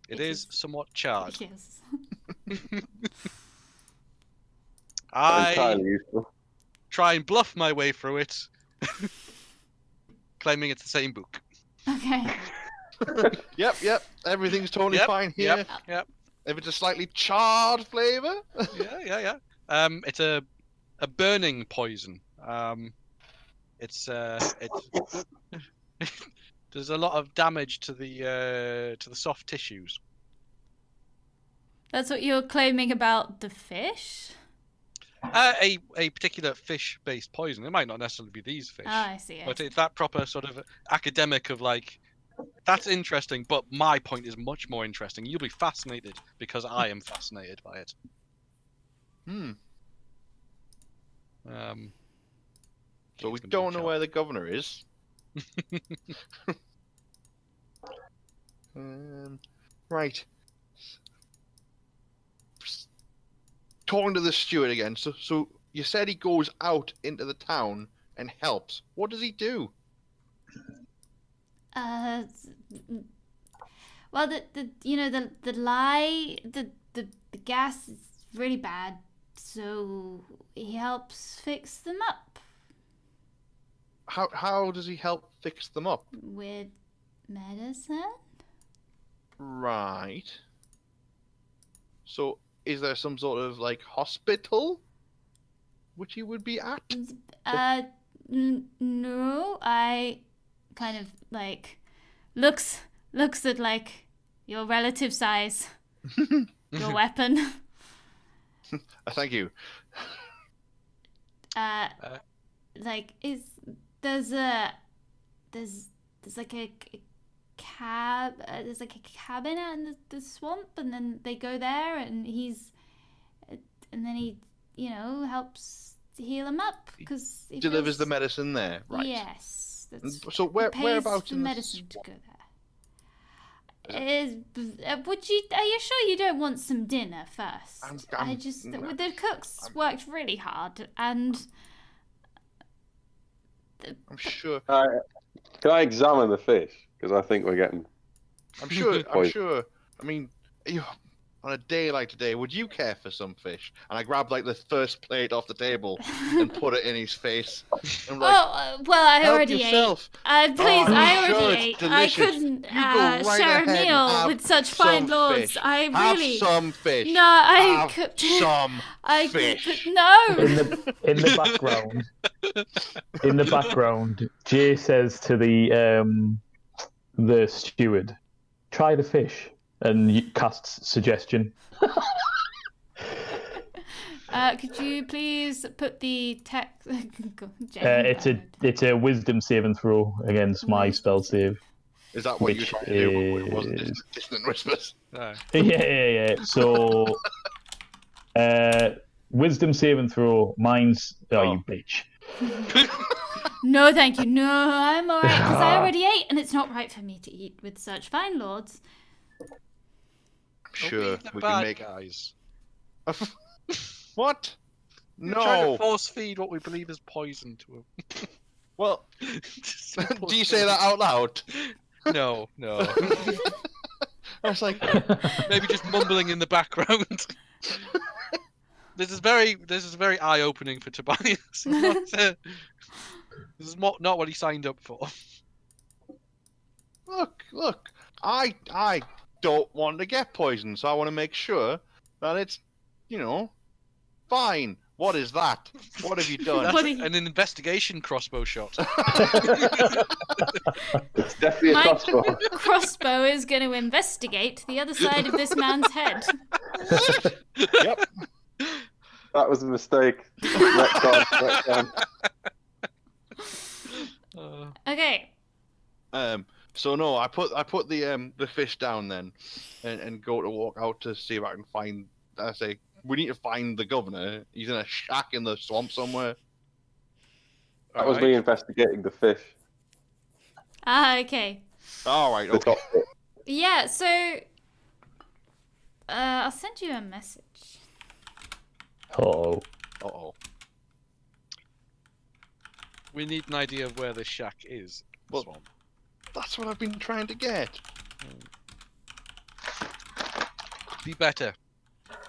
It is somewhat charred. Yes. I Entirely useful. try and bluff my way through it, claiming it's the same book. Okay. Yep. Everything's totally Yep, fine here. Yep. If it's a slightly charred flavour. Yeah. It's a burning poison. It's there's a lot of damage to the soft tissues. That's what you're claiming about the fish? A particular fish-based poison. It might not necessarily be these fish, Ah, I see. but it's that proper sort of academic of like, that's interesting, but my point is much more interesting. You'll be fascinated because I am fascinated by it. So we don't know where the governor is. Right. Talking to the steward again. So you said he goes out into the town and helps. What does he do? Well, the gas is really bad, so he helps fix them up How does he help fix them up? with medicine. Right. So is there some sort of like hospital which he would be at? No, I kind of like looks at like your relative size, your weapon. Thank you. Like there's like a there's like a cabin out in the swamp, and then they go there, and then he helps heal him up because he Delivers feels... the medicine there, right? Yes. So whereabouts for in the medicine to go there? Are you sure you don't want some dinner first? The cooks worked really hard, and I'm sure. Can I examine the fish? Because I think we're getting. I'm sure. I mean, on a day like today, would you care for some fish? And I grabbed like the first plate off the table and put it in his face. And like, well, I help already yourself. ate. Please, I'm I sure already it's ate. I delicious. couldn't You go right share a ahead and meal have with such fine some lords. fish. I really. Have some fish. No, I Have could. some I fish. No. In the background, Jay says to the steward, "Try the fish," and casts suggestion. Could you please put the text? It's a wisdom saving throw against my spell save. Is that what you Which tried to do? It wasn't distant whispers. No. Yeah. So, wisdom saving throw. Mine's. Oh, you bitch. No, thank you. No, I'm alright because I already ate, and it's not right for me to eat with such fine lords. I'm sure we bad can make guys. What? We're trying No. to force feed what we believe is poison to him. Well, do you say that out loud? No. I was like, Maybe just mumbling in the background. This is very eye-opening for Tobias. This is not what he signed up for. look. I don't want to get poisoned, so I want to make sure that it's, fine. What is that? What have you done? That's an investigation crossbow shot. It's definitely a My crossbow. crossbow is going to investigate the other side of this man's head. Yep. That was a mistake. Retcon. Okay. So no, I put the fish down then, and go to walk out to see if I can find. I say we need to find the governor. He's in a shack in the swamp somewhere. That was me investigating the fish. Okay. All right. The Okay. top bit. Yeah, so I'll send you a message. Oh. Uh-oh. We need an idea of where this shack is. Well- Swamp. That's what I've been trying to get. Be better.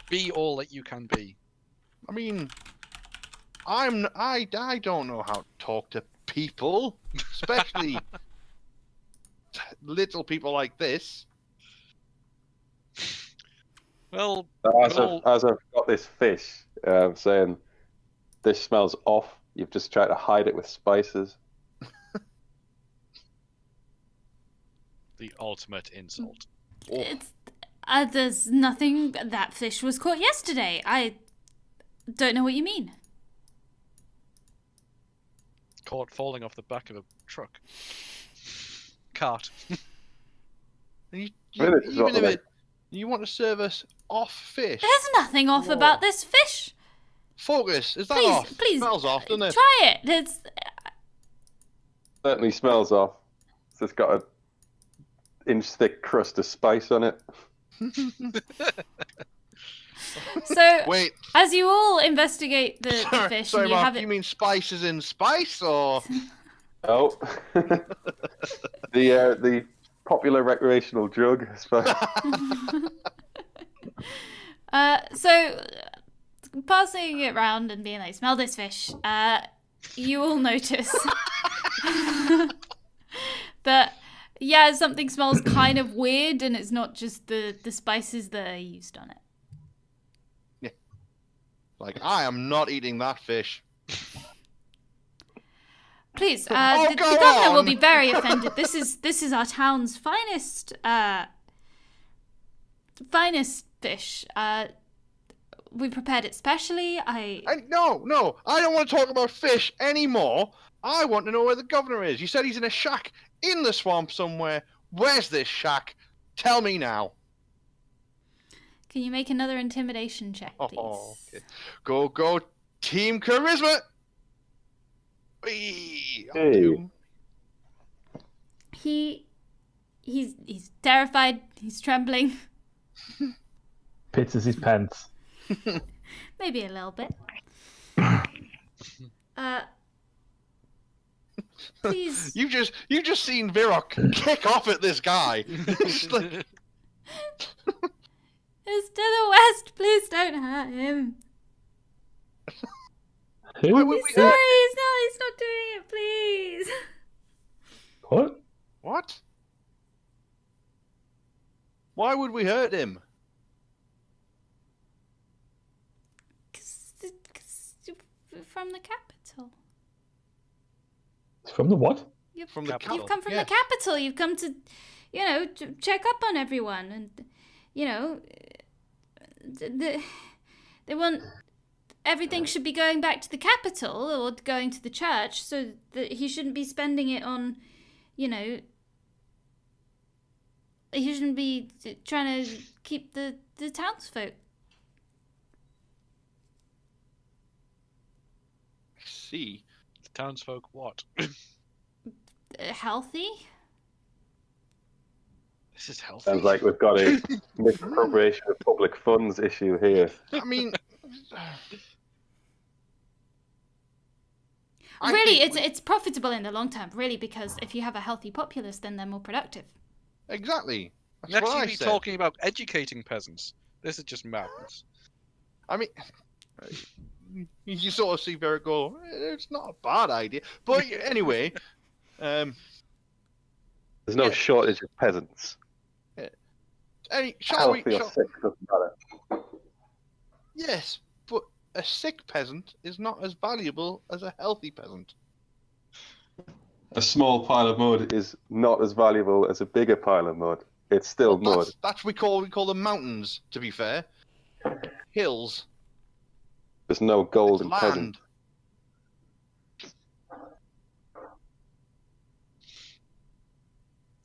Be all that you can be. I mean, I don't know how to talk to people, especially little people like this. Well, As I've got this fish, saying this smells off. You've just tried to hide it with spices. the ultimate insult. It's there's nothing. That fish was caught yesterday. I don't know what you mean. Caught falling off the back of a truck. Cart. And Really, it's not even if like- you want to serve us off fish, There's nothing off Whoa. about this fish. focus. Is that Please, off? please, Smells off, doesn't it? try it. It's Certainly smells off. So it's got a inch thick crust of spice on it. so. Wait, As you all investigate the sorry, fish, sorry and you Mark, have it. you mean spices in spice, or Oh, the popular recreational drug, I suppose. So passing it round and being like, "Smell this fish." You all notice that something smells kind of weird, and it's not just the spices that are used on it. like I am not eating that fish. Please, the go governor will on. be very offended. This is our town's finest fish. We prepared it specially. No, I don't want to talk about fish anymore. I want to know where the governor is. You said he's in a shack in the swamp somewhere. Where's this shack? Tell me now. Can you make another intimidation check, please? Oh, okay. Go, Team Charisma. Whee! I'll Hey. do. He's terrified. He's trembling. Pitches his pants. Maybe a little bit. Please. You just seen Virok kick off at this guy. It's like, It's to the west. Please don't hurt him. Who? wait, He's sorry. He's not doing it. Please. What? what? Why would we hurt him? 'Cause you're from the capital. From the what? From the Capital. You've come from Yeah. the capital. You've come to, to check up on everyone, and they want everything should be going back to the capital or going to the church, so that he shouldn't be spending it on, he shouldn't be trying to keep the townsfolk See. The townsfolk what? healthy. This is healthy. Sounds like we've got a misappropriation of public funds issue here. I mean, I Really, think it's profitable in the long term, really, because if you have a healthy populace, then they're more productive. exactly. That's Next, what I you'd be said. talking about educating peasants. This is just madness. I mean, you sort of see Vera go, it's not a bad idea. But anyway, There's no Yeah. shortage of peasants. shall we? Healthy or sick doesn't matter. Yes, but a sick peasant is not as valuable as a healthy peasant. A small pile of mud is not as valuable as a bigger pile of mud. It's still mud. That's we call them mountains. To be fair, hills, There's no golden peasant. land.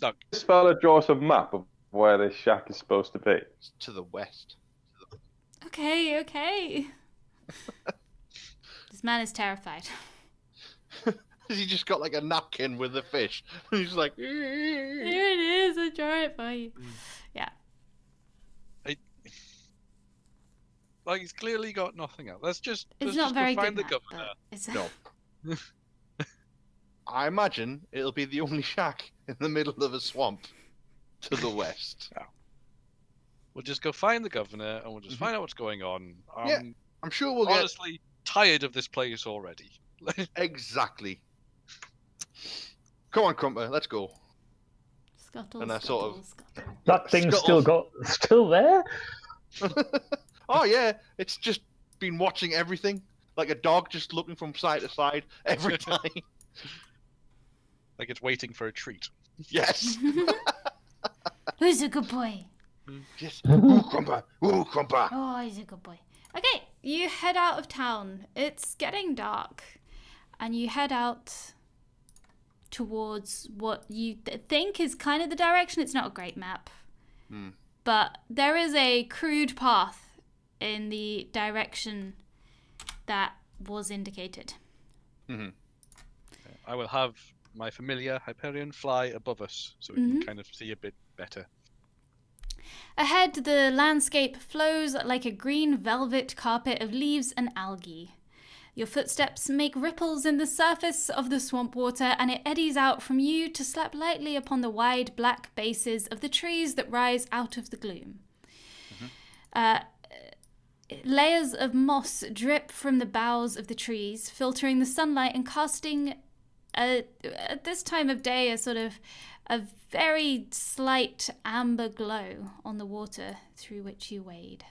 Look, This fella draw us a map of where this shack is supposed to be. To the west. Okay. This man is terrified. He just got like a napkin with the fish. He's like, Here it is. I'll draw it for you. like he's clearly got nothing else. Let's just It's let's not just very go find good. the map, governor. but it's No. I imagine it'll be the only shack in the middle of a swamp to the west. We'll just go find the governor and we'll just find out what's going on. Yeah, I'm sure we'll get honestly tired of this place already. exactly. Come on, Crumper, let's go. Scuttle, And I scuttle, sort of- scuttle. That thing's Scuttles. still there? Oh yeah, it's just been watching everything like a dog, just looking from side to side every time. Like it's waiting for a treat. Yes. Who's a good boy? Yes. Ooh, Crumper. Ooh, Crumper. Oh, he's a good boy. Okay, you head out of town. It's getting dark. And you head out towards what you think is kind of the direction. It's not a great map. But there is a crude path in the direction that was indicated. I will have my familiar Hyperion fly above us so we can kind of see a bit better. Ahead, the landscape flows like a green velvet carpet of leaves and algae. Your footsteps make ripples in the surface of the swamp water, and it eddies out from you to slap lightly upon the wide black bases of the trees that rise out of the gloom. Layers of moss drip from the boughs of the trees, filtering the sunlight and casting, at this time of day, a very slight amber glow on the water through which you wade.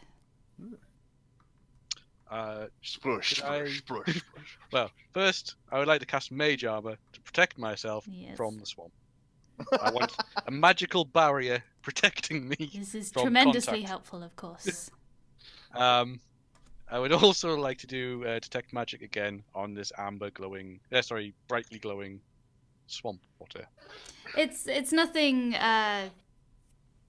Sprush, sprush, sprush, sprush. Well, first, I would like to cast Mage Armor to protect myself Yes. from the swamp. I want a magical barrier protecting me. This is from tremendously contact. helpful, of course. I would also like to do detect magic again on this brightly glowing swamp water. It's nothing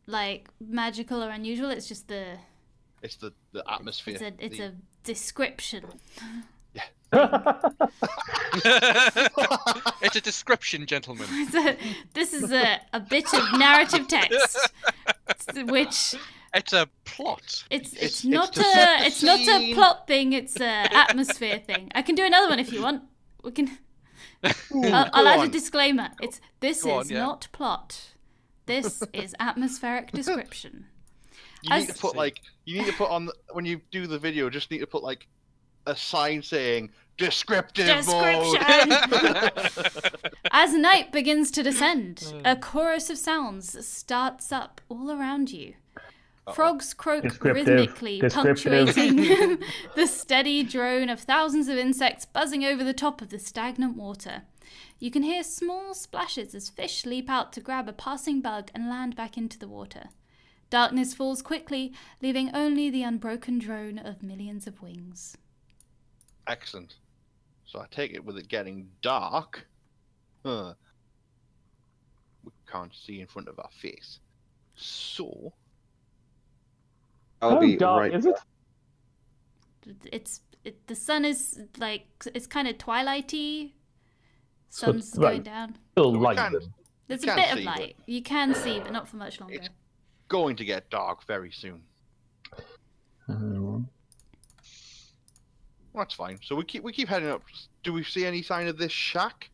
like magical or unusual. It's just It's the atmosphere. it's a description. It's a description, gentlemen. This is a bit of narrative text, which It's a plot. it's to not set the it's not a scene. plot thing. It's a atmosphere thing. I can do another one if you want. We can. I'll add a disclaimer. This Go is on, yeah. not plot. This is atmospheric description. You need to put on when you do the video. Just need to put like a sign saying descriptive mode. As night begins to descend, a chorus of sounds starts up all around you. Frogs croak Descriptive. rhythmically, Descriptive. punctuating the steady drone of thousands of insects buzzing over the top of the stagnant water. You can hear small splashes as fish leap out to grab a passing bug and land back into the water. Darkness falls quickly, leaving only the unbroken drone of millions of wings. Excellent. So I take it with it getting dark. We can't see in front of our face. So I'll How be dark right. is it? The sun is like it's kind of twilighty. So Sun's it's, going like, down. Still we light can- then. There's a can bit of see, but- light. You can see, but not for much longer. It's- going to get dark very soon. That's fine. So we keep heading up. Do we see any sign of this shack?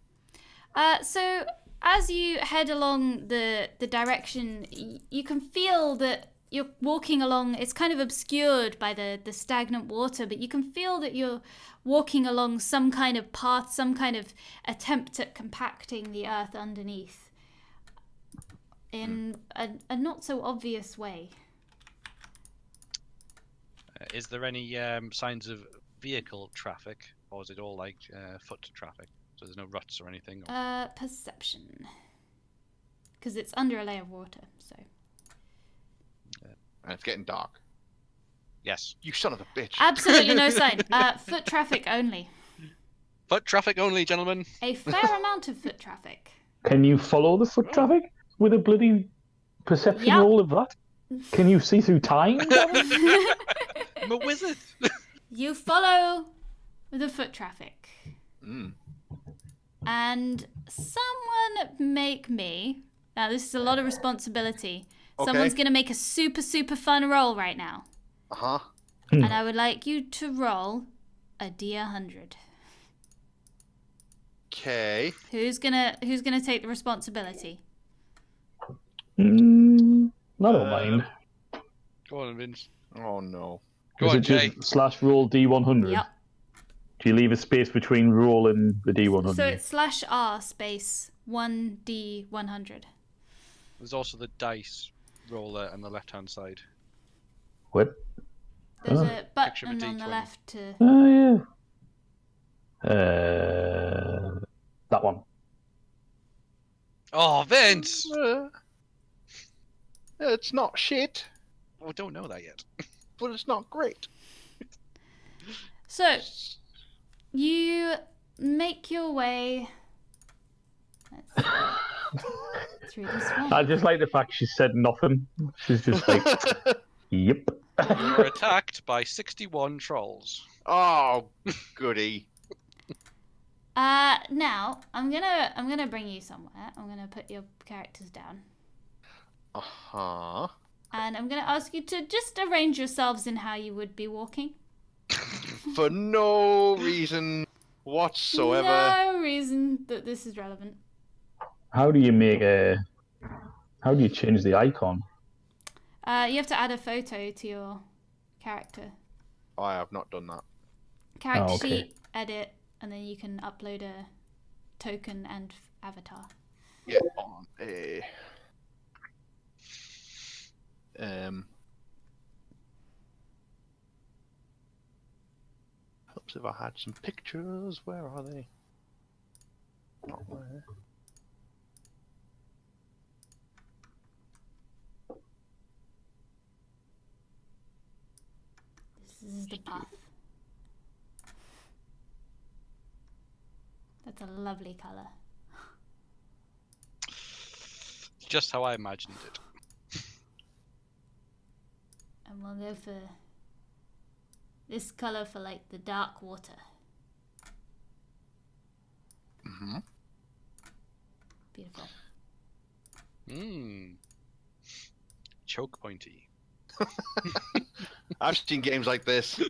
So as you head along the direction, you can feel that you're walking along. It's kind of obscured by the stagnant water, but you can feel that you're walking along some kind of path, some kind of attempt at compacting the earth underneath in a not so obvious way. Is there any signs of vehicle traffic, or is it all like foot traffic? So there's no ruts or anything? Or... Perception. Because it's under a layer of water, so. And it's getting dark. Yes. You son of a bitch. Absolutely no sign. Foot traffic only. Foot traffic only, gentlemen. A fair amount of foot traffic. Can you follow the foot traffic with a bloody perception Yep. roll of that? Can you see through time? I'm a wizard. You follow the foot traffic. Mm. And someone make me. Now, this is a lot of responsibility. Okay. Someone's going to make a super, super fun roll right now. Uh-huh. And I would like you to roll a D100. Okay. Who's gonna take the responsibility? I don't mind. Go on, Vince. Oh no. Go Is on, it Jay. just /roll D100? Yep. Do you leave a space between roll and the D100? So it's /R space 1D100. There's also the dice roller on the left-hand side. What? There's Oh. a Picture of a button on the D20. left to. Oh, yeah. That one. Oh, Vince! It's not shit, Oh, I don't know that yet. but it's not great. So, you make your way through this I one. just like the fact she said nothing. She's just like, yep. You're attacked by 61 trolls. Oh, goody. Now I'm gonna bring you somewhere. I'm gonna put your characters down, Uh-huh. and I'm gonna ask you to just arrange yourselves in how you would be walking. For no reason whatsoever. No reason that this is relevant. How do you change the icon? You have to add a photo to your character. I have not done that. Character Oh, okay. sheet, edit, and then you can upload a token and avatar. Yeah, on a... Helps if I had some pictures. Where are they? Not there. This is the path. That's a lovely colour. Just how I imagined it. And we'll go for this colour for like the dark water. Mm-hmm. Beautiful. Mmm. Choke pointy. I've seen games like this.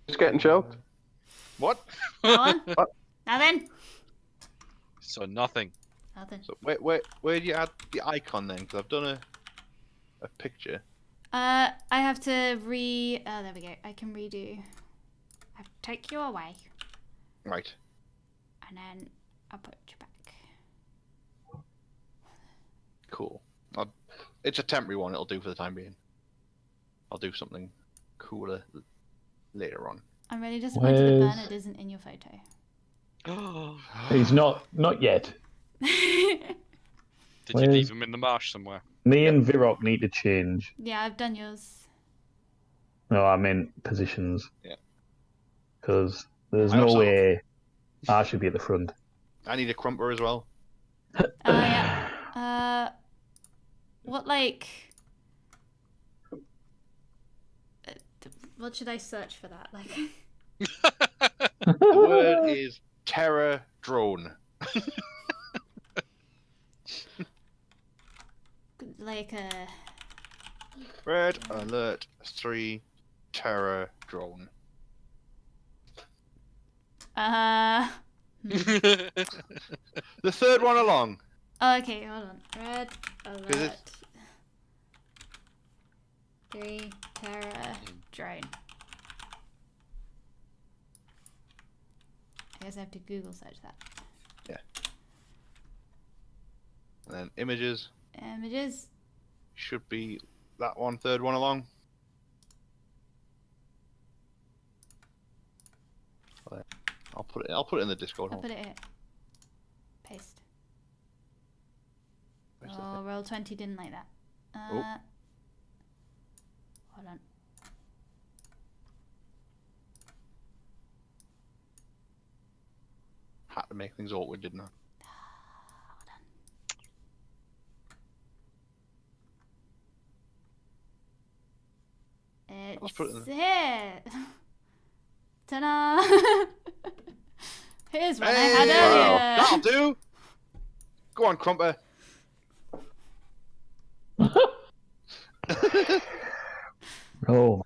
Just getting choked. What? That one? Nothing? So nothing. Nothing. So where do you add the icon then? Because I've done a picture. I have to oh, there we go. I can redo. I have to take you away. Right. And then I'll put you back. Cool. It's a temporary one. It'll do for the time being. I'll do something cooler later on. I'm really disappointed that Where's- Bernard isn't in your photo. He's not yet. Did you Where's- leave him in the marsh somewhere? Me and Virok need to change. Yeah, I've done yours. No, I mean positions. Yeah. Because there's I no also- way I should be at the front. I need a crumper as well. Yeah. What like? What should I search for that? Like, The word is terror drone. like a. Red alert 3 terror drone. Hmm. The third one along. Oh, okay, hold on. Red Is alert. it- 3 terror drone. I guess I have to Google search that. And then images Images. should be that one, third one along. I'll put it in the Discord. I'll put it here. Paste. Where's the Oh, roll 20 didn't like that. Oh. Hold on. Had to make things awkward, didn't I? It's Let's put it in here. Ta-da! Here's one I had earlier. That'll do. Go on, Crumper. Oh,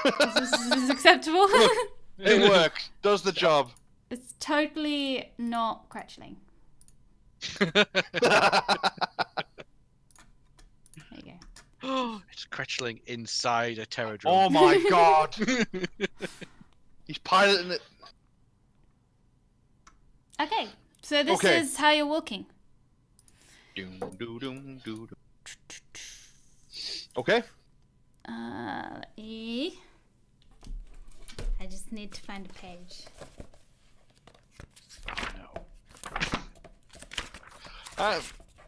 Is this acceptable? It works. Does the job. It's totally not Cretchling. There you go. It's Cretchling inside a terror Oh drone. my god! He's piloting it. Okay, so this Okay. is how you're walking. Doom, doo, doom, doo, doo. Okay. I just need to find a page.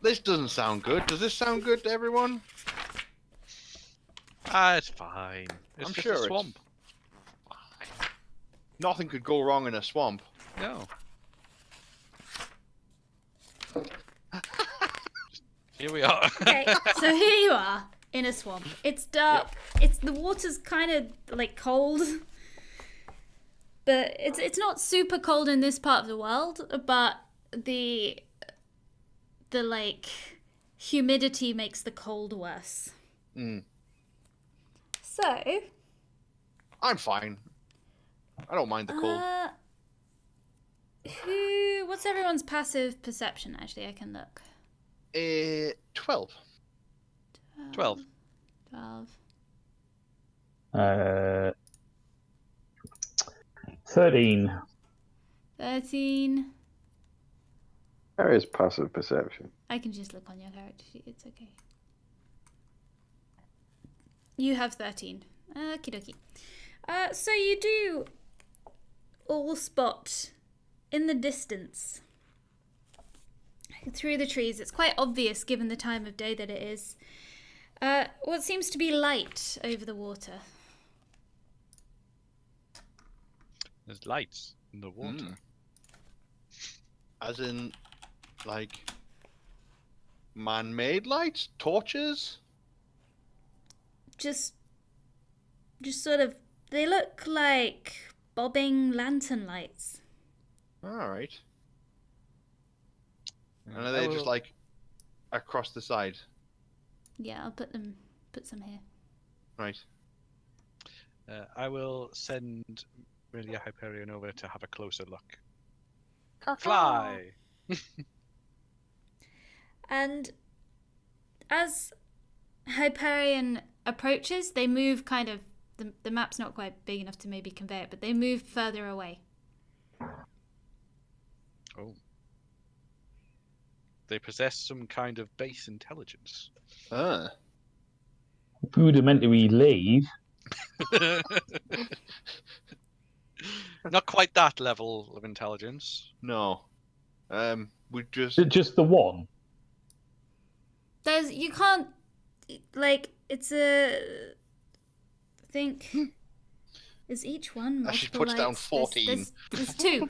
This doesn't sound good. Does this sound good to everyone? It's fine. It's I'm just sure a it's swamp. Nothing could go wrong in a swamp. No. Here we are. Okay, so here you are in a swamp. It's dark. It's the water's kind of like cold, but it's not super cold in this part of the world. But the like humidity makes the cold worse. Mm. So I'm fine. I don't mind the cold. what's everyone's passive perception? Actually, I can look. 12. 12. 12. 13. 13. There is passive perception. I can just look on your character sheet. It's okay. You have 13. Okie dokie. So you do all spot in the distance through the trees. It's quite obvious given the time of day that it is. What seems to be light over the water. There's lights in the water. As in, like, man-made lights? Torches? Just sort of, they look like bobbing lantern lights. Alright. And are they just, like, across the side? Yeah, I'll put some here. Right. I will send Melia Hyperion over to have a closer look. Fly! And as Hyperion approaches, they move kind of, the map's not quite big enough to maybe convey it, but they move further away. Oh. They possess some kind of base intelligence. Rudimentary leave. Not quite that level of intelligence. No. We Just the one. You can't, like, it's I think, is each one multiple She puts down lights? 14. There's two.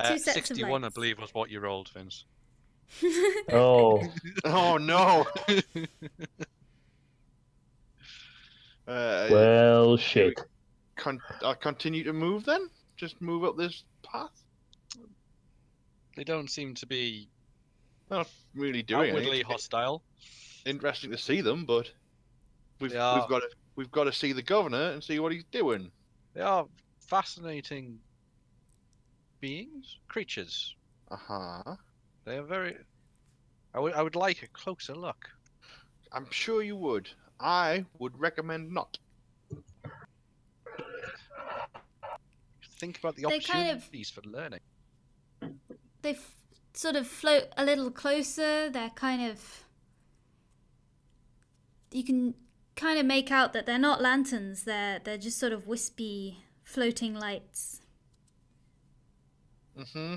Two sets of 61, I lights. believe, was what you rolled, Vince. Oh. Oh no! Well, shit. I'll continue to move then? Just move up this path? They don't seem to be Not really doing outwardly anything. hostile. Interesting to see them, but we've They are- got to see the governor and see what he's doing. They are fascinating creatures. Uh-huh. They are very... I would like a closer look. I'm sure you would. I would recommend not. Think about the They kind of- opportunities for learning. They sort of float a little closer. They're kind of... You can kind of make out that they're not lanterns. They're just sort of wispy, floating lights. Mm-hmm.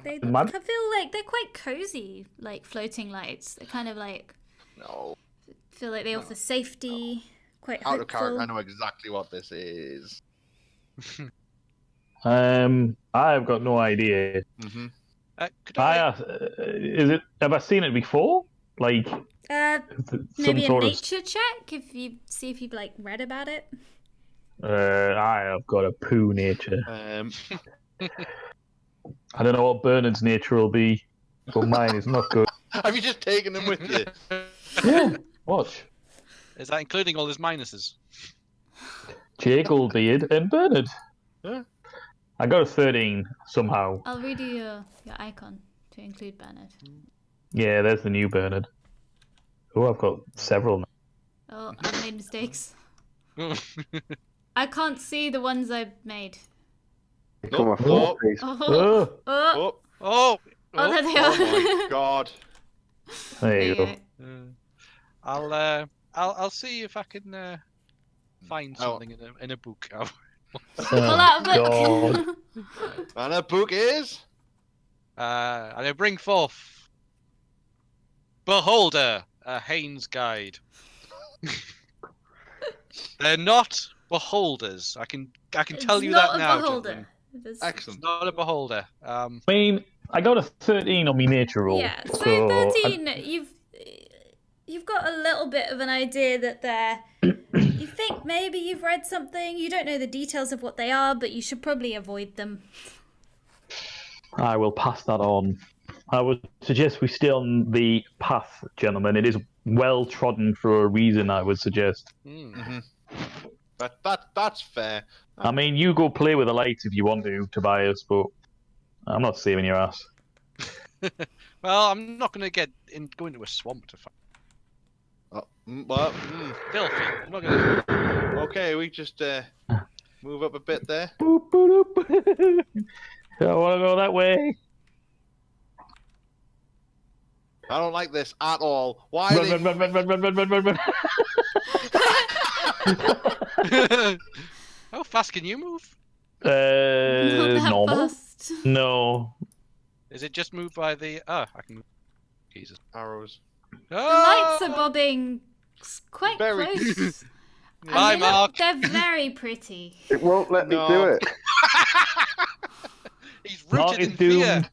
They Mud? I feel like they're quite cozy, like floating lights. They kind of like No. feel like they offer safety, quite Out of character, hopeful. I know exactly what this is. I've got no idea. Mm-hmm. Could I... Have I seen it before? Like, Uh, is it maybe a some sort nature check if you see if you've like read about it. I have got a poo nature. I don't know what Bernard's nature will be, but mine is not good. Have you just taken them with you? Yeah, watch. Is that including all his minuses? Jake, Goldbeard, and Bernard. Yeah. I got a 13 somehow. I'll redo your icon to include Bernard. Yeah, there's the new Bernard. Oh, I've got several now. Oh, I've made mistakes. I can't see the ones I've made. They come off Oh. the face. Oh, Oh, oh, Oh, oh, there they are. oh my god. there There you you go. go. I'll see if I can find Oh. something in a book. Pull out a book. God. And a book is? And I bring forth Beholder, a Haynes guide. They're not beholders. I can tell you that now, gentlemen. It's- Excellent. It's not a beholder. I mean, I got a 13 on my nature roll. Yeah, so so 13, you've got a little bit of an idea that they're... You think maybe you've read something, you don't know the details of what they are, but you should probably avoid them. I will pass that on. I would suggest we stay on the path, gentlemen. It is well trodden for a reason, I would suggest. Mm-hmm. That's fair. I mean, you go play with the lights if you want to, Tobias, but I'm not saving your ass. Well, I'm not going to go into a swamp to find filthy. I'm not going to. Okay, we just move up a bit there. Boop, boop, boop. I want to go that way. I don't like this at all. Why Run, they... run, run, run, run, run, run, run, run, run. How fast can you move? Not that Normal? fast. No. Is it just moved by the? I can. Jesus. arrows? The lights are bobbing quite Very- close. And Bye, Mark. They're very pretty. It won't let me No. do it. He's Mark rooted is in fear. doomed.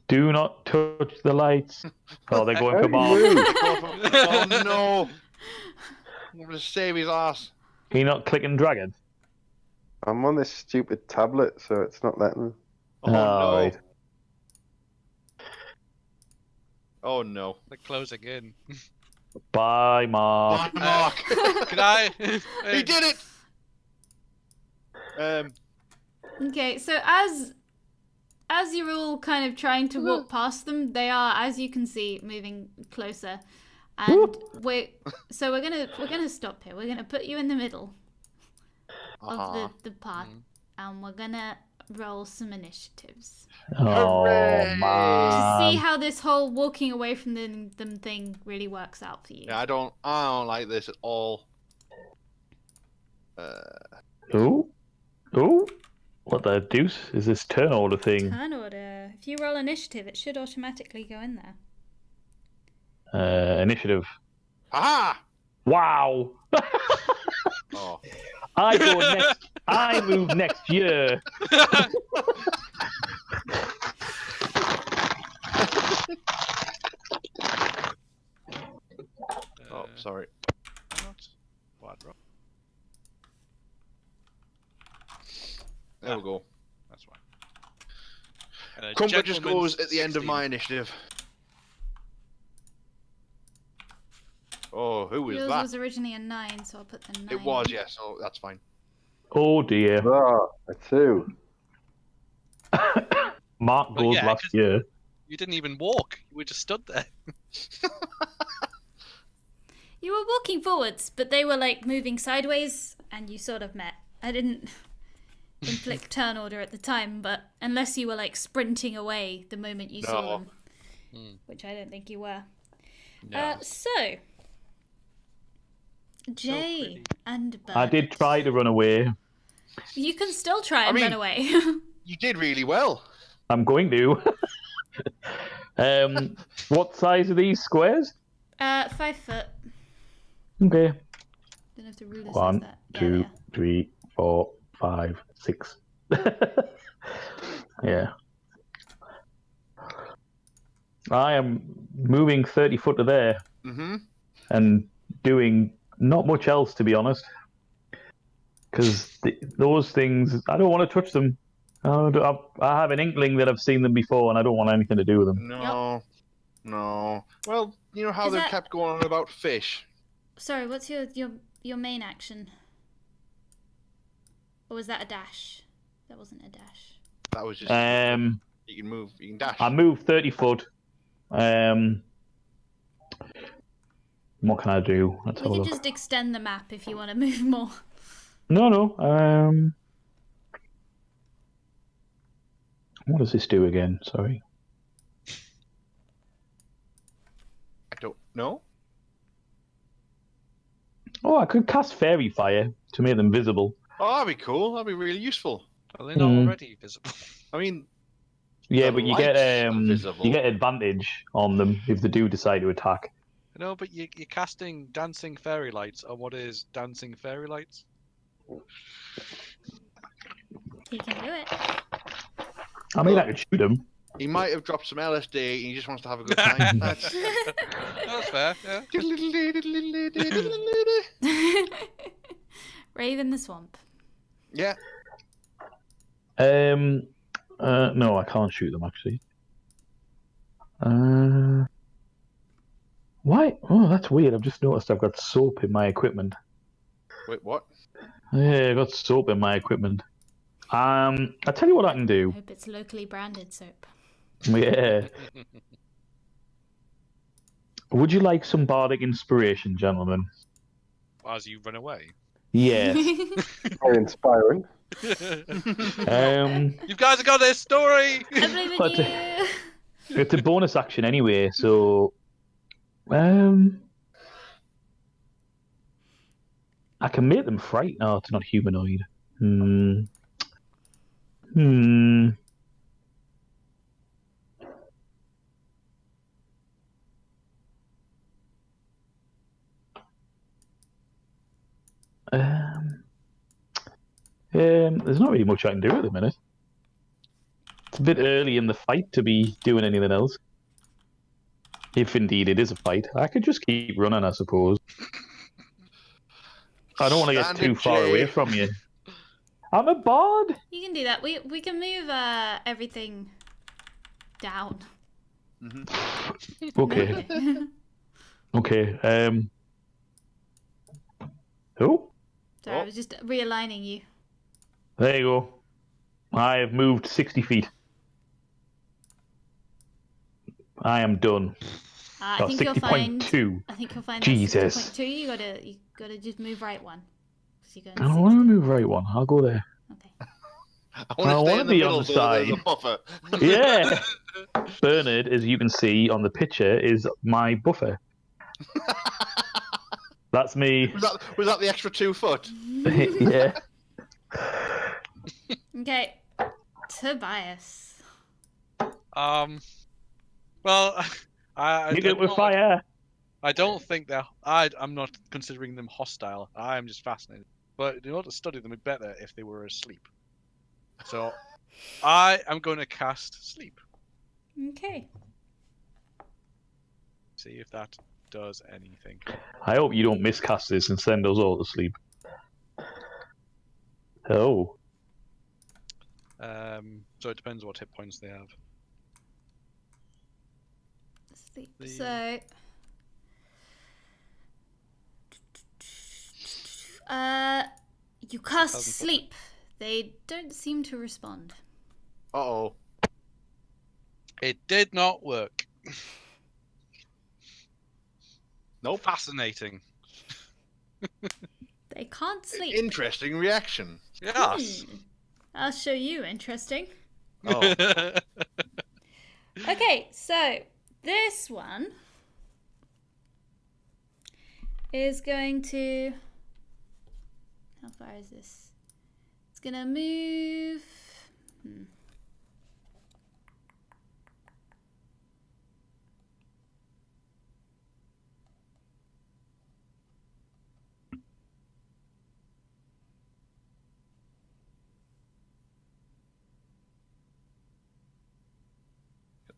Do not touch the lights. Oh, they're going for Mark. Oh no! I'm gonna save his ass. Can you not click and drag it? I'm on this stupid tablet, so it's not letting me. Oh no! Alright. Oh no! They're closing in. Bye, Mark. Bye, Mark. Can I? He did it. Okay, so as you're all kind of trying to walk past them, they are, as you can see, moving closer. And we're gonna stop here. We're gonna put you in the middle of the path, and we're gonna roll some initiatives Oh, Hooray! to man. see how this whole walking away from them thing really works out for you. Yeah, I don't like this at all. Ooh. Ooh. What the deuce is this turn order thing? Turn order. If you roll initiative, it should automatically go in there. Initiative. Aha! Wow. Oh. I go next. I move next year. Oh, sorry. Not bad roll. There we go. That's fine. And a Crumpler just gentleman's goes at the end of 16. my initiative. Oh, who is Yours that? was originally a 9, so I'll put the 9. It was, yes. So that's fine. Oh dear. Ah, a 2. Mark Well, goes yeah, last 'cause- year. You didn't even walk. You were just stood there. You were walking forwards, but they were like moving sideways, and you sort of met. I didn't inflict turn order at the time, but unless you were like sprinting away the moment you saw No. them, which I don't think you were. No. So, Jay pretty. and Bert. I did try to run away. You can still try and I mean- run away. You did really well. I'm going to. What size are these squares? 5 foot. Okay. Don't know if the ruler says 1, that. Yeah, 2, yeah. 3, 4, 5, 6. Yeah. I am moving 30 foot to there Mm-hmm. and doing not much else, to be honest. Because those things, I don't want to touch them. I have an inkling that I've seen them before, and I don't want anything to do with them. No. No. Well, you know how Is they that- kept going on about fish? Sorry, what's your main action? Or was that a dash? That wasn't a dash. That was just... I you can move. You can dash. moved 30 foot. What can I do? Let's We have a can look. just extend the map if you want to move more. No. What does this do again? Sorry. I don't know. Oh, I could cast Fairy Fire to make them visible. Oh, that'd be cool. That'd be really useful. Are they not already visible? I mean, Yeah, the but you lights get are visible. you get advantage on them if they do decide to attack. No, but you're casting dancing fairy lights on what is dancing fairy lights. He can do it. I mean, I could shoot them. He might have dropped some LSD and he just wants to have a good time. That's... That's fair. Yeah. Rave in the swamp. Yeah. No, I can't shoot them actually. Why? Oh, that's weird. I've just noticed I've got soap in my equipment. Wait, what? Yeah, I got soap in my equipment. I tell you what I can I do. hope it's locally branded soap. Yeah. Would you like some bardic inspiration, gentlemen? As you run away. Yes. Very inspiring. You guys have got this story. I believe in But, you. It's a bonus action anyway, so I can make them frightened. No, it's not humanoid. There's not really much I can do at the minute. It's a bit early in the fight to be doing anything else. If indeed it is a fight, I could just keep running, I suppose. I don't want to get too far away from you. I'm a bard. You can do that. We can move everything down. Okay. Okay. Oh, Sorry, I was just realigning you. there you go. I have moved 60 feet. I am done. I think you'll find. 60.2. I think you'll find. Jesus. 60.2. You gotta just move right one. So you're I going don't want to move right one. I'll go there. Okay. I want to stay in the be on middle the so there's a side. buffer. Yeah. Bernard, as you can see on the picture, is my buffer. That's me. Was that the extra 2 foot? Yeah. Okay. Tobias. Well, I You do it with don't- fire. I don't think they're. I'm not considering them hostile. I'm just fascinated. But in order to study them, it'd be better if they were asleep. So, I am going to cast sleep. Okay. See if that does anything. I hope you don't miscast this and send us all to sleep. Oh. So it depends what hit points they have. Sleep. The- So. You cast Doesn't- sleep. They don't seem to respond. Uh-oh. It did not work. Nope. Fascinating. They can't sleep. Interesting reaction. Yes. I'll show you. Interesting. Oh. Okay, so this one is going to. How far is this? It's gonna move.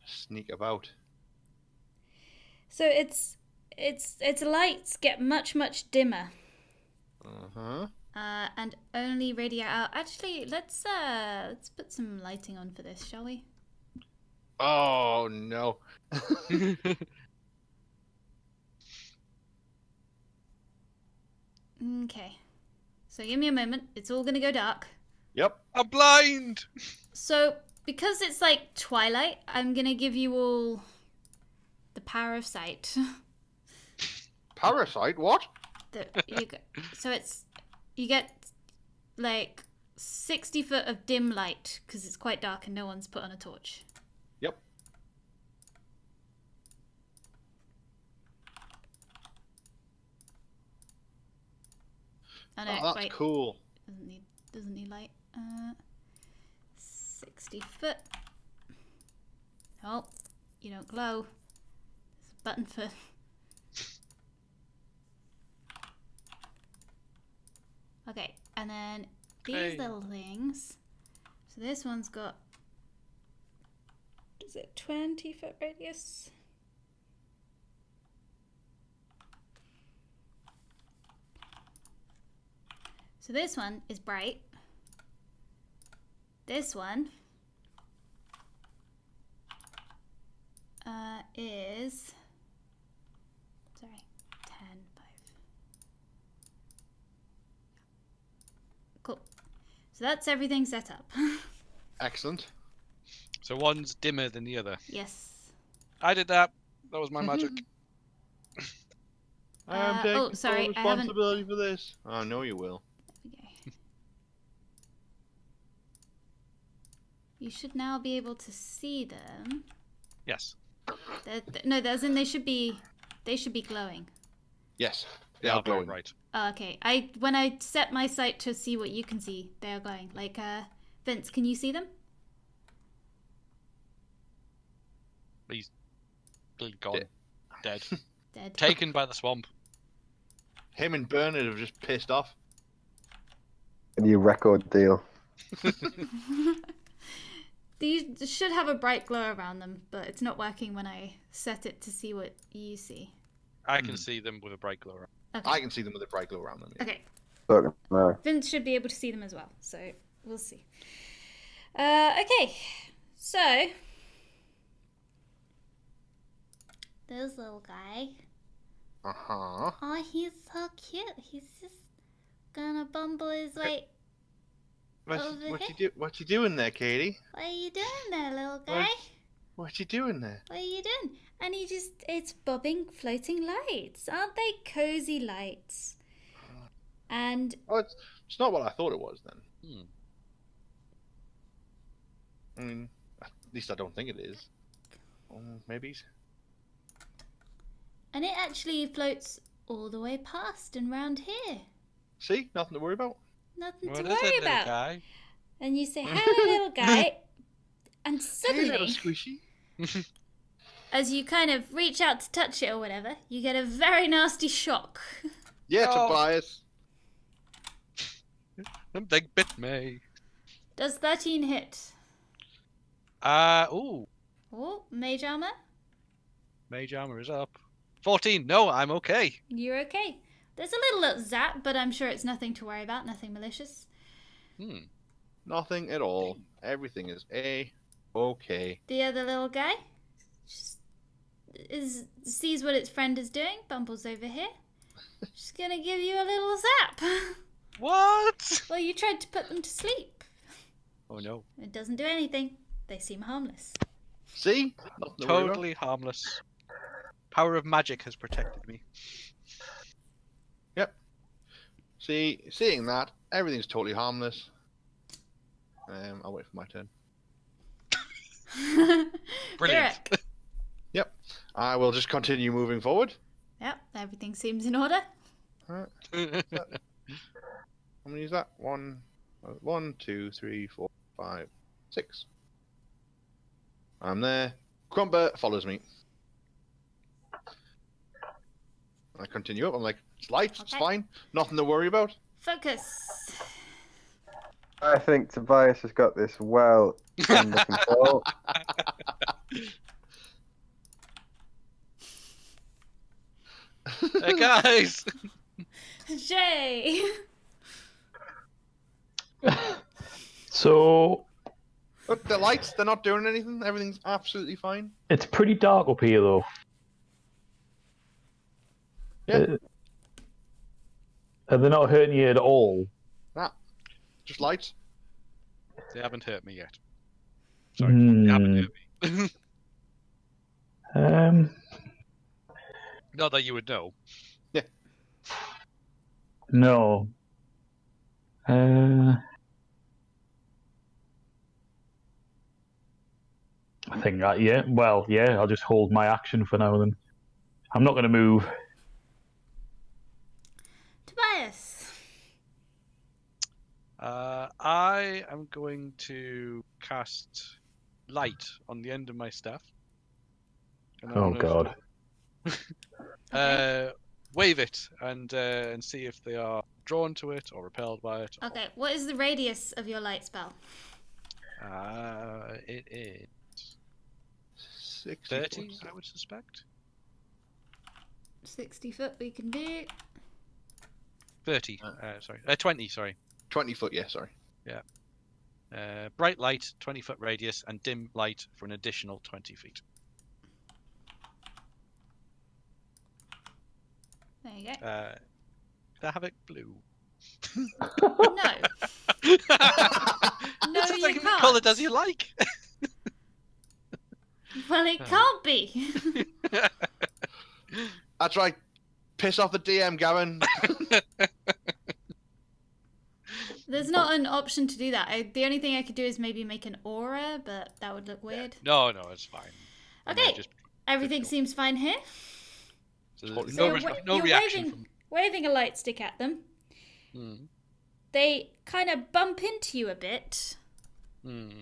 Sneak about. So its lights get much dimmer, Uh-huh. and only radiate out. Actually, let's put some lighting on for this, shall we? Oh, no. Okay. So give me a moment. It's all gonna go dark. Yep. I'm blind. So because it's like twilight, I'm gonna give you all the power of sight. Parasite? What? You get like 60 foot of dim light because it's quite dark and no one's put on a torch. Yep. Oh, no, that's wait. cool. Doesn't need light. 60 foot. Oh, you don't glow. There's a button for. Okay, and then these little things. So this one's got. Is it 20 foot radius? So this one is bright. This one is, sorry, 10, 5. Cool. So that's everything set up. Excellent. So one's dimmer than the other. Yes. I did that. That was my magic. I'm taking sorry, full responsibility for this. I know you will. There we go. You should now be able to see them. Yes. No, as in they should be glowing. Yes, they Yeah, are glowing. right. Oh, okay. When I set my sight to see what you can see, they are glowing. Like, Vince, can you see them? He's gone. Dead. Dead. Taken by the swamp. Him and Bernard have just pissed off. A new record deal. These should have a bright glow around them, but it's not working when I set it to see what you see. I can see them with a bright glow. Okay. I can see them with a bright glow around them. Yeah. Okay. Look, no. Vince should be able to see them as well, so we'll see. Okay, so this little guy. Uh-huh. Oh, he's so cute. He's just gonna bumble his way. What you doing there, Katie? What are you doing there, little guy? What you doing there? What are you doing? And it's bobbing, floating lights. Aren't they cozy lights? And Oh, it's not what I thought it was then. I mean, at least I don't think it is. Maybe. and it actually floats all the way past and round here. See, nothing to worry about. Nothing What to is worry it, little about. guy? And you say, "Hello, little guy," and Hey, little suddenly, squishy. as you kind of reach out to touch it or whatever, you get a very nasty shock. Yeah, Oh. Tobias. Something bit me. Does 13 hit? Ooh. Oh, mage armor? Mage armor is up. 14. No, I'm okay. You're okay. There's a little zap, but I'm sure it's nothing to worry about, nothing malicious. Nothing at all. Everything is okay. The other little guy sees what its friend is doing, bumbles over here. Just gonna give you a little zap. What? Well, you tried to put them to sleep. Oh no. It doesn't do anything. They seem harmless. See? Nothing to worry about. Totally harmless. Power of magic has protected me. Yep. See, seeing that, everything's totally harmless. I'll wait for my turn. Brilliant. Derek. Yep. I will just continue moving forward. Yep, everything seems in order. Alright. How many is that? 1, 2, 3, 4, 5, 6. I'm there. Crumper follows me. I continue up. I'm like, it's light, it's Okay. fine. Nothing to worry about. Focus. I think Tobias has got this well under control. Hey guys! Jay. So Look, the lights, they're not doing anything. Everything's absolutely fine. it's pretty dark up here, though. Yeah. Are they not hurting you at all? Just lights. They haven't hurt me yet. Sorry, they haven't hurt me. Um, Not that you would know. Yeah. No. I think that, yeah. Well, yeah, I'll just hold my action for now then. I'm not going to move. Tobias. I am going to cast light on the end of my staff. And I Oh, wanna, God. wave it and see if they are drawn to it or repelled by it. Okay, what is the radius of your light spell? It is 60 30, foot. I would suspect. 60 foot we can do. 30. Sorry. 20. Sorry. 20 foot, yeah, sorry. Bright light, 20-foot radius, and dim light for an additional 20 feet. There you go. Can I have it blue? No. No, It's you like, can't. what colour does you like? Well, it can't be. That's right. Piss off the DM, Gavin. There's not an option to do that. The only thing I could do is maybe make an aura, but that would look weird. No, it's fine. Okay, Just everything difficult. seems fine here. So So no, you're reaction waving a light stick at them. from. They kind of bump into you a bit and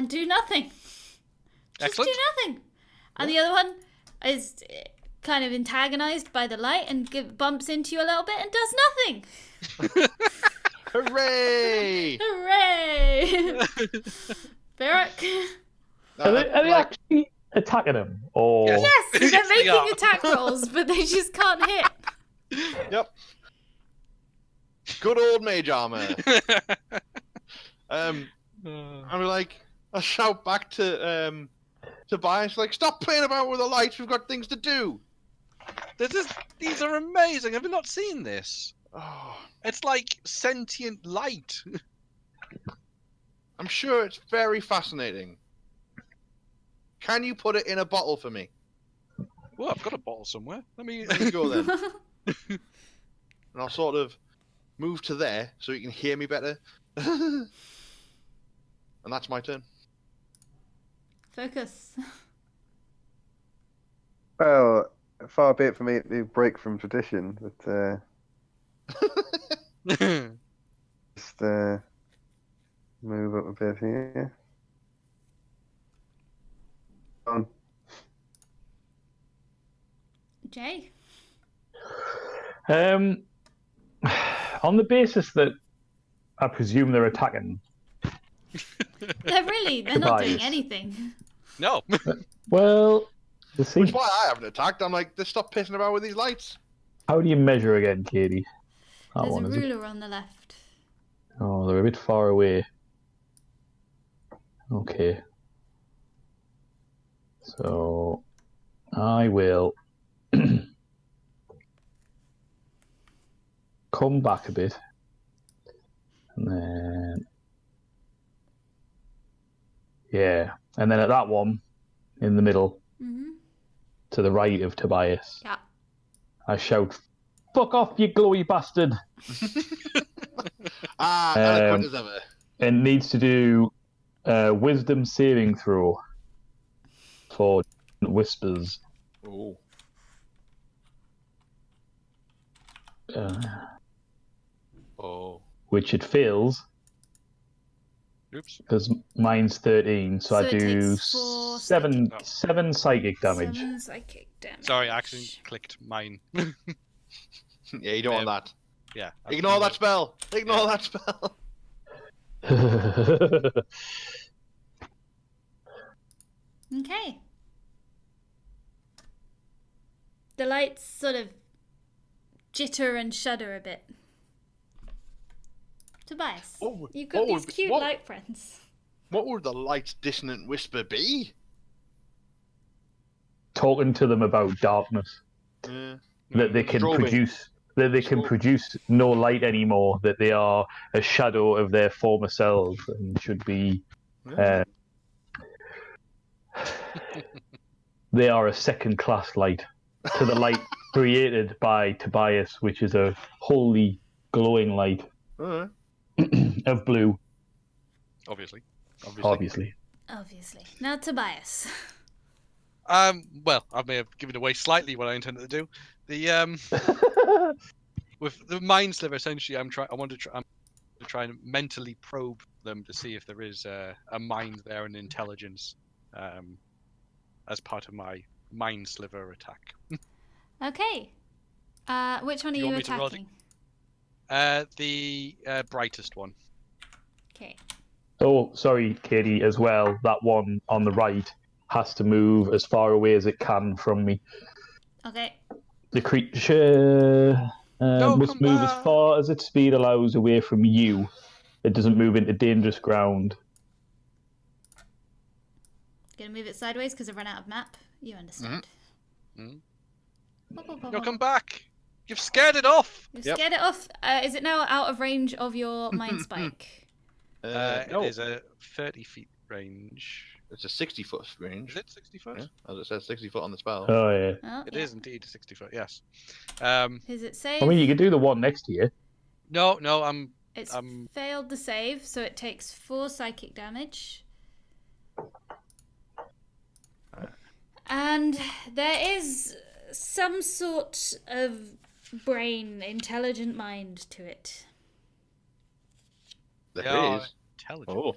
do nothing. Just Excellent. do nothing. And the other one is kind of antagonized by the light and bumps into you a little bit and does nothing. Hooray! Hooray! Barrack. Are they actually attacking him? Or... Yes. Yes, they're Yes, they making are. attack rolls, but they just can't hit. Yep. Good old mage armor. I'm like, I shout back to Tobias, like, stop playing about with the lights. We've got things to do. These are amazing. Have you not seen this? Oh, It's like sentient light. I'm sure it's very fascinating. Can you put it in a bottle for me? Well, I've got a bottle somewhere. Let me. There you go then. And I'll sort of move to there so you can hear me better. And that's my turn. Focus. Well, far be it for me to break from tradition, but just move up a bit here. On. Jay. On the basis that I presume they're attacking. They're not doing Tobias. anything. No. Well, you see, Which is why I haven't attacked. I'm like, just stop pissing about with these lights. how do you measure again, Katie? That There's a one, is it? ruler on the left. Oh, they're a bit far away. Okay. So, I will come back a bit. And then... Yeah. And then at that one, in the middle, Mm-hmm. to the right of Tobias, Yeah. I shout, "Fuck off, you glowy bastard!" Eloquent as ever. And needs to do wisdom saving throw for whispers. Oh. Oh. Which it fails Oops. because mine's 13, so I So it do takes 4 seven psychic. seven psychic damage. 7 psychic damage. Sorry, I accidentally clicked mine. Yeah, you don't want that. Yeah. Ignore that spell. Ignore that spell. Okay. The lights sort of jitter and shudder a bit. Tobias, Oh, you've got what these would be- cute what- light friends. What would the light's dissonant whisper be? Talking to them about darkness, Yeah. that they can Strobing. produce, that they can Strobe. produce no light anymore, that they are a shadow of their former selves and should be. Yeah. they are a second-class light to the light created by Tobias, which is a wholly glowing light Alright. of blue, Obviously. obviously. Obviously. Now, Tobias. Well, I may have given away slightly what I intended to do. The with the mind sliver, essentially, I'm to try and mentally probe them to see if there is a mind there and intelligence, as part of my mind sliver attack. Okay. Which one are You you want me to roll attacking? The brightest one. Okay. Oh, sorry, Katie, as well. That one on the right has to move as far away as it can from me. Okay. The creature must come move back. as far as its speed allows away from you. It doesn't move into dangerous ground. Gonna move it sideways because I've run out of map. You understand. No, come back! You've scared it off! You've Yep. scared it off. Is it now out of range of your mind spike? No, It is a 30 feet range. it's a 60-foot range. Is it 60 foot? Yeah, as it says, 60 foot on the spell. Oh, yeah. Oh, It yeah. is indeed 60 foot, yes. Is it safe? I mean, you could do the one next to you. No, It's I'm- failed the save, so it takes 4 psychic damage. And there is some sort of brain, intelligent mind to it. There Yeah. is. intelligent. Oh,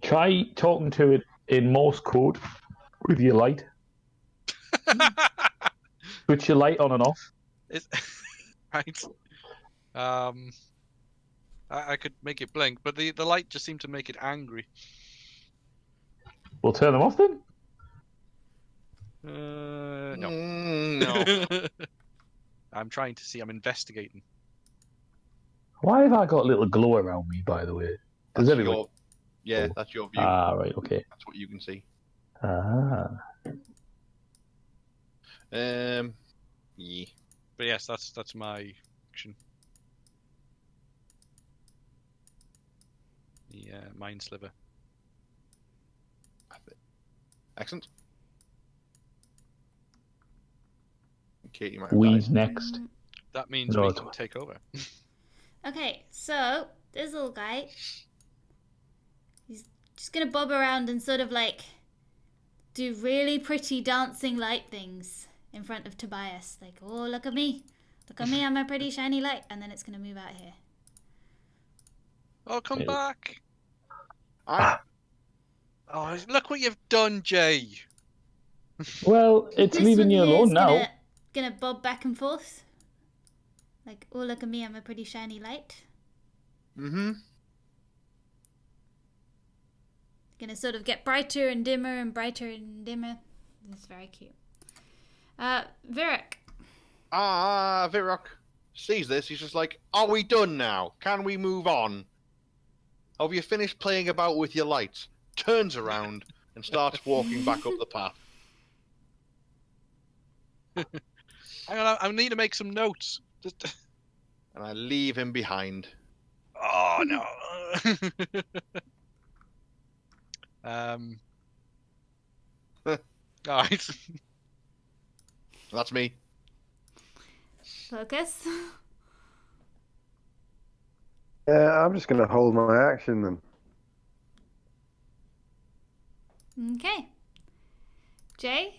Try talking to it in Morse code with your light. Switch your light on and off. Is right. I could make it blink, but the light just seemed to make it angry. We'll turn them off then. No. no. I'm trying to see. I'm investigating. Why have I got a little glow around me, by the way? Does That's everyone? your, yeah, that's your view. Ah, right, okay. That's what you can see. Ah. Yeah. But yes, that's my action. The mind sliver. Excellent. Katie might have We's died. next. That means No, we it's- can take over. Okay, so this little guy, he's just gonna bob around and sort of like do really pretty dancing light things in front of Tobias. Like, oh, look at me. Look at me, I'm a pretty shiny light. And then it's gonna move out here. Oh, come Yeah. back! I, Oh, look what you've done, Jay. Well, it's This leaving one you here alone is now. Gonna bob back and forth. Like, oh, look at me, I'm a pretty shiny light. mm-hmm. Gonna sort of get brighter and dimmer and brighter and dimmer. It's very cute. Virak. Virok sees this. He's just like, are we done now? Can we move on? Have you finished playing about with your lights? Turns around and starts walking back up the path. Hang on, I need to make some notes. Just... And I leave him behind. Oh no. Alright. That's me. Focus. I'm just going to hold my action then. Okay. Jay?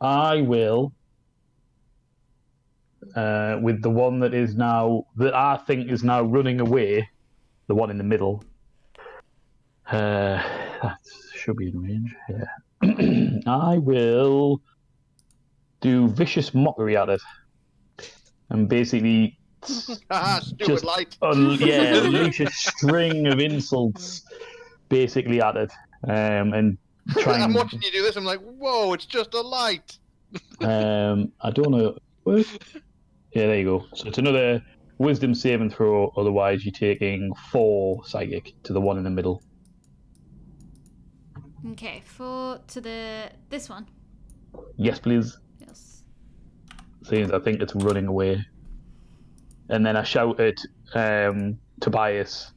I will, with the one that is now, that I think is now running away, the one in the middle. That should be in range. Yeah. I will do vicious mockery at it, and basically Stupid Just- light. unleash a string of insults, basically at it, and try I'm and. watching you do this. I'm like, whoa, it's just a light. I don't know. Yeah, there you go. So it's another wisdom saving throw. Otherwise, you're taking 4 psychic to the one in the middle. Okay, 4 to this one. Yes, please. Yes. Seems I think it's running away. And then I shout at Tobias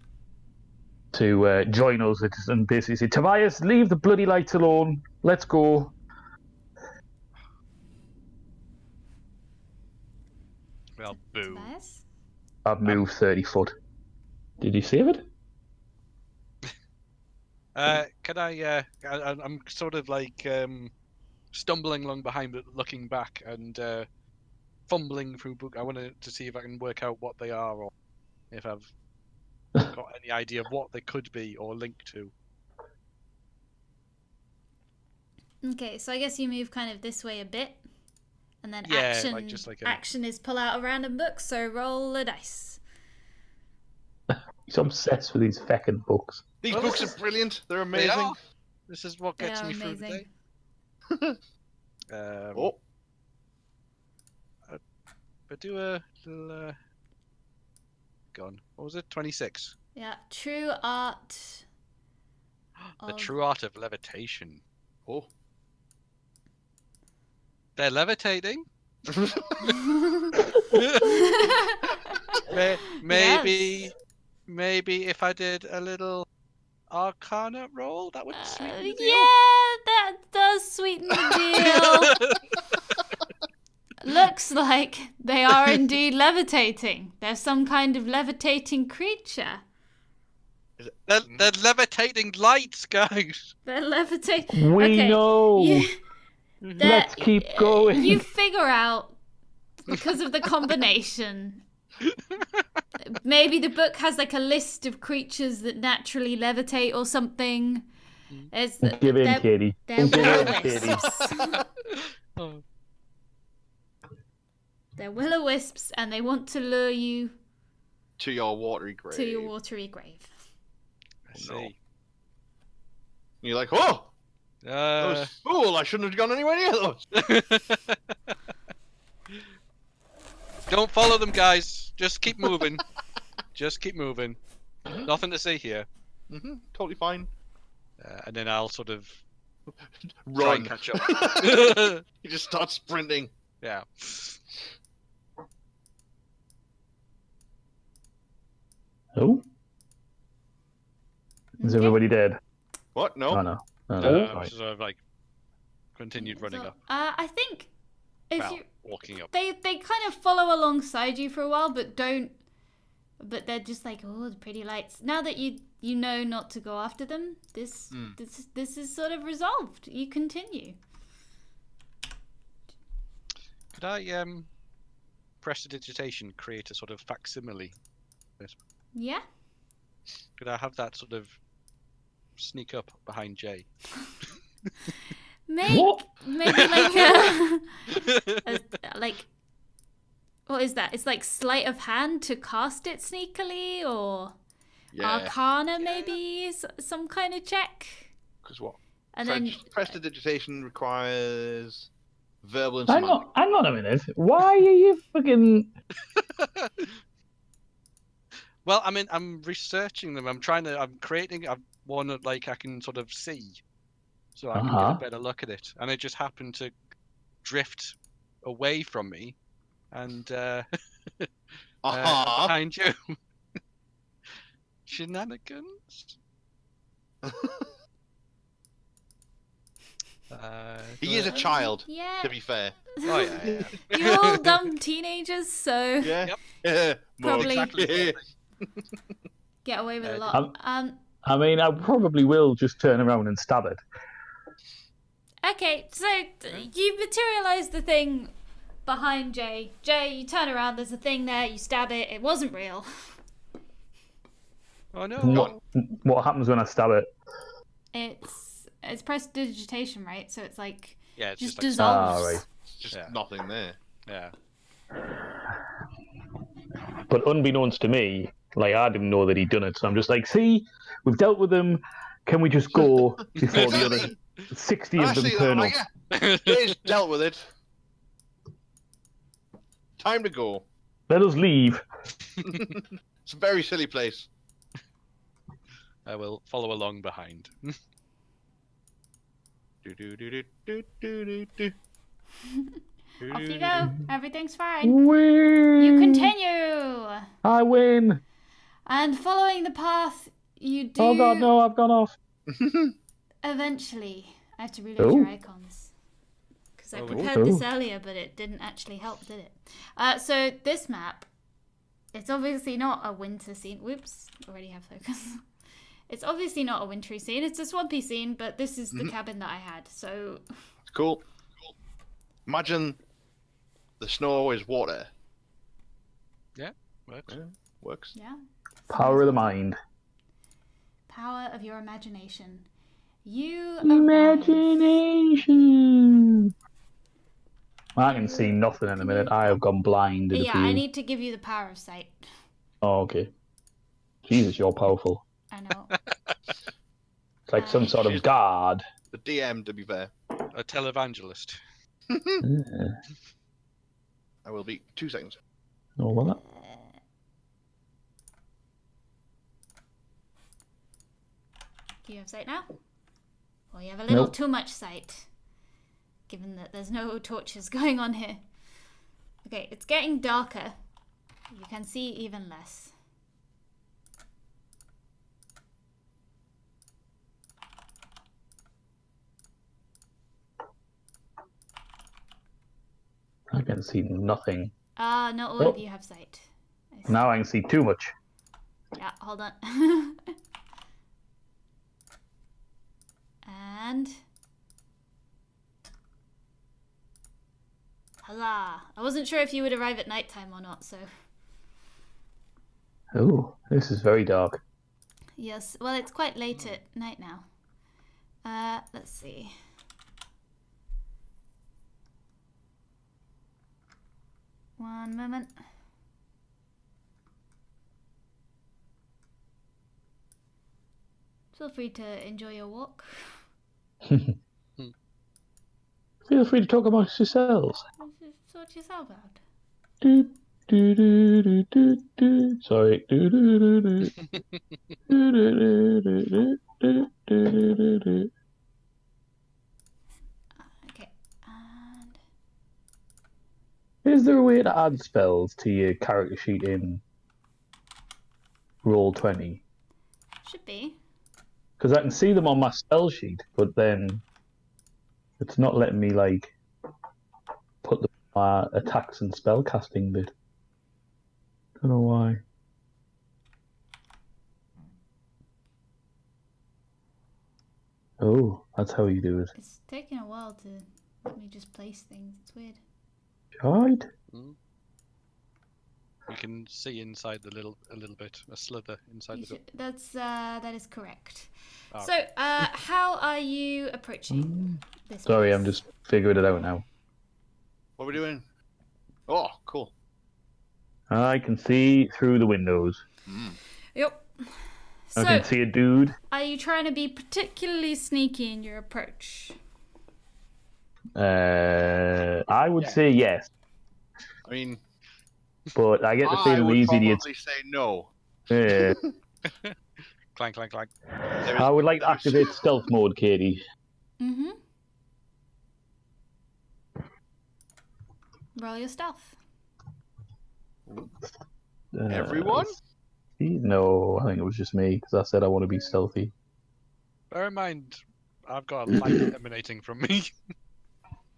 to join us and basically say, Tobias, leave the bloody lights alone. Let's go. Well, boo. Tobias? I've moved 30 foot. Did you save it? Can I'm sort of like stumbling along behind, but looking back and fumbling through book. I wanted to see if I can work out what they are, or if I've got any idea of what they could be or link to. Okay, so I guess you move kind of this way a bit. And then Yeah, action, like just like action is pull out a random book, so roll a dice. He's obsessed with these feckin' books. These Oh, books this are brilliant. They're They amazing. are. This is what They gets are me through amazing. the day. Oh, But do a little. Gone. What was it? 26. Yeah, true art. The of- true art of levitation. oh. They're levitating. Maybe, maybe if I did a little Arcana roll, that would sweeten the deal. Yeah, that does sweeten the deal. Looks like they are indeed levitating. They're some kind of levitating creature. They're levitating lights, guys. They're levitating. We Okay, know. Let's keep going. You figure out, because of the combination, maybe the book has like a list of creatures that naturally levitate or something. Give in, Katie. They're Give in, Katie. will-o-wisps. Oh. They're will-o-wisps, and they want to lure you To your watery grave. to your watery grave. I no. see. And you're like, oh, that was fool. I shouldn't have gone anywhere near those. Don't follow them, guys. Just keep moving. Just keep moving. Nothing to see here. Totally fine. And then I'll sort of try Run. and catch up. You just start sprinting. Yeah. Oh? Is Okay. everybody dead? What? No. Oh, no. Oh, no. I Right. sort of like continued running So, up. I think if Well, you walking up. they kind of follow alongside you for a while, but don't. But they're just like, oh, the pretty lights. Now that you know not to go after them, this is sort of resolved. You continue. Could I prestidigitation create a sort of facsimile? Yeah. Could I have that sort of sneak up behind Jay? What? Maybe like what is that? It's like sleight of hand to cast it sneakily, or Yeah. Arcana maybe some kind of check. Because what? And then Prestidigitation requires verbal and Hang semantic. on a minute. Why are you fucking... Well, I mean, I'm researching them. I'm creating one that like I can sort of see, so I can get a better look at it. And it just happened to drift away from me, and behind you. Shenanigans. He is a child, yeah. to be fair. Oh yeah. You're all dumb teenagers, so Yeah. Yep. Yeah. More Probably- exactly. get away with a lot. I mean, I probably will just turn around and stab it. Okay, so you materialize the thing behind Jay. Jay, you turn around, there's a thing there, you stab it, it wasn't real. Oh no. What happens when I stab it? It's prestidigitation, right? So it's like Yeah, it's just just like dissolves. right. It's just Yeah. nothing there. yeah. But unbeknownst to me, like, I didn't know that he'd done it. So I'm just like, see, we've dealt with them. Can we just go before the other 60 of I them see that, turn up? Micah. Jay's dealt with it. Time to go. Let us leave. It's a very silly place. I will follow along behind. Do, do, do, do, do, do, do. Off you go. Everything's fine. Win! You continue. I win! And following the path You do. Oh god, no, I've gone off. Eventually, I have to reload your Oh. icons. Because I Oh, prepared this oh. earlier, but it didn't actually help, did it? So this map, it's obviously not a winter scene. Whoops, already have focus. It's obviously not a wintry scene. It's a swampy scene, but this is the cabin that I had. So Cool. Imagine the snow is water. Works. Yeah, works. yeah, Power of the mind. power of your imagination. You arrive. Imagination. I can see nothing in a minute. I have gone blind. Yeah, I need to give you the power of sight. Oh, okay. Jesus, you're powerful. I know. It's like some sort of god. The DM, to be fair. A televangelist. I will be 2 seconds. Oh, well, that. Do you have sight now? Well, you have a little Nope. too much sight, given that there's no torches going on here. Okay, it's getting darker. You can see even less. I can see nothing. Not all of you have sight. I see. Now I can see too much. Yeah, hold on. And... Huzzah! I wasn't sure if you would arrive at nighttime or not, so... Oh, this is very dark. Yes, well, it's quite late at night now. Let's see. One moment. Feel free to enjoy your walk. Feel free to talk amongst yourselves. Sort yourself out. Do, do, do, do, do, do. Sorry. Do, do, do, do. Do, do, do, do, do, do, do, do, do. Okay, and... Is there a way to add spells to your character sheet in Roll20? Should be. Because I can see them on my spell sheet, but then it's not letting me, like, put my attacks and spell casting bit. Don't know why. Oh, that's how you do it. It's taking a while to let me just place things. It's weird. Right? We can see inside a little bit, a slither inside You the door. should, that is correct. Oh. So, how are you approaching this Sorry, place? I'm just figuring it out now. What are we doing? Oh, cool. I can see through the windows. Yep. So, I can see a dude. are you trying to be particularly sneaky in your approach? I would say yes, I mean, but I get the I feeling would these probably idiots. say no. Yeah. Clank, clank, clank. There is- I would like to there is- activate stealth mode, Katie. Mm-hmm. Roll your stealth. Everyone? No, I think it was just me because I said I want to be stealthy. Bear in mind, I've got a light emanating from me.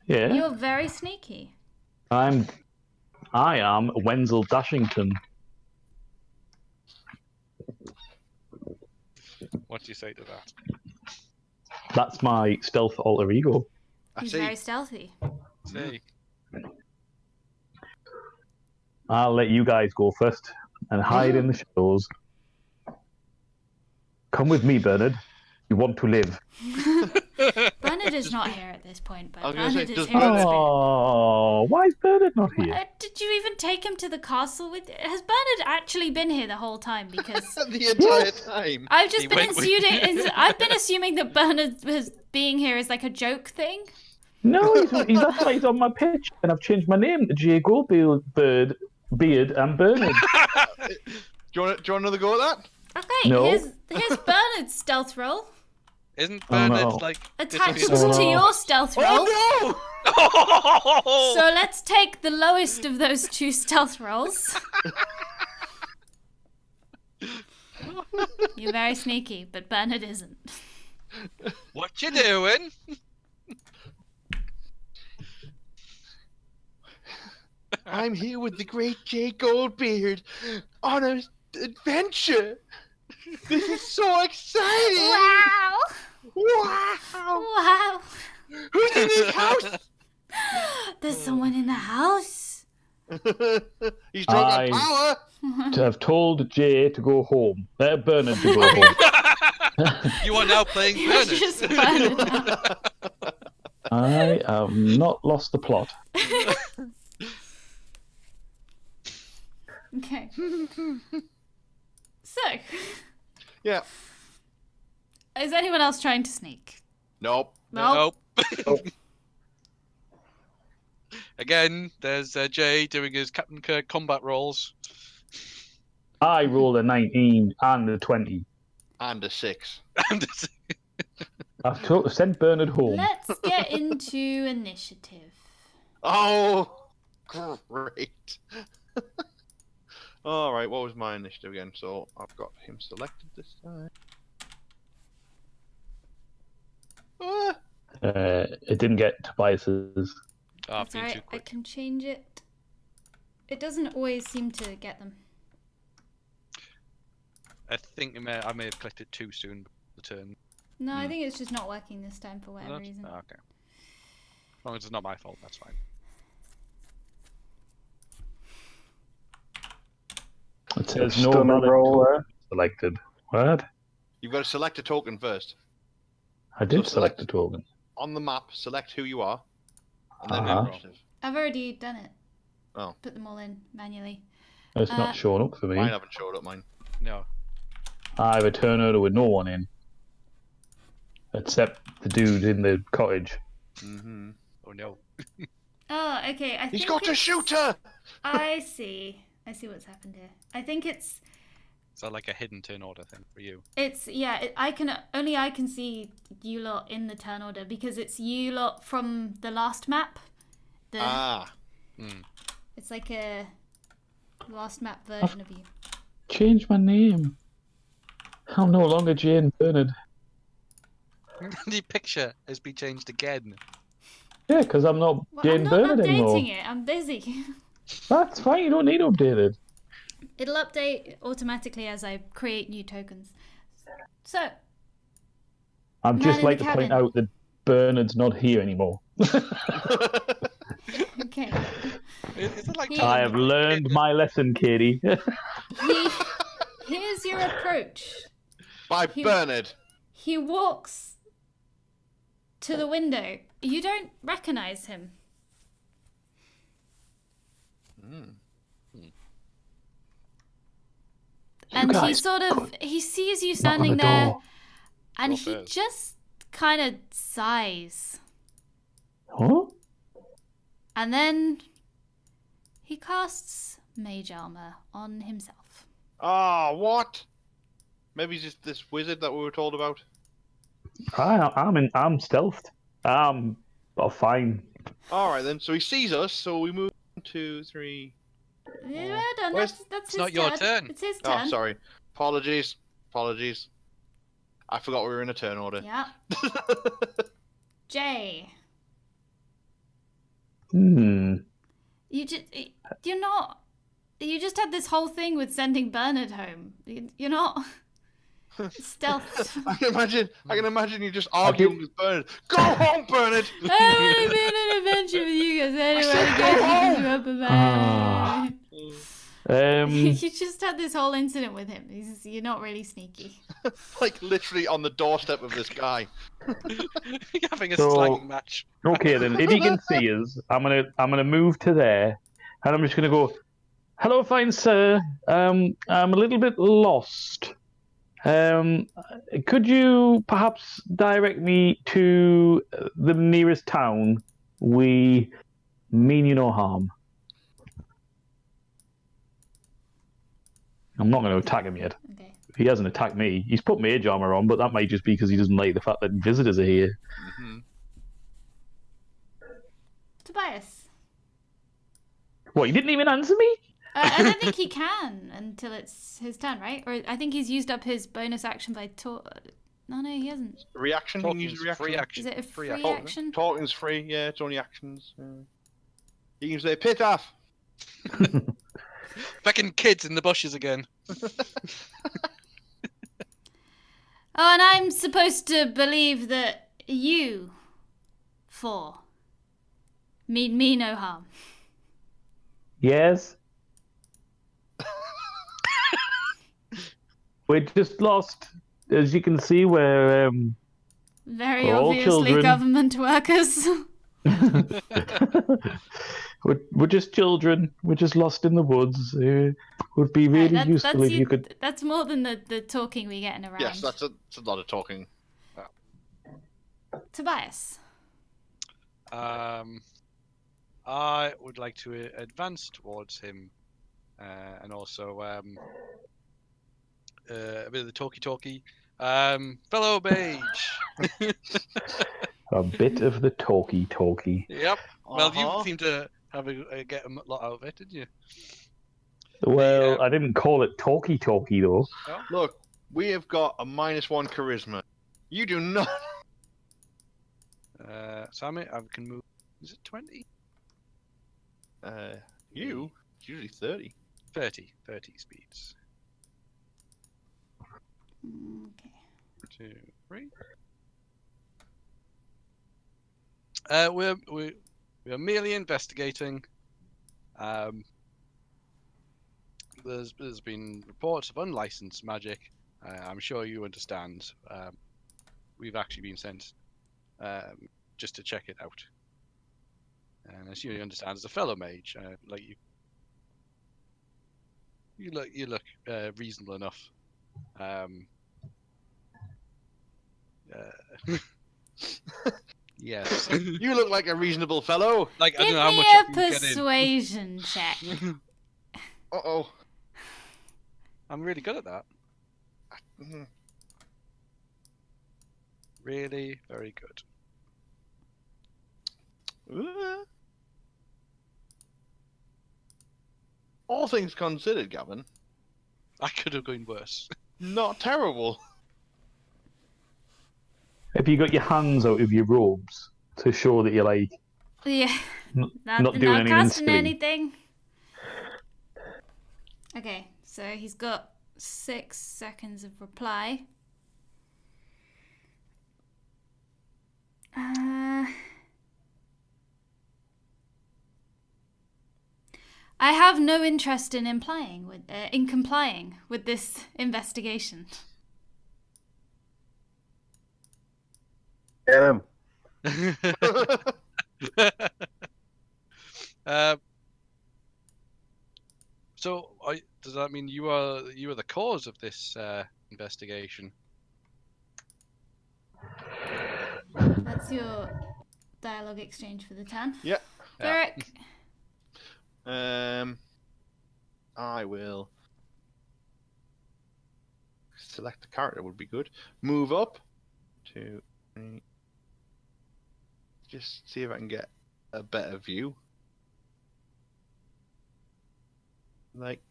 Yeah, You're very sneaky. I am Wenzel Dashington. What do you say to that? That's my stealth alter ego. I He's see. very stealthy. Say, I'll let you guys go first and hide in the shadows. Come with me, Bernard. You want to live. Bernard is not here at this point, but I was gonna say, Bernard is does here in Bernard- spirit. Oh, why is Bernard not here? Did you even take him to the castle with? Has Bernard actually been here the whole time? Because The entire time. I've just He been went with- I've been assuming that Bernard was being here as like a joke thing. No, that's why he's on my pitch, and I've changed my name to Jago Beard and Bernard. Do you want another go at that? Okay, No. here's Bernard's stealth roll isn't Oh, Bernard no. like attached disappeared? to your stealth roll. Oh Oh! So let's take the lowest of those two stealth rolls. You're very sneaky, but Bernard isn't. What you doing? I'm here with the great Jay Goldbeard on an adventure. This is so exciting! Wow! Wow! Wow! Who's in this house? There's someone in the house. He's drunk I- on power. I've told Jay to go home. Bernard to go home. You are now playing It's Bernard. just Bernard now. I have not lost the plot. Okay. So, Yeah. is anyone else trying to sneak? Nope. Well, Nope. Again, there's Jay doing his Captain Kirk combat rolls. I rolled a 19 and a 20. And a 6. And I've sent Bernard home. let's get into initiative. Oh, great. All right, what was my initiative again? So I've got him selected this time. Ah, It didn't get Tobias's. Oh, I've It's been too alright, I quick. can change it. It doesn't always seem to get them. I think I may have collected too soon. The turn. No, I think it's just not working this time for whatever reason. Oh, okay. As long as it's not my fault, that's fine. It says no Stunner valid roll. token selected. What? you've got to select a token first. I did So select select- the token. On the map, select who you are, and then Uh-huh. initiative. I've already done it. Oh. Put them all in manually. It's not showing up for me. Mine haven't showed up, mine. No. I have a turn order with no one in. Except the dude in the cottage. Mm-hmm. Oh no. Oh, okay. I He's think got a it's- shooter! I see. I see what's happened here. I think it's Is that like a hidden turn order thing for you? I can see you lot in the turn order because it's you lot from the last map. Ah. It's like a last map version of you. Change my name. I'm no longer Jane Bernard. The picture has been changed again. Yeah, because I'm not Well, Jane I'm not Bernard updating anymore. it. I'm busy. That's fine. You don't need to update it. It'll update automatically as I create new tokens. So, I'd Man just in like the to point cabin. out that Bernard's not here anymore. okay. Is it like He- I have learned my lesson, Katie. Here's your approach. By He- Bernard. He walks to the window. You don't recognize him. And he guys sort of could he sees you knock on standing the there, door. and Go he first. just kind of sighs, Huh? and then he casts mage armor on himself. Ah, what? Maybe he's just this wizard that we were told about. I'm stealthed. I'm fine. Alright then, so he sees us, so we move 1, 2, 3. Yeah, well done. Where's- That's It's his not your turn. It's his Oh, turn. sorry. Apologies. I forgot we were in a turn order. Yeah. Jay, Hmm. you're not. You just had this whole thing with sending Bernard home. You're not stealth. I can imagine you just arguing with Bernard. Go home, Bernard! I want to be on an adventure with you guys. I don't said want go to go home. to rubber Ah. band. Um. You just had this whole incident with him. You're not really sneaky. Like literally on the doorstep of this guy. You're having a So- slang match. Okay then. If you can see us, I'm gonna move to there, and I'm just gonna go. Hello, fine sir. I'm a little bit lost. Could you perhaps direct me to the nearest town? We mean you no harm. I'm not going to attack him yet. Okay. He hasn't attacked me. He's put mage armor on, but that might just be because he doesn't like the fact that visitors are here. Mm-hmm. Tobias. What, you didn't even answer me? I don't think he can until it's his turn, right? Or I think he's used up his bonus action by No, he hasn't. Reaction? You can use Talking's a reaction. free action. Is it a Free free action. action? Talking's free, yeah, it's only actions. You can say pit off. Fucking kids in the bushes again. Oh, and I'm supposed to believe that you four mean me no harm. Yes. We're just lost. As you can see, we're Very We're all obviously children. government workers. we're just children. We're just lost in the woods. It would be really useful if you could. That's more than the talking we getting around. Yes, that's a lot of talking. Tobias. I would like to advance towards him, and also a bit of the talkie. Fellow mage. A bit of the talkie. Yep. Well, Uh-huh. you seem to have get a lot out of it, didn't you? Well, Yeah. I didn't call it talkie though. Look, we have got a -1 charisma. You do not. So I can move. Is it 20? You? It's usually 30. 30 speeds. Okay. 2, 3. We're merely investigating. There's been reports of unlicensed magic. I'm sure you understand. We've actually been sent just to check it out. And as you understand, as a fellow mage, like you look reasonable enough. Yes. You look like a reasonable fellow. Like I Give don't know how me much I a can get in. persuasion check. Uh-oh. I'm really good at that. Mhm. Really, very good. All things considered, Gavin, I could have gone worse. not terrible. Have you got your hands out of your robes to show that you're like Yeah. not doing anything casting silly? anything. Okay, so he's got 6 seconds of reply. I have no interest in complying with this investigation. Get him. So, does that mean you are the cause of this investigation? That's your dialogue exchange for the turn. Yeah. Derek. I will select the character would be good. Move up to just see if I can get a better view. Like,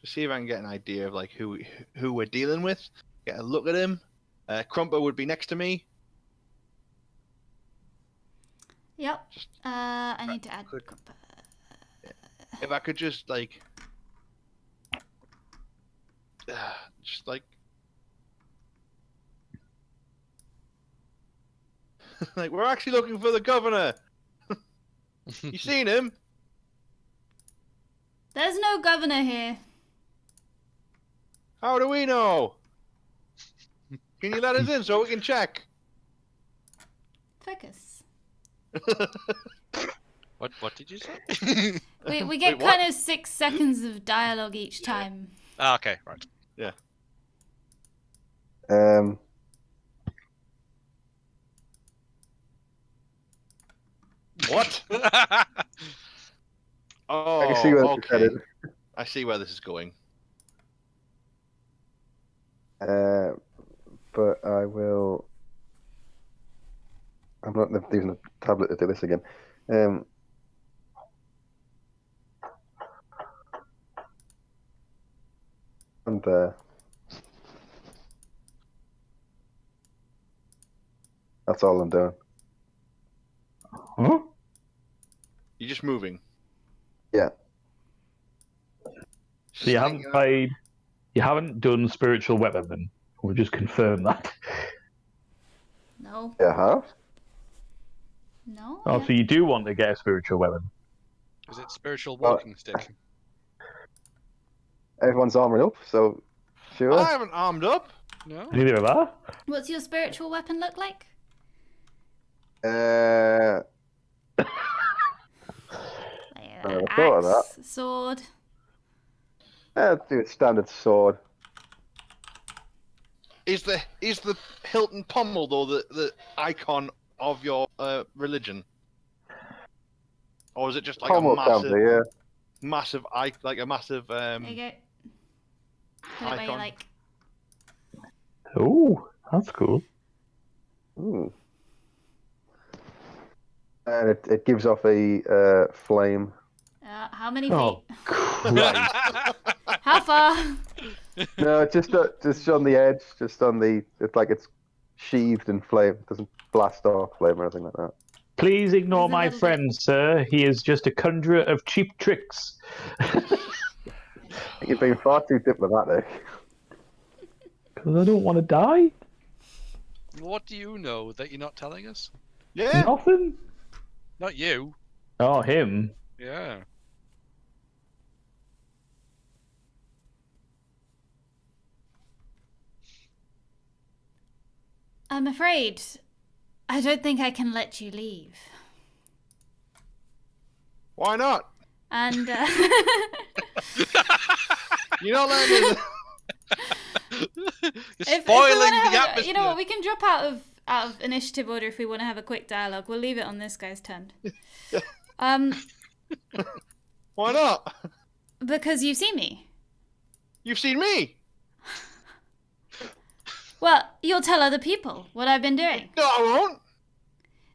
to see if I can get an idea of like who we're dealing with. Get a look at him. Crumper would be next to me. Yep. I need to add. Good. If I could just like, just like, like we're actually looking for the governor. You seen him? There's no governor here. How do we know? Can you let us in so we can check? Focus. What did you say? We get Wait, what? kind of 6 seconds of dialogue each time. Ah, okay, right. What? Oh, I can see where okay. it's headed. I see where this is going. But I will. I'm not using a tablet to do this again. stand there. That's all I'm doing. Huh? You're just moving. Yeah. So you haven't played. You haven't done spiritual weapon. Then we'll just confirm that. No. Yeah, huh? No. Oh, so you do want to get a spiritual weapon? Is it spiritual walking stick? Everyone's armored up, so sure. I haven't armed up. No. Neither have I. What's your spiritual weapon look like? I never thought of that. Axe, sword. Let's do a standard sword. Is the Hilton pommel though the icon of your religion, or is it just like Pommel a massive, can be, yeah. massive like a massive There you go. Put it where you icon? like. Oh, that's cool. Hmm. And it gives off a flame. How many Oh, feet? Christ. How far? No, just on the edge, just on the. It's like it's sheathed in flame. It doesn't blast off flame or anything like that. Please ignore There's a my little friend, sir. He is just a conjurer of cheap tricks. You've been far too diplomatic. Because I don't want to die. What do you know that you're not telling us? Yeah. Nothing. Not you. Oh, him. Yeah. I'm afraid I don't think I can let you leave. Why not? And You're not letting me. You're if spoiling we wanna the have atmosphere. you know what? We can drop out of initiative order if we want to have a quick dialogue. We'll leave it on this guy's turn. Why not? Because you've seen me. You've seen me. Well, you'll tell other people what I've been doing. No, I won't.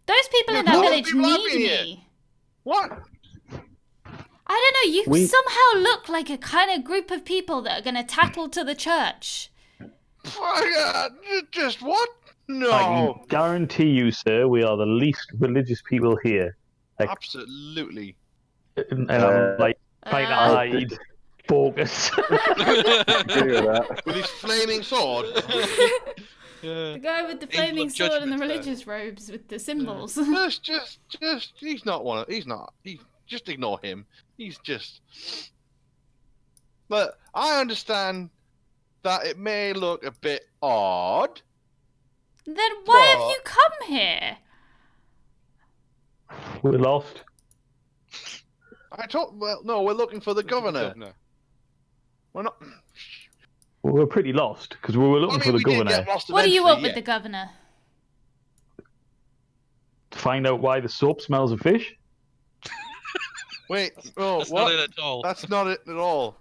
Those people in No, that other village people have need been me. What? I don't know, you We- somehow look like a kind of group of people that are going to tattle to the church. Just what? I No. can guarantee you, sir, we are the least religious people here. Like, Absolutely. and I'm like trying to hide focus. Agree with that. With his flaming sword. The guy with the Angel flaming of sword and the judgment there. religious robes with the symbols. just, he's not one of, he's not, just ignore him. He's just, but I understand that it may look a bit odd. Then why have What? you come here? We're lost. Well, no, we're looking for the governor. We're not. Well, we're pretty lost because we were looking for the we did governor get lost What do you want eventually, with the governor? to find out why the soap smells of fish. Wait, oh, That's what? not it at all. That's not it at all.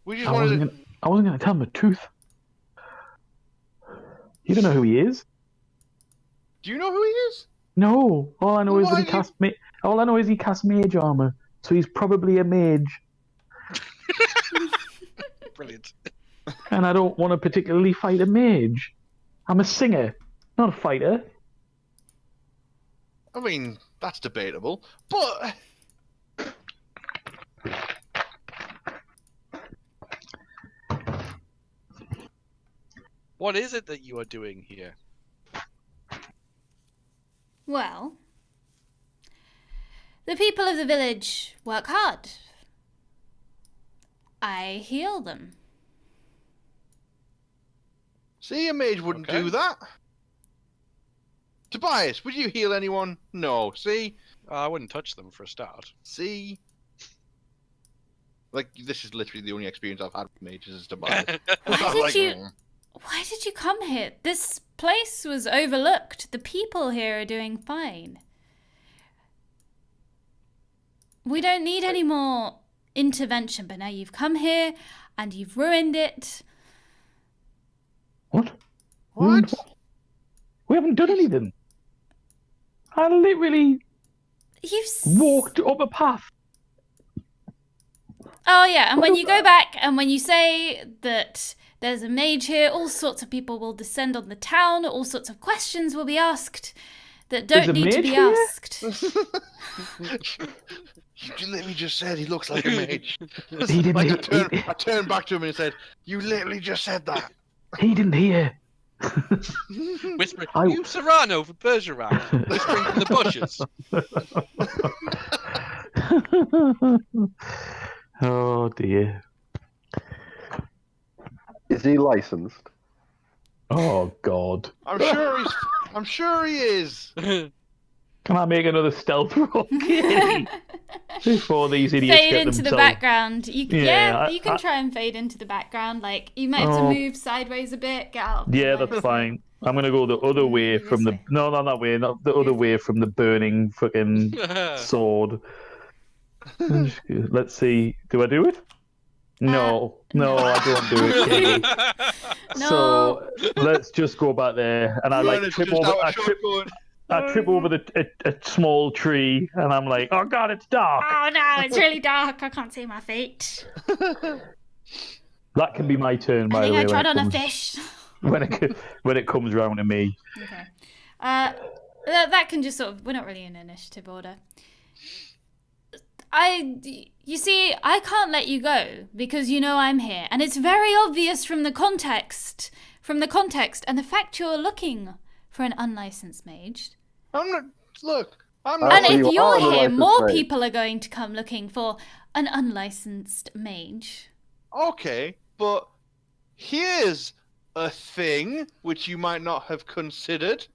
We just I wanted wasn't gonna tell him the truth. You don't know who he is. Do you know who he is? No, all I know Well, is that why he do you- casts all I know is he casts mage armor, so he's probably a mage, Brilliant. and I don't want to particularly fight a mage. I'm a singer, not a fighter. I mean, that's debatable, but What is it that you are doing here? Well, the people of the village work hard. I heal them. see, a mage wouldn't Okay. do that. Tobias, would you heal anyone? No. See, I wouldn't touch them for a start. see. Like, this is literally the only experience I've had with mages is Tobias. Why did Like, you? Why did you come here? This place was overlooked. The people here are doing fine. We don't need any more intervention, but now you've come here and you've ruined it. What? What? We haven't done anything. I literally You walked up a path. Oh yeah, and when you go back and when you say that there's a mage here, all sorts of people will descend on the town, all sorts of questions will be asked that There's don't a need to mage be here? asked. You literally just said he looks like a mage. He didn't. I turned back to him and said, "You literally just said that." He didn't hear. Whispering, I- you Serrano for Bergerac. Whispering from the bushes. Oh dear. Is he licensed? Oh God. I'm sure he is. Can I make another stealth roll before these idiots Fade get into the themselves? background. You Yeah, can try and fade into the background. Like you might have to Oh. move sideways a bit. Get out. Of Yeah, the way, that's so- fine. I'm gonna go the other way This from the way. no, not that way, not the other way from the burning fucking sword. Let's see. Do I do it? No, no. I don't do it. Katie. No. So let's just go back there, and I like Running trip just over. out a I trip over a small tree, and I'm like, oh God, it's dark. Oh no, it's really dark. I can't see my feet. That can be my turn, I by the think way. I trod when on it a comes- fish. when it comes round to me. Okay. That can just sort of. We're not really in initiative order. You see, I can't let you go because you know I'm here, and it's very obvious from the context, and the fact you're looking for an unlicensed mage. I'm not. Look, I'm And not. so if you you're are here, unlicensed more mage. people are going to come looking for an unlicensed mage. Okay, but here's a thing which you might not have considered.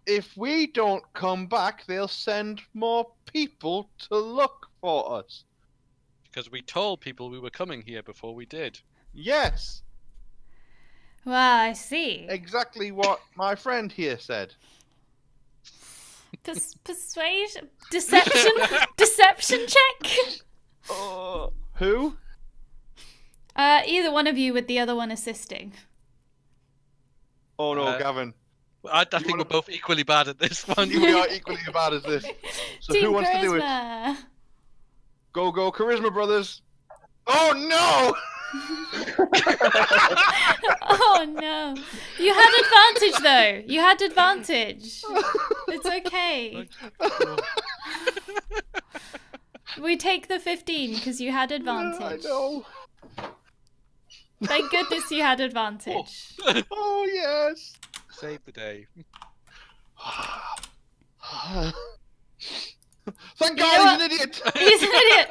If we don't come back, they'll send more people to look for us. Because we told people we were coming here before we did. Yes, Well, I see. exactly what my friend here said. Persuasion? Deception check? Who? Either one of you with the other one assisting. Oh no, Uh, Gavin. I think we're both equally bad at this one. We are equally as bad as this. So Team who wants to do it? charisma. Go, Charisma Brothers. Oh no! Oh no. You had advantage though. You had advantage. It's okay. We take the 15 because you had I advantage. know. Thank goodness you had advantage. Oh yes. Save the day. Thank You God know he's what? an idiot. He's an idiot.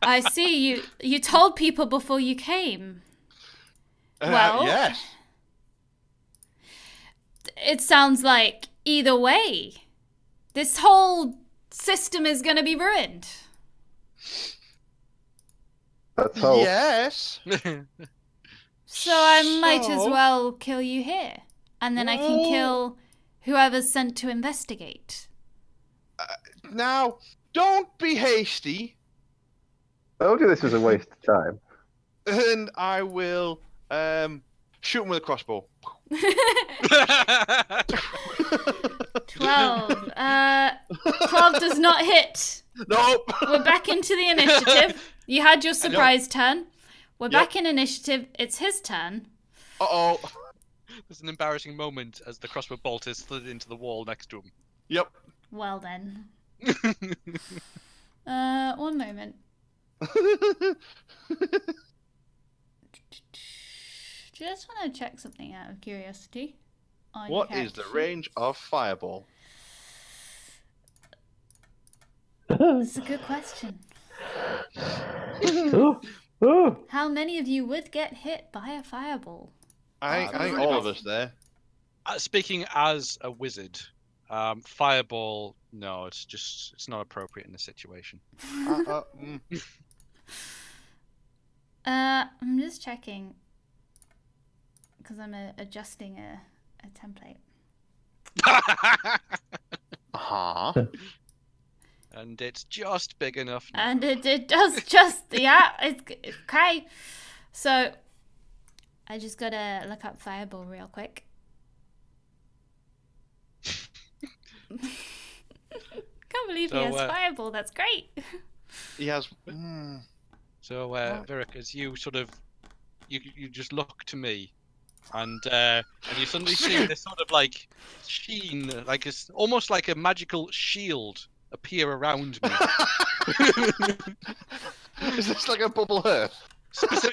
I see. You told people before you came. Well- yes. It sounds like either way, this whole system is going to be ruined. That's how. Yes. So I might as So? well kill you here. And then I can Well- kill whoever's sent to investigate. Now, don't be hasty, I told you this was a waste of time. and I will shoot him with a crossbow. 12. 12 does not hit. Nope. We're back into the initiative. You had your surprise turn. We're back in initiative. It's his turn. Uh-oh. There's an embarrassing moment as the crossbow bolt is slid into the wall next to him. Yep. Well then. 1 moment. Just want to check something out of curiosity. On your What is the character range sheet. of fireball? That's a good question. Oh, How many of you would get hit by a fireball? I think all of us there. Speaking as a wizard, fireball, no, it's not appropriate in this situation. I'm just checking because I'm adjusting a template. Uh-huh. And it's just big enough. now. And it does just, yeah, it's okay. So, I just gotta look up fireball real quick. Can't believe he So, has fireball, that's great. He has. So, Oh. Virik, as you sort of, you just look to me, and you suddenly see this sort of like sheen, like it's almost like a magical shield appear around me. Is this like a bubble earth?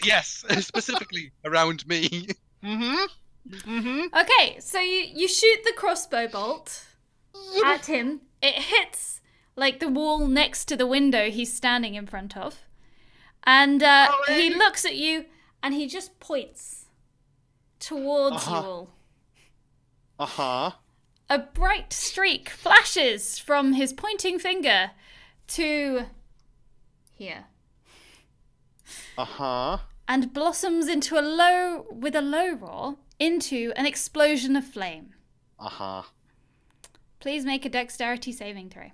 Yes, specifically around me. Okay, so you shoot the crossbow bolt at him. It hits like the wall next to the window he's standing in front of. And he looks at you and he just points towards you all. A bright streak flashes from his pointing finger to here. And blossoms into a low roar into an explosion of flame. Please make a dexterity saving throw.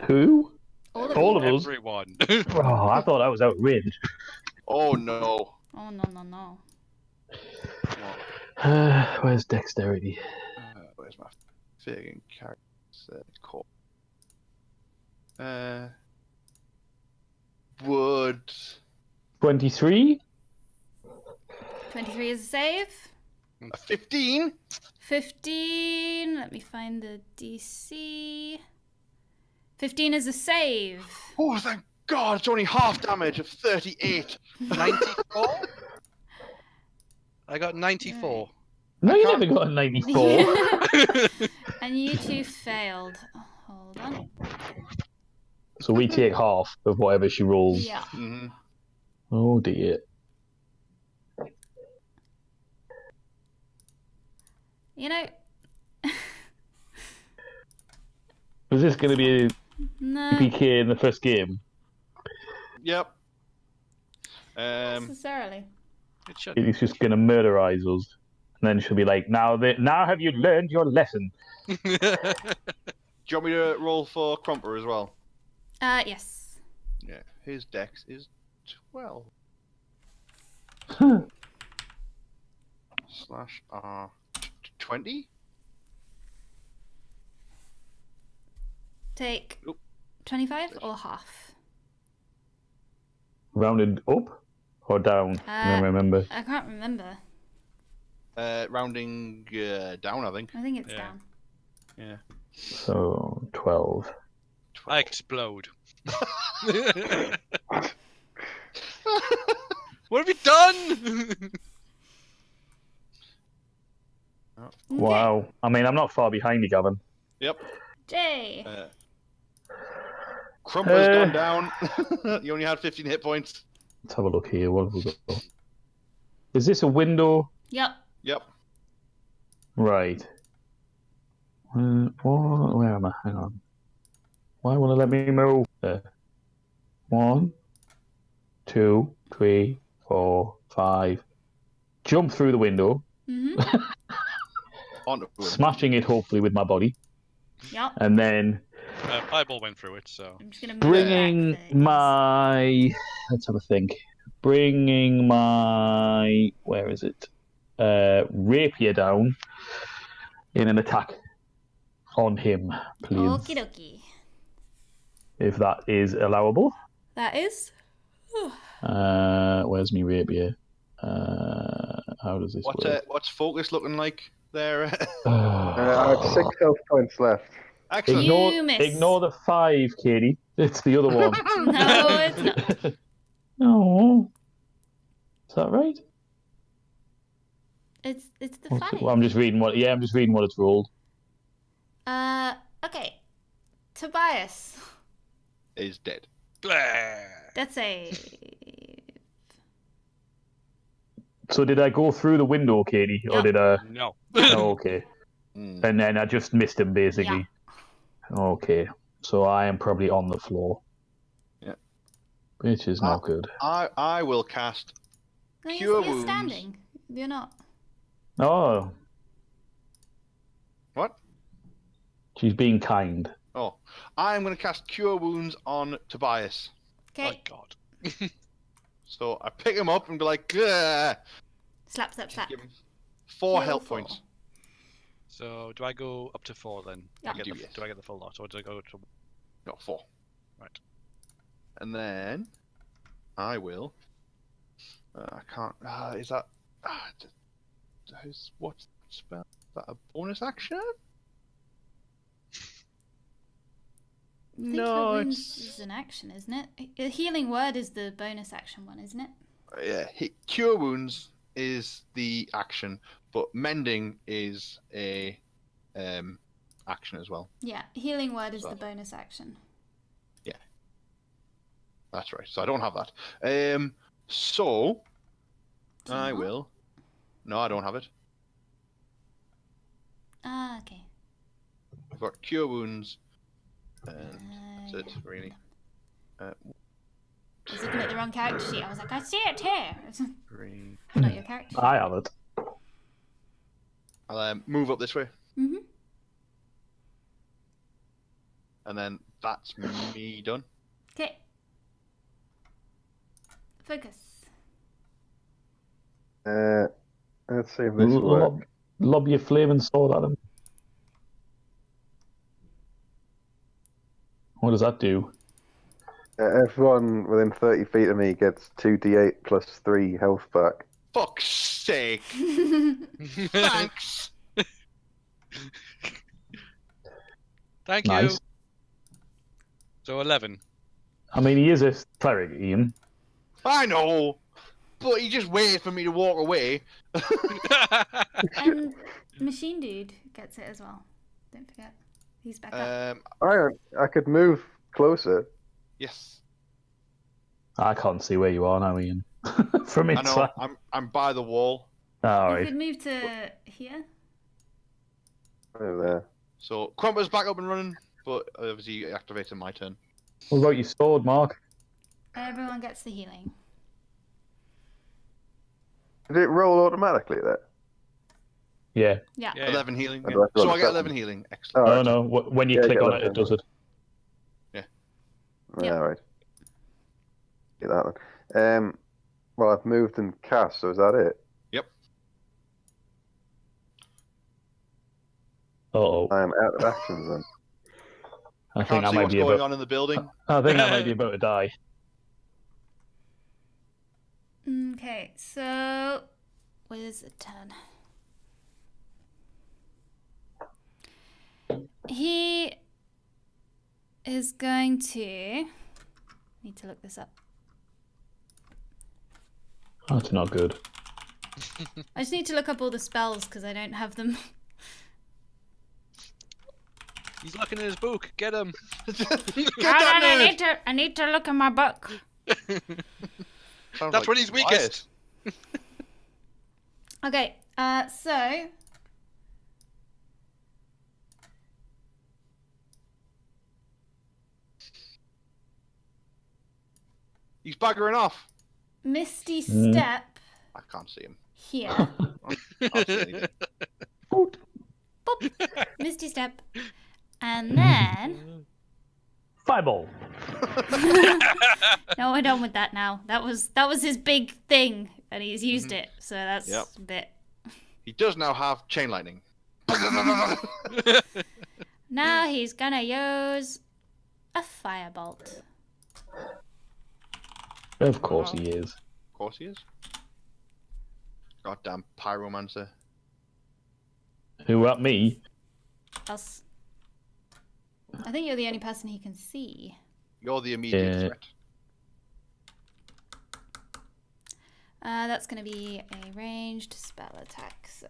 Who? All of us? Everyone. Oh, I thought that was out of range. Oh no. Oh, no. Where's dexterity? Where's my friggin' character? Would 23? 23 is a save. a 15? 15. Let me find the DC. 15 is a save. Oh, thank God! It's only half damage of 38. 94? I got 94. No, you never got a 94. And you two failed. Oh, hold on. So we take half of whatever she rolls. Yeah. Oh dear. You know, Was this going to be a no, PK in the first game? Yep. necessarily. It should. He's just going to murderize us. And then she'll be like, now have you learned your lesson? Do you want me to roll for Crumper as well? Yes. Yeah. His dex is 12. Slash R 20? Take Oop. 25 or half. Rounded up or down? I don't remember. I can't remember. Rounding down, I think. I think it's Yeah. down. Yeah. So 12. I explode. What have you done? Wow. I mean, I'm not far behind you, Gavin. Yep. Jay. Crumper's gone down. You only had 15 hit points. Let's have a look here. What have we got? Is this a window? Yep. Yep. Right. Where am I? Hang on. Why won't it let me move? There. 1, 2, 3, 4, 5. Jump through the window, Onto him. smashing it hopefully with my body, Yep. and then Eyeball went through it, so. I'm just gonna move bringing back 30. my. Let's have a think. Bringing my. Where is it? Rapier down in an attack on him, please. Okie dokie. If that is allowable. That is. Where's me rapier? How does this work? What's focus looking like there? I have 6 health points left. Excellent. You miss. Ignore the 5, Katie. It's the other one. No, it's not. No. Is that right? It's the What's 5. it- well, I'm just reading what. Yeah, I'm just reading what it's rolled. Okay. Tobias. Is dead. That's a. So did I go through the window, Katie, or Yep. did I? No. Oh, okay. Mm. And then I just missed him, basically. Okay. So I am probably on the floor. Yeah. Which is not good. I will cast No, Cure you're wounds. standing. You're not. Oh, what? she's being kind. Oh, I'm going to cast Cure Wounds on Tobias. My Okay. God. So I pick him up and be like, "Ugh." Slap, slap, slap. Give him 4 Heal health 4. points. So, do I go up to 4 then? Yeah. Do I get You the, do, yes. do I get the full lot, or do I go to... No, 4. Right. And then I will. I can't. Is that? What's that spell? Is that a bonus action? I think No, Heal Wounds it's is an action, isn't it? A Healing Word is the bonus action one, isn't it? yeah. Cure Wounds is the action, but Mending is a action as well. Yeah, Healing Word is So- the bonus action. That's right. So I don't have that. So Do you I not? will. No, I don't have it. Ah, okay. I've got Cure Wounds, and that's it, really. I was looking at the wrong character sheet. I was like, I see it here. It's 3. not your character sheet. I have it. I'll move up this way, Mm-hmm. and then that's me done. Okay. Let's Focus. see if this works. Lob your flaming sword at him. What does that do? Everyone within 30 feet of me gets 2d8 plus 3 health back. Fuck's sake! Thanks. Thank you. Nice. So 11. I mean, he is a cleric, Ian. I know, but he just waited for me to walk away. And Machine Dude gets it as well. Don't forget. He's back up. I could move closer. Yes, I can't see where you are now, Ian. From I know. inside. I'm by the wall. All You right. could move to here. Over there. So Crumper's back up and running, but obviously activated my turn. What about your sword, Mark? Everyone gets the healing. Did it roll automatically there? Yeah. Yeah. Yeah. 11 healing. I'd Yeah. like to So I roll get a 11 seven. healing. Excellent. Oh, No, right. no. When you Yeah, click get on that it, it done. does it. Yeah. All right. Get that one. Well, I've moved and cast, so is that it? Yep. Uh-oh. I am out of actions then. I think Can't I see might what's be going about. on in the building. I think I might be about to die. Okay, so where's the turn? He is going to need to look this up. That's not good. I just need to look up all the spells because I don't have them. He's looking in his book. Get him. Get Hold that on, nerd! I need to look in my book. Sounds That's like when he's weakest. Okay, so He's buggering off. Misty Mm. Step I can't see him. here. I'll see anything. Boop. Misty Step. And then Fireball. no, we're done with that now. That was his big thing, and he's used it, so that's Yep. a bit. He does now have chain lightning. Now he's gonna use a firebolt. Of course he is. Of course he is. Goddamn pyromancer. Who at me? Us. I think you're the only person he can see. You're the immediate Yeah. threat. That's gonna be a ranged spell attack. So.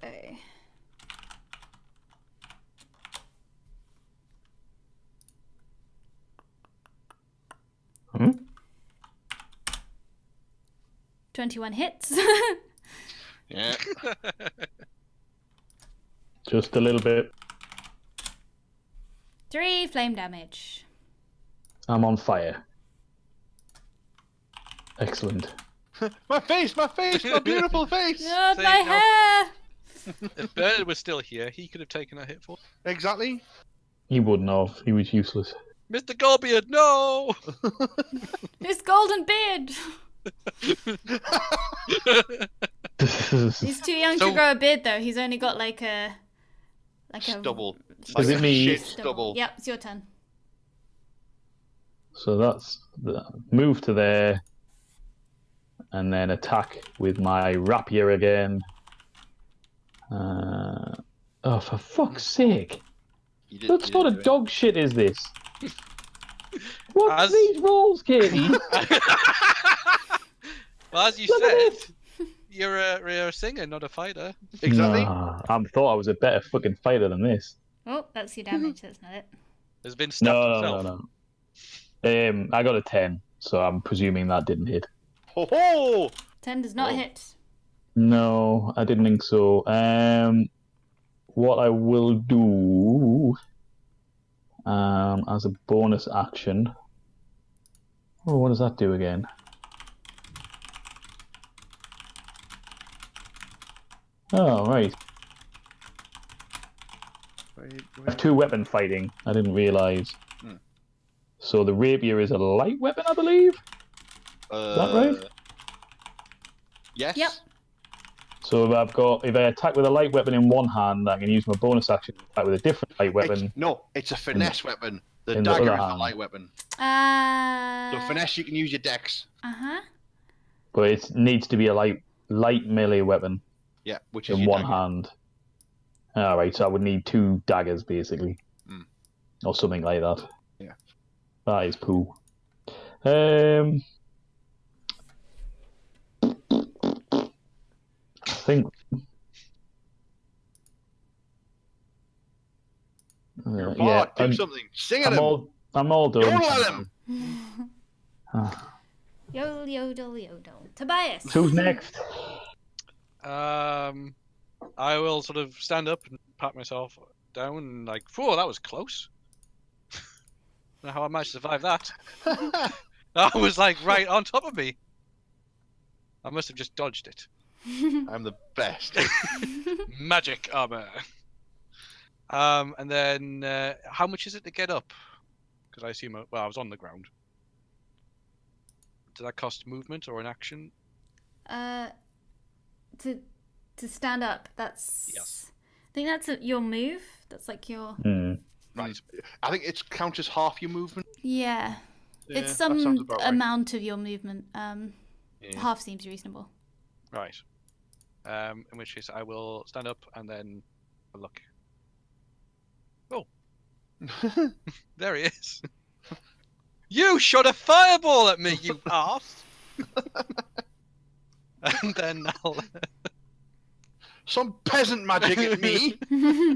Hmm? 21 hits. Yeah. Just a little bit. 3 flame damage. I'm on fire. Excellent. My face, my beautiful face. Not Say my no. hair. If Bernard was still here, he could have taken a hit for. Exactly. He wouldn't have. He was useless. Mr. Goldbeard, no! His golden beard. He's too young So- to grow a beard, though. He's only got like a Stubble. Is Like it a me? shit stubble. Yep, it's your turn. So that's the move to there, and then attack with my rapier again. Oh, for fuck's sake! What sort of dog shit is this? What's these rolls, Katie? Well, as you said, you're a singer, not a fighter. Exactly. Nah, I thought I was a better fucking fighter than this. Oh, that's your damage. That's not it. Has been stabbed No. himself. I got a 10, so I'm presuming that didn't hit. Ho ho! 10 does not hit. No, I didn't think so. What I will do as a bonus action. Oh, what does that do again? Oh, right. I have 2 weapon fighting. I didn't realise. So the rapier is a light weapon, I believe? Is that right? Yes. Yep. So if I attack with a light weapon in one hand, I can use my bonus action to attack with a different light weapon. It's a finesse weapon. The in the dagger other is the hand. light weapon. So So finesse, you can use your dex. But it needs to be a light melee weapon Yeah, which is in your one dagger. hand. Alright, so I would need 2 daggers, basically. Or something like that. Yeah. That is poo. I think... Do something. Sing at him. I'm all done. Yodel at him. Yodel, yodel, yodel. Tobias. Who's next? I will sort of stand up and pat myself down and like, whoa, that was close. I don't know how I managed to survive that. That was like right on top of me. I must have just dodged it. I'm the best. Magic armor. And then how much is it to get up? Because I assume, I was on the ground. Does that cost movement or an action? To stand up, that's... Yes. I think that's your move. That's like your... Right. I think it's count as half your movement. Yeah. Yeah, It's that sounds some about right. amount of your movement. Yeah. Half seems reasonable. Right. In which case I will stand up and then look. Oh. There he is. You shot a fireball at me, you arse! And then I'll... Some peasant magic at me. Me?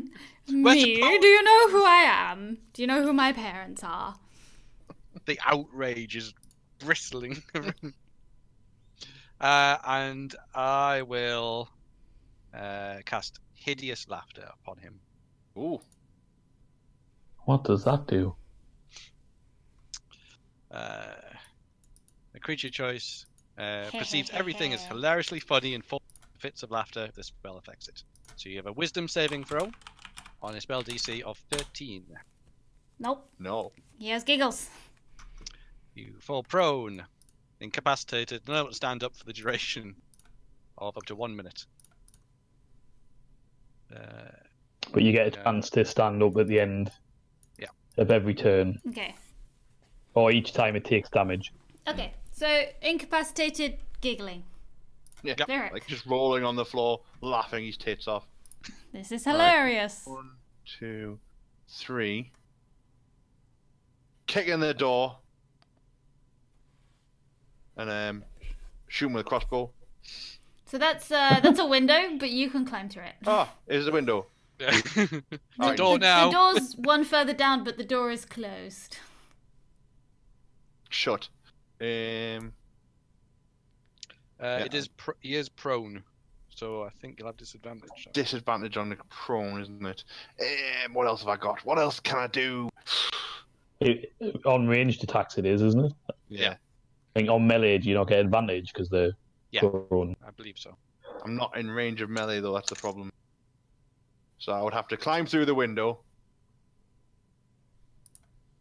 Do you know who I am? Do you know who my parents are? The outrage is bristling. And I will cast Hideous Laughter upon him. Ooh. What does that do? A creature choice perceives everything as hilariously funny and full of fits of laughter if the spell affects it. So you have a wisdom saving throw on a spell DC of 13. Nope. No. He has giggles. You fall prone, incapacitated, and unable to stand up for the duration of up to 1 minute. But you get a chance to stand up at the end of every turn, Okay. or each time it takes damage. Okay. So, incapacitated, giggling. Yeah. Derek. Like just rolling on the floor, laughing his tits off. This is hilarious. 1, 2, 3. Kicking the door. And shoot him with a crossbow. So that's a window, but you can climb through it. Ah, here's the window. The Alright. door now. The door's one further down, but the door is closed. Shut. It is he is prone, so I think you'll have disadvantage. Disadvantage on the prone, isn't it? What else have I got? What else can I do? On ranged attacks it is, isn't it? Yeah. I think on melee you don't get advantage because they're prone. I believe so. I'm not in range of melee though, that's the problem. So I would have to climb through the window.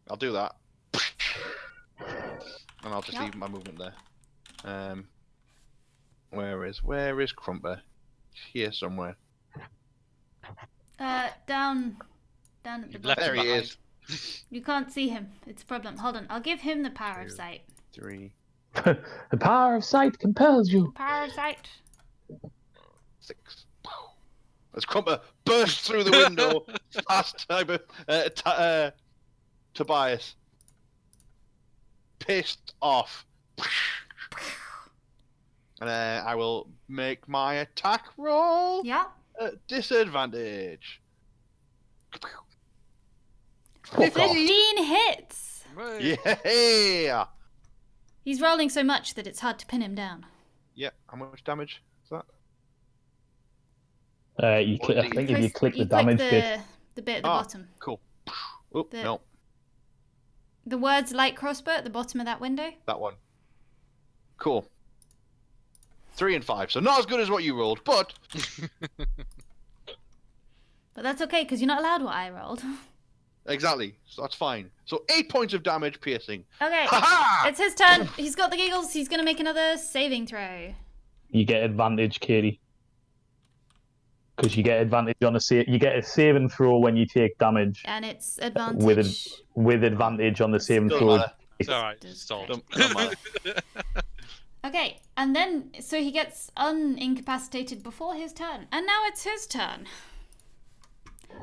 I'll do that. And I'll just leave my movement there. Where is Crumper? Here somewhere. Down at the Left bottom. There he is. You can't see him. It's a problem. Hold on. I'll give him the power of 2, sight. 3, The power of sight compels you. Power of sight. 6. As Crumper bursts through the window past Tobias. Pissed off. And I will make my attack roll Yeah. at disadvantage. Fuck off. 15 hits. Yeah! He's rolling so much that it's hard to pin him down. Yeah, how much damage is that? I think if you click the damage bit. The bit at the bottom. Cool. Oh, no, The words light crossbow at the bottom of that window. that one. Cool. 3 and 5, so not as good as what you rolled, but But that's okay, because you're not allowed what I rolled. exactly, so that's fine. So 8 points of damage piercing. Okay. Ha-ha! It's his turn. He's got the giggles. He's going to make another saving throw. You get advantage, Katie. Because you get advantage on you get a saving throw when you take damage And it's advantage. with advantage on the saving Doesn't throw. matter. It's alright, Just sold. Don't matter. Okay, and then, so he gets unincapacitated before his turn. And now it's his turn.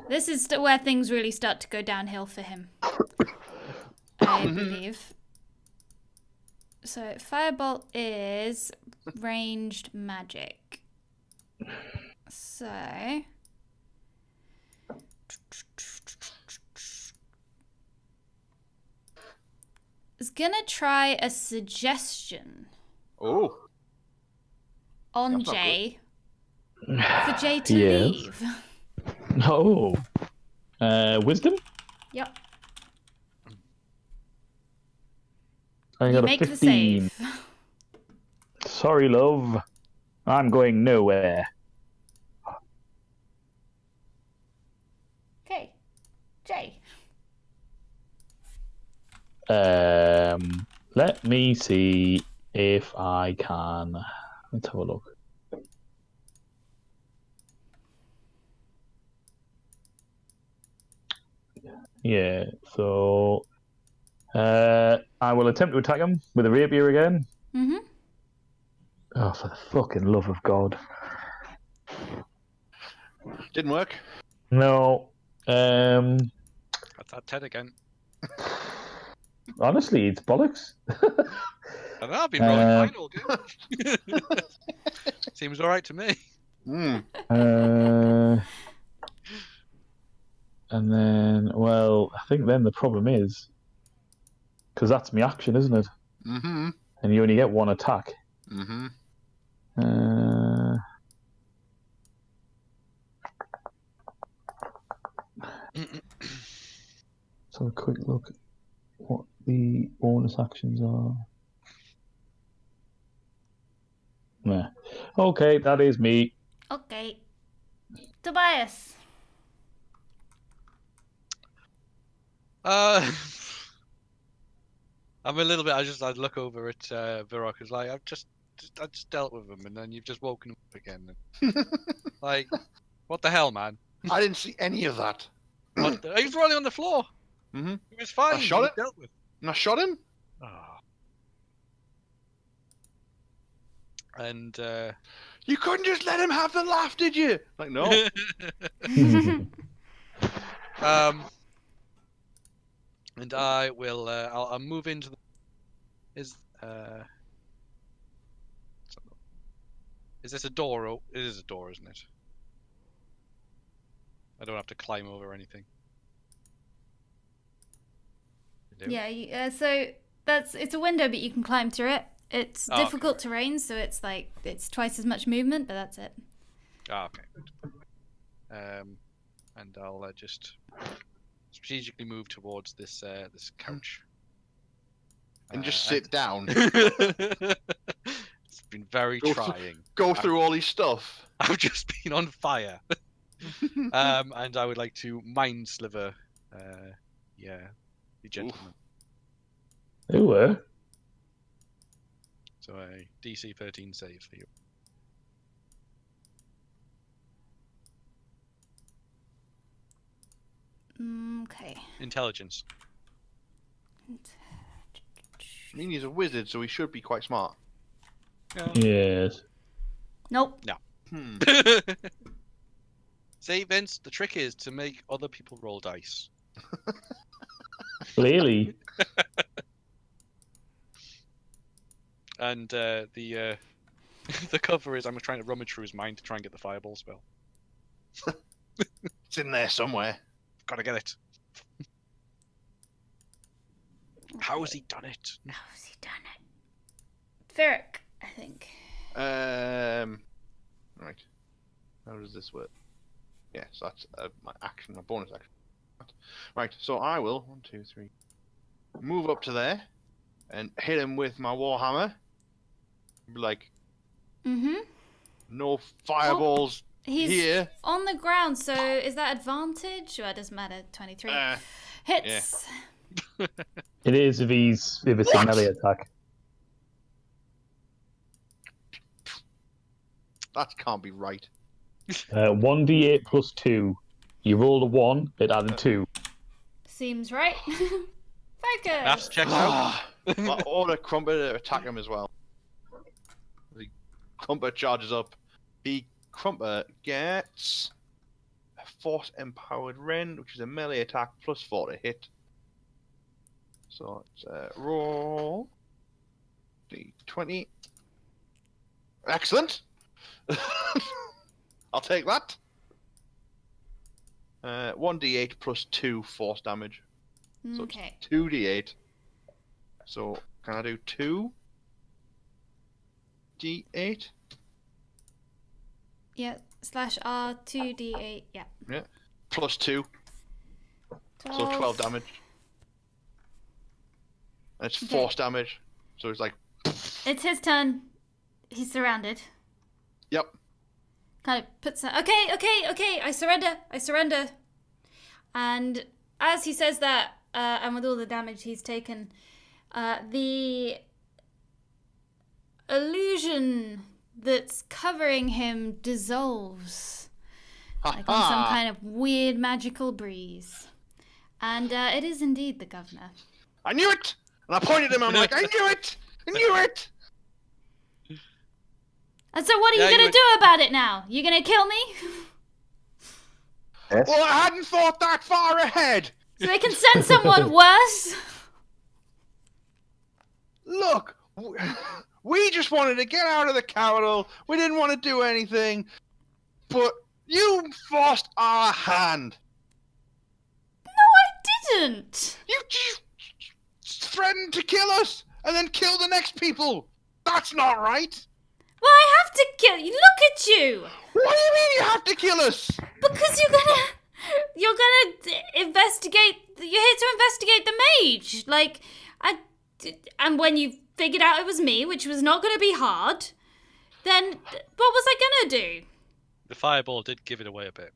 This is where things really start to go downhill for him. I believe. So, Firebolt is ranged magic. So... I was gonna try a suggestion Oh, on That's not Jay for Jay to Yes. leave. Oh. Wisdom? Yep. I You got a make the 15. save. Sorry, love. I'm going nowhere. Okay. Jay. Let me see if I can. Let's have a look. Yeah, so I will attempt to attack him with a rapier again. Mm-hmm. Oh, for the fucking love of God. didn't work. No. That's that 10 again. Honestly, it's bollocks. And I've been rolling fine all game. Seems alright to me. Mm. And then, well, I think then the problem is, because that's my action, isn't it? Mm-hmm. And you only get one attack. Mm-hmm. So a quick look at what the bonus actions are. Nah. Okay, that is me. Okay. Tobias. I'm a little bit. I'd look over at Virok. It's like I just dealt with him, and then you've just woken him up again. Like, what the hell, man? I didn't see any of that. What he was rolling on the floor. Mm-hmm. He was fine. I shot he it? Dealt with. And I shot him? Ah. And You couldn't just let him have the laugh, did you? Like, no. and I will. I'll move into the. Is this a door? Oh, it is a door, isn't it? I don't have to climb over anything. I do. Yeah, so it's a window, but you can climb through it. It's Oh, difficult terrain, so it's like it's twice as much movement, but that's it. Ah, okay. Good. And I'll just strategically move towards this this couch. And just sit down. It's been very trying. Go through all his stuff. I've just been on fire. And I would like to mind sliver. The gentleman. Who were? So a DC 13 save for you. Okay. Intelligence. I mean, he's a wizard, so he should be quite smart. Yes. Nope. Hmm. See, Vince, the trick is to make other people roll dice. Clearly. And the the cover is I'm trying to rummage through his mind to try and get the fireball spell. It's in there somewhere. Gotta get it. How has he done it? How's he done it? Ferric, I think. Right. How does this work? Yes, that's my action, my bonus action. Right, so I will 1, 2, 3 move up to there and hit him with my warhammer. Be like, no fireballs He's here. on the ground, so is that advantage? Well, it doesn't matter. 23 hits. It is if it's a melee attack. That can't be right. 1d8 plus 2. You rolled a 1, it added 2. Seems right. Very good. Maths checks out. I order Crumpet to attack him as well. Crumpet charges up. Crumpet gets a Force Empowered Rend, which is a melee attack plus 4 to hit. So it's roll d20. Excellent. I'll take that. 1d8 plus 2 force damage. So Okay. it's 2d8. So can I do 2d8? Yeah. /R 2d8. Yeah. Yeah. Plus 2. So 12 damage. And it's Okay. force damage. So it's like, It's his turn. He's surrounded. yep. Kind of puts that. Okay. I surrender. And as he says that, and with all the damage he's taken, the illusion that's covering him dissolves, like on some kind of weird magical breeze. And it is indeed the governor. I knew it! And I pointed at him, I'm like, I knew it! I knew it! And so what are you going to do about it now? You going to kill me? Yes. Well, I hadn't thought that far ahead! So they can send someone worse? Look, we just wanted to get out of the capital. We didn't want to do anything. But you forced our hand. No, I didn't. You threatened to kill us and then kill the next people. That's not right. Well, I have to kill you. Look at you. What do you mean you have to kill us? Because you're gonna investigate. You're here to investigate the mage. Like, and when you figured out it was me, which was not gonna be hard, then what was I gonna do? The fireball did give it away a bit.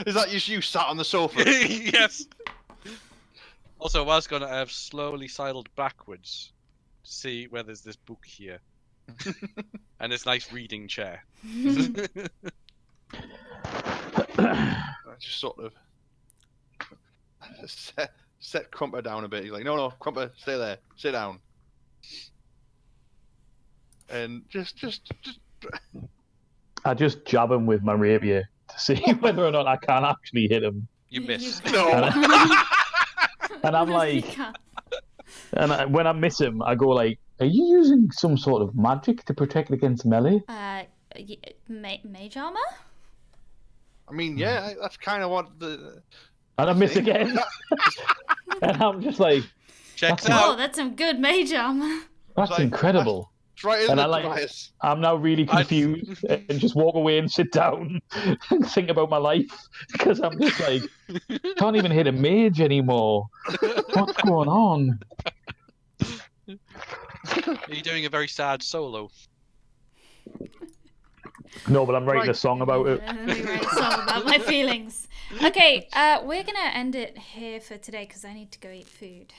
Is that just you sat on the sofa? Yes. Also, I was gonna have slowly sidled backwards to see where there's this book here. And this nice reading chair. I just sort of set Crumper down a bit. He's like, no, Crumper, stay there. Sit down. And just I just jab him with my rapier to see whether or not I can actually hit him. You miss. no. And I'm like, when I miss him, I go like, "Are you using some sort of magic to protect against melee?" Mage armor? I mean, yeah, that's kind of what the. And I miss again. And I'm just like, Checks That's out. Oh, that's some good mage armor. "That's like, incredible." It's right, isn't And it, I Tobias? I'm now really confused and just walk away and sit down and think about my life because I'm just like, can't even hit a mage anymore. What's going on? Are you doing a very sad solo? No, but I'm writing Right. a song about it. Let me write a song about my feelings. Okay, we're gonna end it here for today because I need to go eat food.